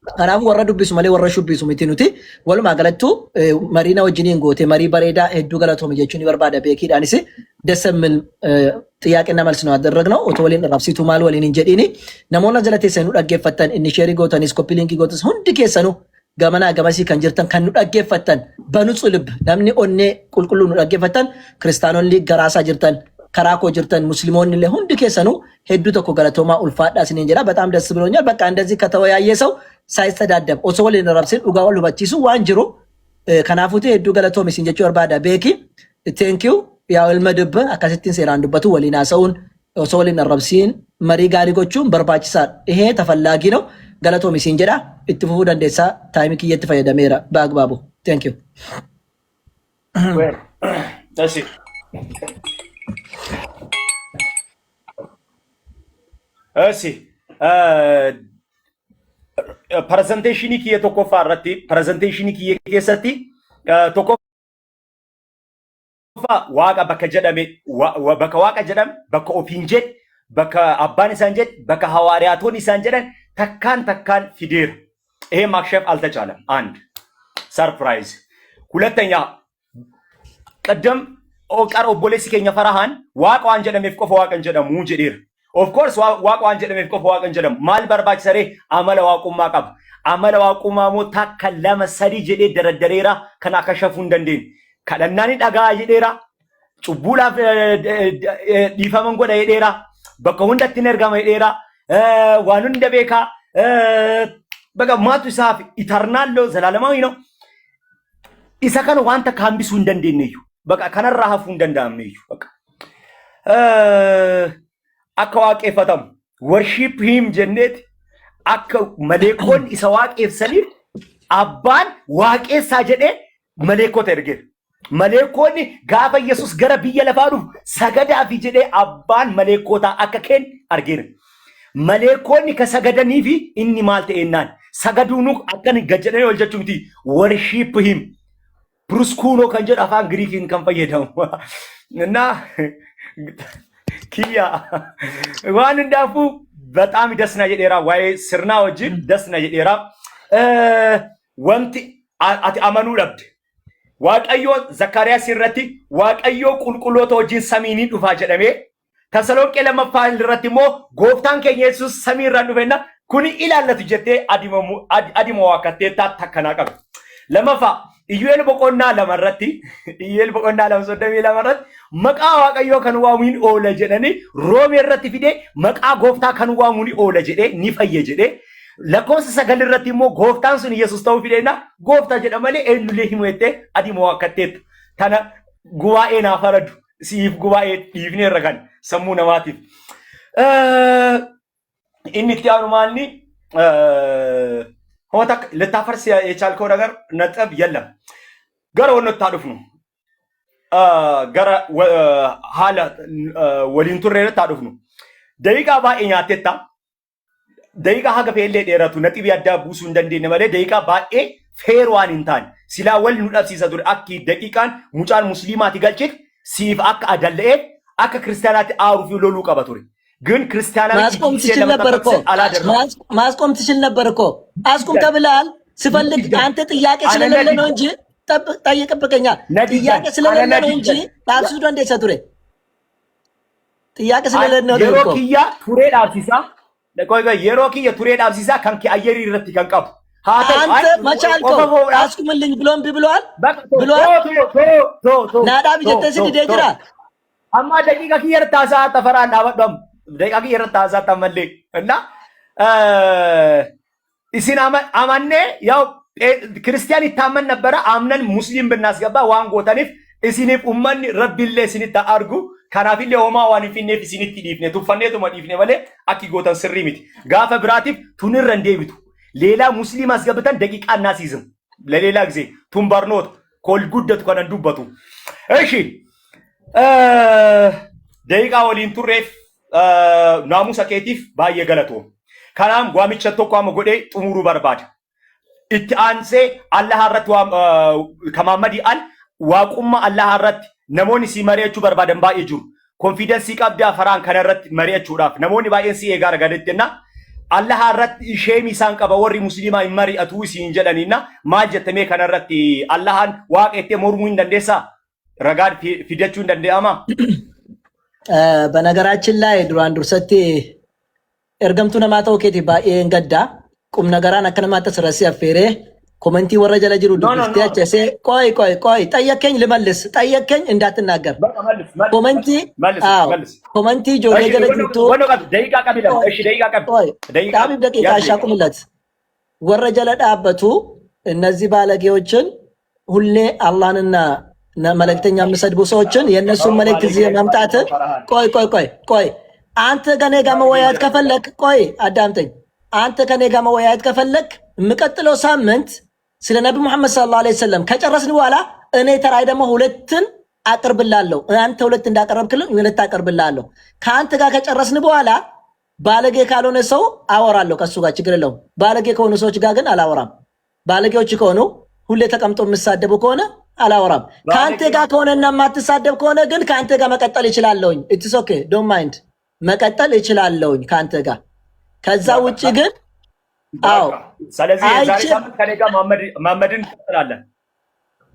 A: አናም ወረዱ ቢሱ መለ ወረሹ ቢሱ ሚቲኑቲ ወልማ ገለቱ መሪና ወጅኒን ጎቴ መሪ በሬዳ ሄዱ ገለቶ መጀቹን ይበርባዳ በኪ ዳንሲ ደሰምን ጥያቄና መልስ ነው ያደረግነው ኦቶሊን ራብሲቱ ማል ወሊን እንጀዲኒ ነሞና ዘለቴ ሰኑ ዳገፈተን እኒ ሼሪ ጎተን ስኮፒ ሊንክ ጎተስ ሁንድ ከሰኑ ገመና ገመሲ ከንጅርተን ከኑ ዳገፈተን በንጹህ ልብ namni ኦኔ ቁልቁሉ ነው ዳገፈተን ክርስቲያኖን ሊ ገራሳ ጅርተን ከራኮ ጅርተን ሙስሊሞን ለ ሁንድ ከሰኑ ሄዱ ተኮ ገለቶማ ኡልፋዳ ሲነንጀራ በጣም ደስ ብሎኛል በቃ እንደዚህ ከተወያየ ሰው ሳይስተዳደብ ኦሶሊን ራብሲን ኡጋወሉ ባቺሱ ዋንጅሩ ከናፉቴ ሄዱ ገለቶ ሚሲንጀቹ ወርባዳ ቤኪ ቴንክ ዩ ያው ልመድብ አካሲቲን ሴራንዱበቱ ወሊና ሰውን ኦሶሊን ራብሲን መሪ ጋሪጎቹን በርባቺሳ ይሄ ተፈላጊ ነው ገለቶ ሚሲንጀራ ኢትፉ ደንደሳ ታይሚክ እየተፈየደሜራ በአግባቡ ቴንክ ዩ
B: እሺ እሺ ፕሬዘንቴሽን ኪ የተኮፋ ረቲ ፕሬዘንቴሽን ኪ የከሰቲ ተኮፋ ዋቃ በከጀደሜ በከዋቃ ጀደም በከኦፊንጀ በከአባን ሳንጀ በከሐዋሪያቶን ሳንጀደን ተካን ፊዲር ይሄ ማክሸፍ አልተቻለም አንድ ሰርፕራይዝ ሁለተኛ ቀደም ኦቃር ኦቦሌሲ ከኛ ፈራሃን ዋቃው አንጀደም ይፍቆፈ ዋቀን ጀደም ሙንጀዲር ኦፍ ኮርስ ዋቃው አንጀደም ይፍቆፈ ዋቀን ጀደም ማል በርባች ሰሬ አመለ ዋቁማ ቀብ አመለ ዋቁማ ሞታ ከለመ ሰሪ ጀዴ ደረደሬራ ከና ከሸፉ እንደንዴን ከለናኒ ዳጋ ይዴራ ጩቡላ ዲፈመን ጎዳ ይዴራ በከሁንደት ነርጋማ ይዴራ ዋኑን እንደቤካ በቃ ማቱ ሳፍ ኢተርናል ዘላለማዊ ነው isa kana wanta kaambisuu hin dandeenyeeyyu baqa kanarraa hafuu hin danda'amneeyyu baqa akka waaqeffatamu worship him jenneeti akka maleekoon isa waaqessaniif abbaan waaqessaa jedhee maleekota ergeera. Maleekoonni gaafa Yesus gara biyya lafaa dhufu sagadaafi jedhee abbaan maleekota akka kennu argeera. Maleekoonni ka sagadanii fi inni maal ta'ennaan sagaduunu akkan gajjadanii ol jechuu miti worship him pruskuunoo kan jedhu afaan Giriikiin kan fayyadamu. Na kiyya waan hundaafuu በጣም ደስ ና jedheera waa'ee sirnaa wajjin ደስ ና jedheera wanti ati amanuu dhabde waaqayyo Zakkaariyaas irratti waaqayyo qulqulloota wajjin samiin dhufaa jedhamee Tasalonqee lammaffaa irratti immoo gooftaan keenya Yesuus samii irraan dhufeenna kuni ilaallatu jettee adimoo wakkattee takkanaa qabu. Lammaffaa Iyyeel boqonnaa lama irratti Iyyeel boqonnaa lama 32 irratti maqaa waaqayyoo kan waamuun oola jedhanii Roomee irratti fidee maqaa gooftaa kan waamuun oola jedhee ni fayye jedhee lakkoofsa 9 irratti immoo gooftaan sun Yesuus ta'uu fideenna gooftaa jedha malee eenyullee himu jettee adimoo wakkatteetu tana gubaa'ee naaf faradu siif gubaa'ee dhiifnee irra kan sammuu namaatiif inni itti aanu maalni ሆታ ለታፈርስ የቻልከው ነገር ነጥብ የለም ገረ ወንታ ዱፍኑ ገረ ሐላ ወሊንቱሬ ታዱፍኑ ደቂቃ ባኤኛቴታ ደቂቃ ሀገ ፌሌ ደረቱ ነጥብ ያዳቡሱ እንደንዴነ ማለ ደቂቃ ባኤ ፌርዋን እንታን ሲላ ወል ኑዳብ ሲሰዱር አኪ ደቂቃን ሙጫን ሙስሊማት ይገልጭክ ሲፍ አክ አደለኤ አክ ክርስቲያናት አሩፍ ሎሉ ቀበቱሪ ግን ክርስቲያናት
A: ማስቆም ትችል ነበር እኮ ማስቆም ትችል ነበር እኮ አስቆም ተብላል ስፈልግ አንተ ጥያቄ ስለሌለ ነው እንጂ ጠይቅብከኛ ጥያቄ ስለሌለ ነው እንጂ ታክሱዶ እንደ ሰቱሬ ጥያቄ ስለሌለ ነው
B: የሮኪያ ቱሬ ዳብሲሳ ለቆይ የሮኪያ ቱሬ ዳብሲሳ ካንኪ አየሪ ይረቲ ካንቀብ
A: አንተ መቻልኮ አስቁምልኝ ብሎም ብሏል ናዳብ ጀተስዲ ደጅራ
B: አማ ደቂቃ ከየርታሳ ተፈራና ወደም ደቂቃ ከየርታሳ ተመለ እና ኢሲን አማኔ ያው ክርስቲያን ይታመን ነበር አምነን ሙስሊም ብናስገባ ዋን ጎተኒፍ ኢሲኒፍ ኡመን ረቢለ ሲኒታ አርጉ ካናፊለ ሆማ ዋን ፊኔፍ ሲኒት ዲፍኔ ቱፈኔቱ ማዲፍኔ ወለ አኪ ጎተን ስሪሚት ጋፈ ብራቲፍ ቱንር እንደይብቱ ሌላ ሙስሊም አስገብተን ደቂቃ እናሲዝም ለሌላ ጊዜ ቱምበርኖት ኮል ጉደት ኮነን ዱበቱ እሺ ደቂቃ ወሊን ቱሬፍ ናሙሳ ኬቲፍ ባየ ገለቶ ካናም ጓሚቸ ተቋም ጎዴ ጥሙሩ በርባድ እቲ አንሴ አላህ አረት ከማመዲ አል ዋቁማ አላህ አረት ነሞኒ ሲመሪያቹ በርባደን ባይጁ ኮንፊደንስ ይቀብዳ ፈራን ከነረት መሪያቹ ዳፍ ነሞኒ ባየንሲ የጋር ገደትና አላህ አረት ሼሚ ሳንቀበ ወሪ ሙስሊማ ይመሪ አቱሲ እንጀለኒና ማጀተሜ ከነረት አላህን ዋቄቴ ሞርሙ እንደንደሳ ረጋድ ፊደቹ እንደንደአማ
A: በነገራችን ላይ ዱራን ዱርሰቲ ኤርገምቱ ነማታው ኬቲ ባኤን ገዳ ቁም ነገራን አከነማተ ስረሲ አፌሬ ኮሜንቲ ወረጀ ለጅሩ ዱክቲያቸ ቆይ ጠየከኝ ልመልስ ጠየከኝ እንዳትናገር ኮሜንቲ ኮሜንቲ ጆሬ ገለጅቱ
B: ደቂቃ ቀቢለ እሺ ደቂቃ
A: ደቂቃ አሻቁምለት ወረጀ ለዳበቱ እነዚህ ባለጌዎችን ሁሌ አላህንና መልእክተኛ የሚሰድቡ ሰዎችን የነሱን መልእክት እዚህ ማምጣት ቆይ አንተ ከኔ ጋር መወያየት ከፈለክ ቆይ አዳምጠኝ አንተ ከኔ ጋር መወያየት ከፈለክ የምቀጥለው ሳምንት ስለ ነብዩ መሐመድ ሰለላሁ ዐለይሂ ወሰለም ከጨረስን በኋላ እኔ ተራይ ደግሞ ሁለትን አቀርብላለሁ አንተ ሁለት እንዳቀረብክልኝ ሁለት አቀርብላለሁ ካንተ ጋር ከጨረስን በኋላ ባለጌ ካልሆነ ሰው አወራለሁ ከሱ ጋር ችግር የለውም ባለጌ ከሆኑ ሰዎች ጋር ግን አላወራም ባለጌዎች ከሆኑ ሁሌ ተቀምጦ የሚሳደቡ ከሆነ አላወራም ካንተ ጋር ከሆነና ማትሳደብ ከሆነ ግን ካንተ ጋር መቀጠል ይችላልኝ ኢትስ ኦኬ ዶንት ማይንድ መቀጠል ይችላልኝ ካንተ ጋር ከዛ ውጪ ግን አዎ
B: ስለዚህ ዛሬ ሳምንት ከኔጋ መሐመድን እንቀጥላለን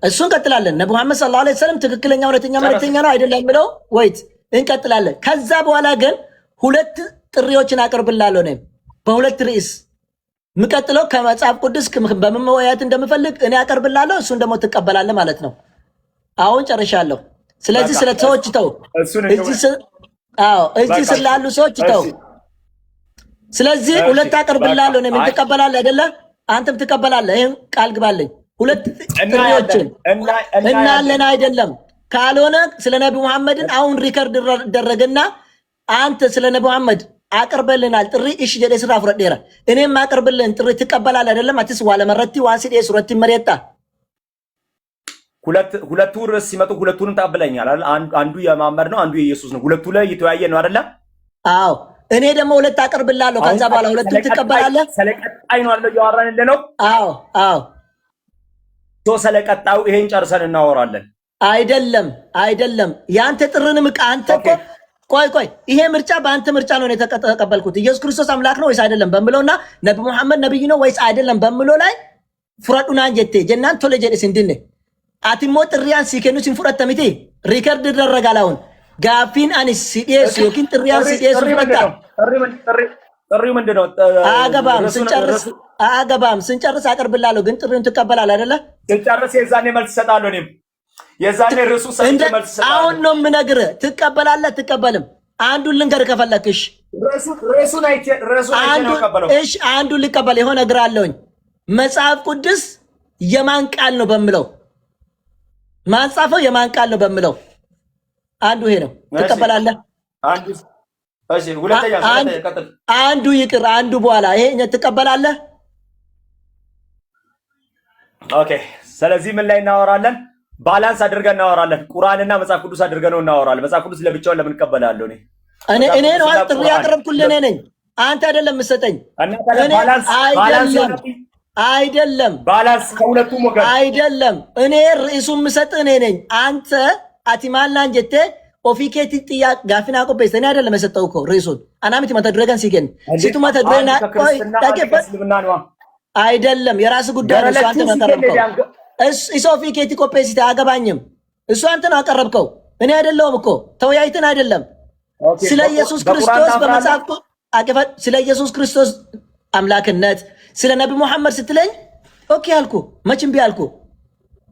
A: እሱን እንቀጥላለን ነብዩ መሐመድ ሰለላሁ ዐለይሂ ወሰለም ትክክለኛ እውነተኛ መልእክተኛ ነው አይደለም ብለው ወይት እንቀጥላለን ከዛ በኋላ ግን ሁለት ጥሪዎችን አቀርብላለሁ ነው በሁለት ርዕስ ምቀጥለው ከመጽሐፍ ቅዱስ በመወያየት እንደምፈልግ እኔ አቀርብላለሁ እሱን ደግሞ ትቀበላለህ ማለት ነው አሁን ጨርሻለሁ ስለዚህ ስለ ሰዎች ተው እዚህ ስላሉ ሰዎች ተው ስለዚህ ሁለት አቀርብላለሁ ነው ምን ትቀበላለህ አይደለ አንተም ትቀበላለህ ይሄን ቃል ግባልኝ ሁለት ጥሪዎችን እናለን አይደለም ካልሆነ ስለ ነብዩ መሐመድን አሁን ሪከርድ ደረገና አንተ ስለ ነብዩ መሐመድ አቀርበልናል ጥሪ እሺ ጀደ ስራ ፍረዴራ እኔም አቀርበልን ጥሪ ትቀበላል አይደለም አትስ ዋለ መረቲ ዋንሲዴ ሱረቲ መሬታ
B: ሁለቱ ርዕስ ሲመጡ ሁለቱንም ታበለኛል አንዱ የማመር ነው አንዱ የኢየሱስ ነው ሁለቱ ላይ እየተወያየ ነው አይደለ
A: አዎ እኔ ደግሞ ሁለት አቀርብላለሁ ከዛ በኋላ ሁለቱን ትቀበላለህ
B: ስለቀጣይ ነው አይደል ያወራን ነው
A: አዎ
B: ስለቀጣዩ ይሄን ጨርሰን እናወራለን
A: አይደለም ያንተ ጥርንም አንተ እኮ ቆይ ይሄ ምርጫ በአንተ ምርጫ ነው የተቀበልኩት ኢየሱስ ክርስቶስ አምላክ ነው ወይስ አይደለም በሚለውና ነብዩ መሐመድ ነብይ ነው ወይስ አይደለም በሚለው ላይ ፍረዱና እንጀቴ ጀናን ቶሎ ጀደስ እንድነ አቲሞ ጥሪያን ሲከኑ ሲንፍረተምቲ ሪከርድ ደረጋላውን ጋፊን አንስ ሲዴስ ይኪን ጥሪያን ሲዴስ ፈታ
B: ጥሪው ምንድነው
A: አገባም ስንጨርስ አቀርብላለሁ ግን ጥሪውን ትቀበላለህ አይደለ
B: ስንጨርስ የዛኔ መልስ ሰጣለሁ እኔም የዛኔ ርዕሱ ሰጥቼ መልስ ሰጣለሁ
A: አሁን ነው የምነግርህ ትቀበላለህ ትቀበልም አንዱን ልንገር ከፈለክሽ
B: ርዕሱን አይቼ ነው ቀበለው
A: እሺ አንዱን ልቀበል የሆነ ነገር አለውኝ መጽሐፍ ቅዱስ የማን ቃል ነው በሚለው ማን ጻፈው የማን ቃል ነው በሚለው አንዱ ይሄ ነው ትቀበላለህ
B: አንዱ እሺ ሁለተኛ ቀጥል
A: አንዱ ይቅር አንዱ በኋላ ይሄ ትቀበላለህ ኦኬ
B: ስለዚህ ምን ላይ እናወራለን ባላንስ አድርገን እናወራለን ቁርአንና መጽሐፍ ቅዱስ አድርገን እናወራለን መጽሐፍ ቅዱስ ለብቻው ለምን ቀበላለሁ
A: እኔ ነው ጥሪ ያቀርብኩልህ እኔ ነኝ አንተ አይደለም መሰጠኝ
B: እና
A: አይደለም
B: ባላንስ ከሁለቱም ወገን
A: አይደለም እኔ ርዕሱን መሰጥ እኔ ነኝ አንተ አቲማልና እንጀቴ ኦፊኬቲ ጥያ ጋፊና ቆበስ እኔ አይደለም መሰጠው እኮ ርዕሱን አናምቲ መተድረገን ሲገን ሲቱ መተድረና ቆይ ታቀበስ አይደለም የራስ ጉዳይ ነው አንተ ተቀረብከው እሱ ኦፊኬቲ ቆበስ አገባኝም እሱ አንተ ነው አቀረብከው እኔ አይደለሁም እኮ ተወያይተን አይደለም ስለ ኢየሱስ ክርስቶስ በመጽሐፍ አቀፈት ስለ ኢየሱስ ክርስቶስ አምላክነት ስለ ነብዩ መሐመድ ስትለኝ ኦኬ አልኩ መቼም ቢያልኩ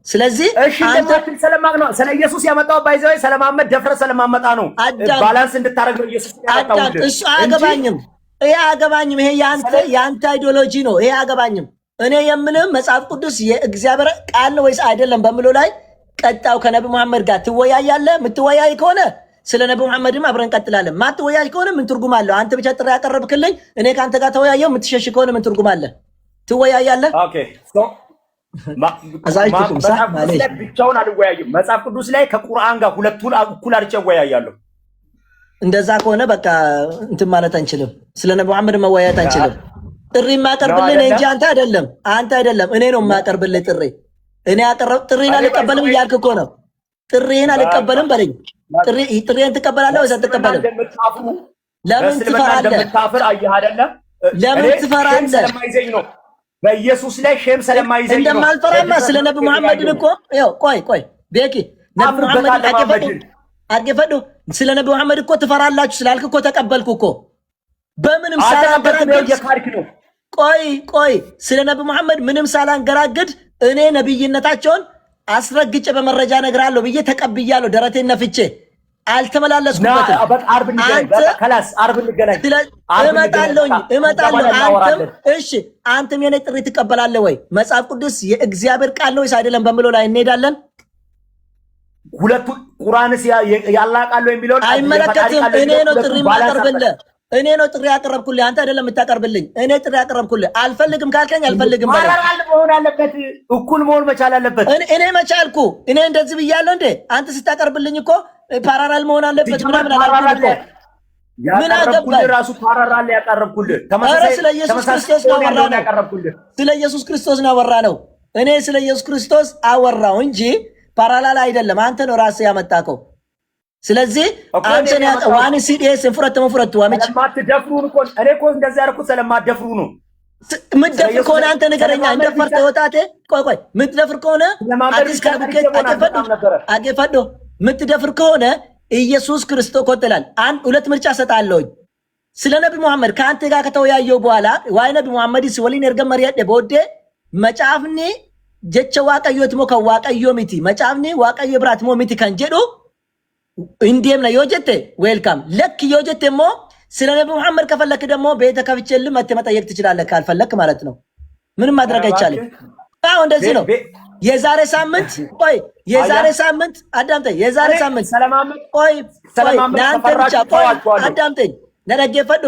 A: ስለዚህ
B: አንተ ስለማቅ ነው ስለ ኢየሱስ ያመጣው ባይዘይ ስለማመድ ደፍረ ስለማመጣ ነው ባላንስ እንድታረግ ነው ኢየሱስ ያመጣው
A: እሱ አገባኝም ይሄ ያንተ አይዲዮሎጂ ነው ይሄ አገባኝም እኔ የምንም መጽሐፍ ቅዱስ የእግዚአብሔር ቃል ነው ወይስ አይደለም በሚለው ላይ ቀጣው ከነብዩ መሐመድ ጋር ትወያያለህ ምትወያይ ከሆነ ስለ ነብዩ መሐመድም አብረን ቀጥላለን ማትወያይ ከሆነ ምን ትርጉም አለው አንተ ብቻ ጥሪ ያቀርብክልኝ እኔ ካንተ ጋር ተወያየው ምትሸሽ ከሆነ ምን ትርጉም አለ ትወያያለህ
B: ኦኬ ብቻውን አልወያይም መጽሐፍ ቅዱስ ላይ ከቁርአን ጋር ሁለቱን እኩል አድርጌ እወያያለሁ
A: እንደዛ ከሆነ በቃ እንትን ማለት አንችልም ስለ ነብዩ መሐመድ መወያየት አንችልም ጥሪ ማቀርብልኝ እንጂ አንተ አይደለም እኔ ነው ማቀርብልኝ ጥሪ እኔ ያቀርብ ጥሪን አልቀበልም እያልክ እኮ ነው ጥሪን አልቀበልም በለኝ ጥሪን ትቀበላለህ ወይስ አትቀበልም ለምን ትፈራለህ ለምን ትፈራለህ
B: ስለማይዘኝ ነው በኢየሱስ ላይ ሼም ስለማይዘኝ ነው
A: እንደማልፈራማ ስለ ነብዩ መሐመድ እኮ ያው ቆይ ቤኪ ነብዩ መሐመድ አገፈዱ ስለ ነብዩ መሐመድ እኮ ትፈራላችሁ ስላልክ እኮ ተቀበልኩ እኮ በምንም ሳላንገራግድ ቆይ ስለ ነብዩ መሐመድ ምንም ሳላንገራግድ እኔ ነብይነታቸውን አስረግጬ በመረጃ ነግራለሁ ብዬ ተቀብያለሁ ደረቴን ነፍቼ አልተመላለስኩበትም
B: አርብ እንገናኝ
A: እመጣለሁ አንተም እሺ አንተም የኔ ጥሪ ትቀበላለህ ወይ መጽሐፍ ቅዱስ የእግዚአብሔር ቃል ነው ወይስ አይደለም በሚለው ላይ እንሄዳለን
B: ሁለቱ ቁርአንስ ያላቃሉ የሚለው
A: አይመለከትም እኔ ነው ጥሪ ማቀርብልህ እኔ ነው ጥሪ ያቀርብኩልህ አንተ አይደለም የምታቀርብልኝ እኔ ጥሪ ያቀርብኩልህ አልፈልግም ካልከኝ አልፈልግም
B: ማራራል መሆን አለበት እኩል መሆን መቻል አለበት
A: እኔ መቻልኩ እኔ እንደዚህ ብያለሁ እንዴ አንተ ስታቀርብልኝ እኮ ፓራራል መሆን አለበት ምናምን አላልኩ ምን አገባኝ
B: ራሱ ፓራራል ያቀርብኩልህ
A: ተመሳሳይ ስለ ኢየሱስ ክርስቶስ ነው ያቀርብኩልህ ስለ ኢየሱስ ክርስቶስ ነው ያወራነው እኔ ስለ ኢየሱስ ክርስቶስ አወራው እንጂ ፓራራል አይደለም አንተ ነው ራስህ ያመጣከው ስለዚህ አንተ ነው ዋን ሲዲኤስ ፍረቱ ዋመች
B: ስለማትደፍሩን እኮ እኔ እኮ እንደዛ ያልኩት ስለማትደፍሩ ነው
A: ምትደፍር ከሆነ አንተ ነገረኛ እንደፈርተ ወጣቴ ቆይ ምትደፍር ከሆነ አዲስ ከነብከት አገፈዶ ምትደፍር ከሆነ ኢየሱስ ክርስቶስ ቆጥላል አንድ ሁለት ምርጫ ሰጣለሁኝ ስለ ነብዩ መሐመድ ካንተ ጋር ከተወያየው በኋላ ዋይ ነብዩ መሐመድ ሲወሊን እርገመር ያደ ቦዴ መጫፍኒ ጀቸ ዋቀዮት ሞ ከዋቀዮ ሚቲ መጫፍኒ ዋቀዮ ብራት ሞ ሚቲ ከንጀዶ እንዴም ነው የወጀቴ ዌልካም ለክ የወጀቴ ሞ ስለ ነብዩ መሐመድ ከፈለክ ደግሞ ቤተ ከፍቼልህ መጥተህ መጠየቅ ትችላለህ ካልፈለክ ማለት ነው ምንም ማድረግ አይቻልም አሁን እንደዚህ ነው። የዛሬ ሳምንት ቆይ፣ የዛሬ ሳምንት አዳምጠኝ። የዛሬ ሳምንት ቆይ ለአንተ ብቻ ቆይ አዳምጠኝ። ነረገፈዱ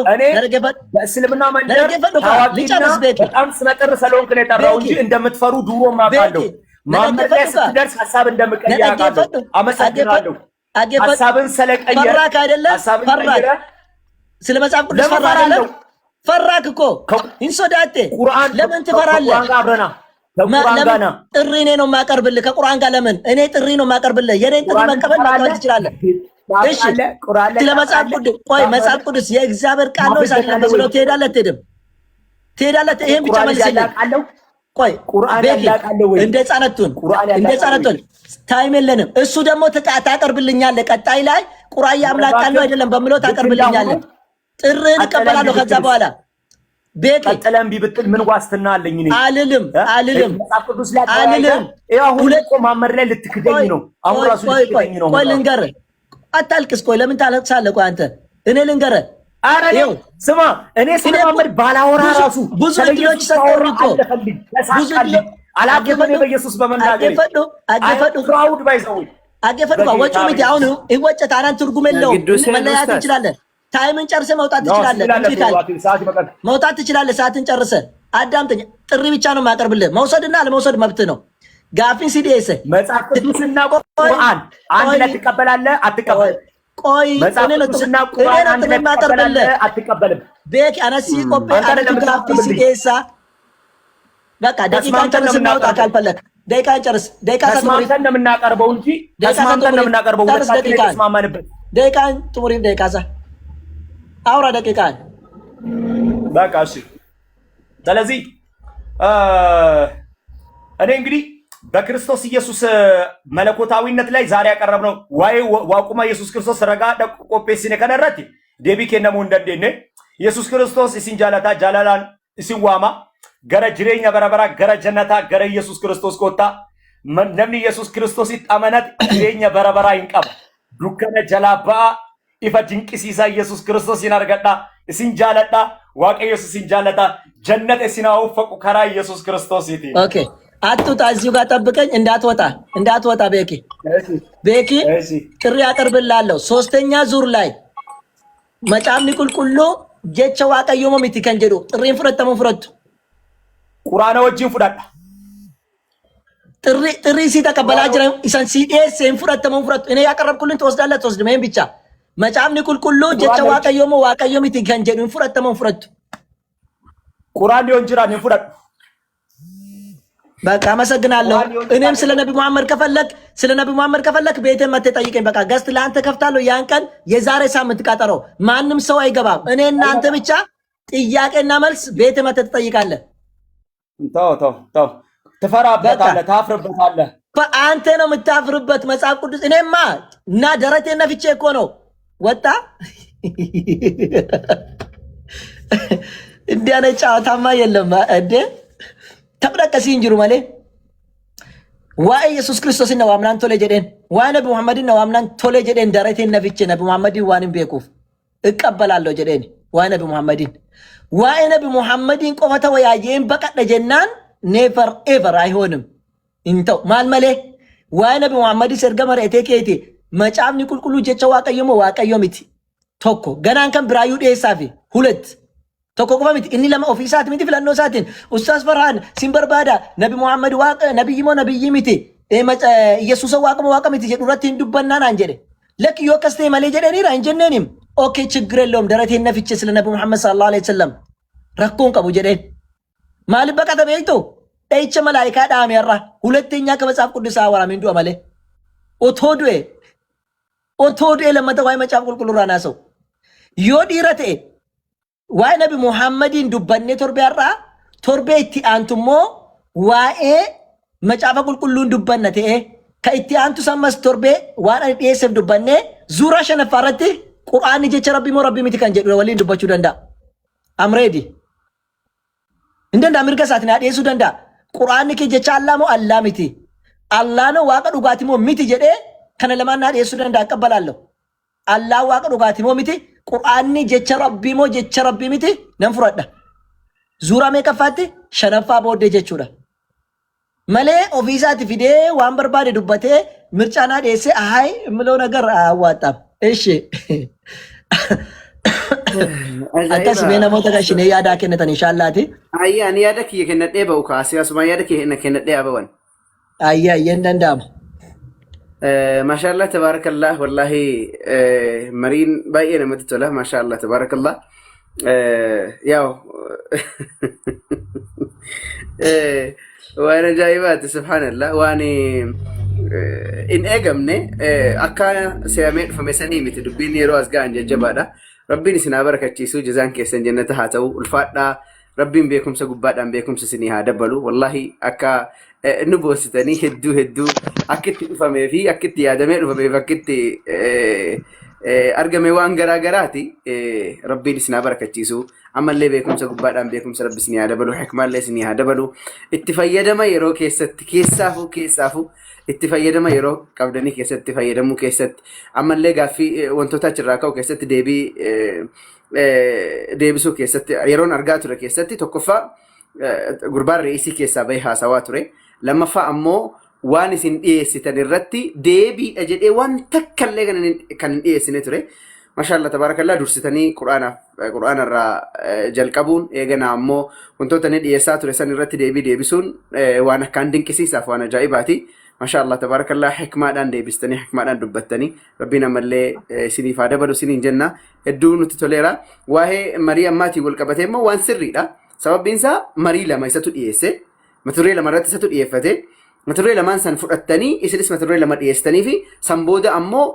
B: በእስልምና መንደር ታዋቂና በጣም ስመጥር ስለሆንክ ነው የጠራው እንጂ እንደምትፈሩ ድሮ ማውቃለሁ። ማመድ ላይ ስትደርስ ሀሳብ እንደምቀይር አውቃለሁ። አመሰግናለሁ። ሀሳብን ስለቀየረ
A: ፈራክ አይደለ? ፈራክ ስለ መጽሐፍ ቅዱስ ፈራክ አይደለ? ፈራክ እኮ እንሶዳቴ ለምን ትፈራለህ? ለምን ጥሪ እኔ ነው የማቀርብልህ ከቁርአን ጋር ለምን እኔ ጥሪ ነው የማቀርብልህ? የኔን ጥሪ መቀበል ትችላለህ። እሺ ስለ መጽሐፍ ቅዱስ ቆይ፣ መጽሐፍ ቅዱስ የእግዚአብሔር ቃል ነው ሳይሆን ብሎ ትሄዳለህ አትሄድም? ትሄዳለህ? ይሄን ብቻ መልስልኝ። ቆይ እንደ ህፃናቱን ታይም የለንም። እሱ ደግሞ ታቀርብልኛለህ። ቀጣይ ላይ ቁርአን የአምላክ ቃል ነው አይደለም በምለው ታቀርብልኛለህ። ጥሪህን እቀበላለሁ። ከዛ በኋላ ቤት
B: ቀጥለም ቢብጥል ምን ዋስትና አለኝ? እኔ
A: አልልም።
B: መጽሐፍ ቅዱስ ላይ አልልም። አሁን እኮ ማመር ላይ ልትክደኝ ነው። አሁን ራሱ ልትክደኝ ነው።
A: ቆይ ልንገርህ፣ አታልቅስ። ቆይ ለምን ታለቅሳለህ? ቆይ አንተ እኔ ልንገርህ።
B: ኧረ ስማ፣ እኔ ስለማመድ ባላወራ ራሱ
A: ብዙ ልጆች ሰጠኝ እኮ ብዙ
B: አላገፈኔ በኢየሱስ በመናገር አገፈዱ ክራውድ ባይዘው
A: አገፈዱ ወጪ ሚት አሁን ይወጨት አናን ትርጉም የለውም። መለያየት እንችላለን። ታይምን ጨርሰህ መውጣት ትችላለህ። መውጣት ትችላለህ። ሰዓትን ጨርሰህ አዳምጠኝ። ጥሪ ብቻ ነው የማቀርብልህ። መውሰድና ለመውሰድ መብት ነው። ጋፊን ሲዲኤስ
B: መጽሐፍ ቅዱስና ቁርአን አንድ ላይ ትቀበላለህ አትቀበልም?
A: ቆይ
B: መጽሐፍ ቅዱስና ቁርአን አንድ ላይ ትቀበላለህ አትቀበልም?
A: ቤክ አነሲ ቆጴ አረቱ ጋፊን ሲዲኤስ በቃ ደቂቃን ጨርስ። እናውጣ ካልፈለክ ደቂቃን ጨርስ። ደቂቃ
B: ተስማምተን ነው የምናቀርበው እንጂ ተስማምተን ነው የምናቀርበው። ተስማማንበት።
A: ደቂቃን ጥሙሪ ደቂቃ አውራ ደቂቃን
B: በቃ እሺ። ስለዚህ እኔ እንግዲህ በክርስቶስ ኢየሱስ መለኮታዊነት ላይ ዛሬ ያቀረብነው ዋይ ዋቁማ ኢየሱስ ክርስቶስ ረጋ ቆጴሲኔ ከነረት ዴቢ ከነሙ እንደደነ ኢየሱስ ክርስቶስ ኢሲን ጃላታ ጃላላን ኢሲን ዋማ ገረ ጅሬኛ በረበራ ገረ ጀነታ ገረ ኢየሱስ ክርስቶስ ኮታ ነምኒ ኢየሱስ ክርስቶስ ይጣመናት ጅሬኛ በረበራ ይንቀባ ዱከነ ጀላባ ኢፈ ጅንቅሲሳ ኢየሱስ ክርስቶስ ይናርገዳ ኢሲን ጃለዳ ዋቀዮ ኢሲን ጃለታ ጀነት ኢሲናው ፈቁ ከራ ኢየሱስ ክርስቶስ ይቲ
A: ኦኬ አትውጣ። እዚሁ ጋር ጠብቀኝ። እንዳትወጣ ቤኪ ጥሪ አቀርብልሃለሁ። ሶስተኛ ዙር ላይ መጫምኒ ቁልቁሎ ጀቸ ዋቀዮ ሞሚቲ ከንጀዱ ጥሪን ፍረተሙ ፍረቱ
B: ቁርአን ወጅን ፍዳዳ
A: ጥሪ ሲተቀበላ ጅራ ኢሳን ሲዲኤስ ፍረተሙ ፍረቱ እኔ ያቀረብኩልን ትወስዳለህ ትወስድ ምን ብቻ መጫምኒ ቁልቁሎ ጀቸ ዋቀዮ ሚቲ ከንጀዱ ፍረተሙ ፍረቱ
B: ቁርአን ሊሆን ጅራ ነው ፍዳዳ
A: በቃ አመሰግናለሁ። እኔም ስለ ነብዩ መሐመድ ከፈለክ ቤቴ መጥተህ ጠይቀኝ። በቃ ገስት ለአንተ ከፍታለሁ። ያን ቀን የዛሬ ሳምንት ቀጠሮ ማንም ሰው አይገባም። እኔ እናንተ ብቻ ጥያቄና መልስ ቤቴ መጥተህ ትጠይቃለህ።
B: ተው ትፈራበታለህ፣ ታፍርበታለህ።
A: አንተ ነው የምታፍርበት። መጽሐፍ ቅዱስ እኔማ እና ደረቴን ነፍቼ እኮ ነው ወጣ እንዲህ አይነት ጨዋታማ የለም እንዴ ተብለቀሲ እንጅሩ ማለ ዋይ ኢየሱስ ክርስቶስ ነው አምናን ቶሌ ጀደን ዋይ ነብዩ መሐመድ ነው አምናን ቶሌ ጀደን ደረቴን ነፍቼ ነብዩ መሐመድ ዋንም ቤኩፍ እቀበላለሁ ጀደን ዋይ ነብዩ መሐመድን ቆፈተ ወያየን በቀደ ጀናን ኔቨር ኤቨር አይሆንም እንተው ማልመሌ ዋይ ነብዩ መሐመድ ሰርገመረ ኤቴኬቲ መጫምኒ ቁልቁሉ ጀቸ ዋቀዮ ሚቲ ቶኮ ገናን ከም ብራዩ ዴሳፊ ሁለት tokko qofa miti inni lama ofiisaati miti filannoo isaatiin ustaas Farhaan Simbarbaada nabi Muhammad waaqa nabiyyi moo nabiyyi miti Yesuusa waaqa miti jedhu irratti hin dubbannaan aan jedhe lakki yoo akkas ta'e malee jedhaniira hin jenneenim ኦኬ ችግር የለውም ደረቴን ነፍቼ ስለ ነቢ ሙሐመድ ሰለላሁ ዐለይሂ ወሰለም ረኮን ቀቡ ጀደን ማል በቃ ተበይቶ ዳይቸ መላእክት ዳም ያራ ሁለተኛ ከመጽሐፍ ቅዱስ አወራም እንዱ አመለ ኦቶዶe ለመተዋይ መጽሐፍ ቁልቁል ራና ሰው ዮ ዲረቴ ዋይ ነቢ ሙሐመድን ዱበኔ ቶርቤ እቲ አንቱሞ ዋኤ መጫፈ ቁልቁሉን ዱበነቴ ከእቲ አንቱ ሰመስ ቶርቤ ዋና ዲኤስፍ ዱበኔ ዙራ ሸነፋረቲ ቁርአን ጀቸ ረቢ ሞ ረቢ ሚቲ ከንጀ ወሊን ዱበቹ ደንዳ አምሬዲ እንደንዳ ምርገሳት ና ዲኤሱ ደንዳ ቁርአን ከ ጀቸ አላሞ አላሚቲ አላኖ ዋቀ ዱጋቲሞ ሚቲ ጀዴ ከነ ለማና ዲኤሱ ደንዳ አቀበላለሁ አላህ ዋቀ ዱጋቲሞ ሚቲ ቁርአን ጀቸ ረቢ ሚቲ ነንፍረዳ ዙራ ሜቀፋቲ ሸነፋ ቦዴ ጀቹዳ malee ofiisaati fidee waan barbaade dubbatee mircaanaa dhiyeessee ahay immoo ነገር አዋጣም። እሺ akkas mee namoota gashinee yaadaa kennatan inshaallahti.
D: Ayya ani yaada kiyya kennadhee ba'u kaasee asuma yaada kiyya kennadhee abawan.
A: Ayya ayyan danda'ama.
D: Maashaallah tabaarakallah wallahi mariin baay'ee namatti tola maashaallah tabaarakallah. Yaw waan ajaa'ibaati subhaanallah waan in eegamne akka seeyamee dhufame sanii miti dubbiin yeroo as ga'an jajjabaadha. Rabbiin isin haa barakachiisu jazaan keessan jannata haa ta'u ulfaadhaa rabbiin beekumsa gubbaadhaan beekumsa isinii haa dabalu wallahi akka nu boositanii hedduu akka itti dhufamee fi akka itti yaadamee dhufameef akka itti argame waan garaa garaati rabbiin isin haa barakachiisu ammallee beekumsa gubbaadhaan beekumsa rabbi isinii haa dabalu hikmaallee isinii haa dabalu itti fayyadama yeroo keessatti keessaafu itti fayyadama yeroo qabdanii keessatti fayyadamuu keessatti ammallee gaaffii wantoota achirraa ka'u keessatti deebisuu keessatti yeroon argaa ture keessatti tokkoffaa gurbaan re'isii keessaa bahee haasawaa ture lammaffaa ammoo waan isin dhiyeessitan irratti deebiidha jedhee waan takkallee kan hin dhiyeessine ture maashaallah tabaarakallaa dursitanii quraanarraa jalqabuun eeganaa ammoo wantoota ni dhiyeessaa ture san irratti deebisuun waan akkaan dinqisiisaaf waan ajaa'ibaati. Maashaallah tabaarakallah hikmaadhaan deebistanii hikmaadhaan dubbattanii rabbiin ammallee isiniif haa dabalu isiniin jenna hedduu nutti toleera waa'ee marii ammaatiin wal qabatee immoo waan sirriidha sababbiin isaa marii lama isatu dhiyeesse maturree lama irratti isatu dhiyeeffate maturree lamaan san fudhattanii isinis maturree lama dhiyeessitanii fi san booda ammoo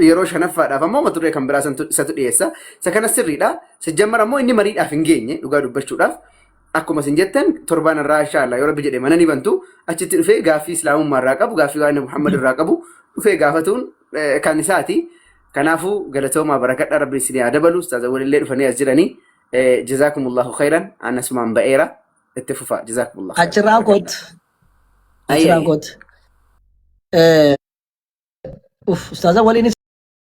D: yeroo shanaffaadhaaf ammoo maturree kan biraa isatu dhiyeessa isa kana sirriidha sijjammar ammoo inni mariidhaaf hin geenye dhugaa dubbachuudhaaf akkuma isin jettan torbaan irraa inshallah yoo rabbi jedhe mana ni bantu achitti dhufee gaaffii islaamummaa irraa qabu gaaffii waan Muhammad irraa qabu dhufee gaafatuun kan isaati kanaafuu galatoomaa barakadha rabbi isin haa dabalu ustaaza walillee dhufanii as jiranii jazakumullahu khairan anasumaan ba'eera itti fufa jazakumullahu
A: achirraa koot ustaaza waliin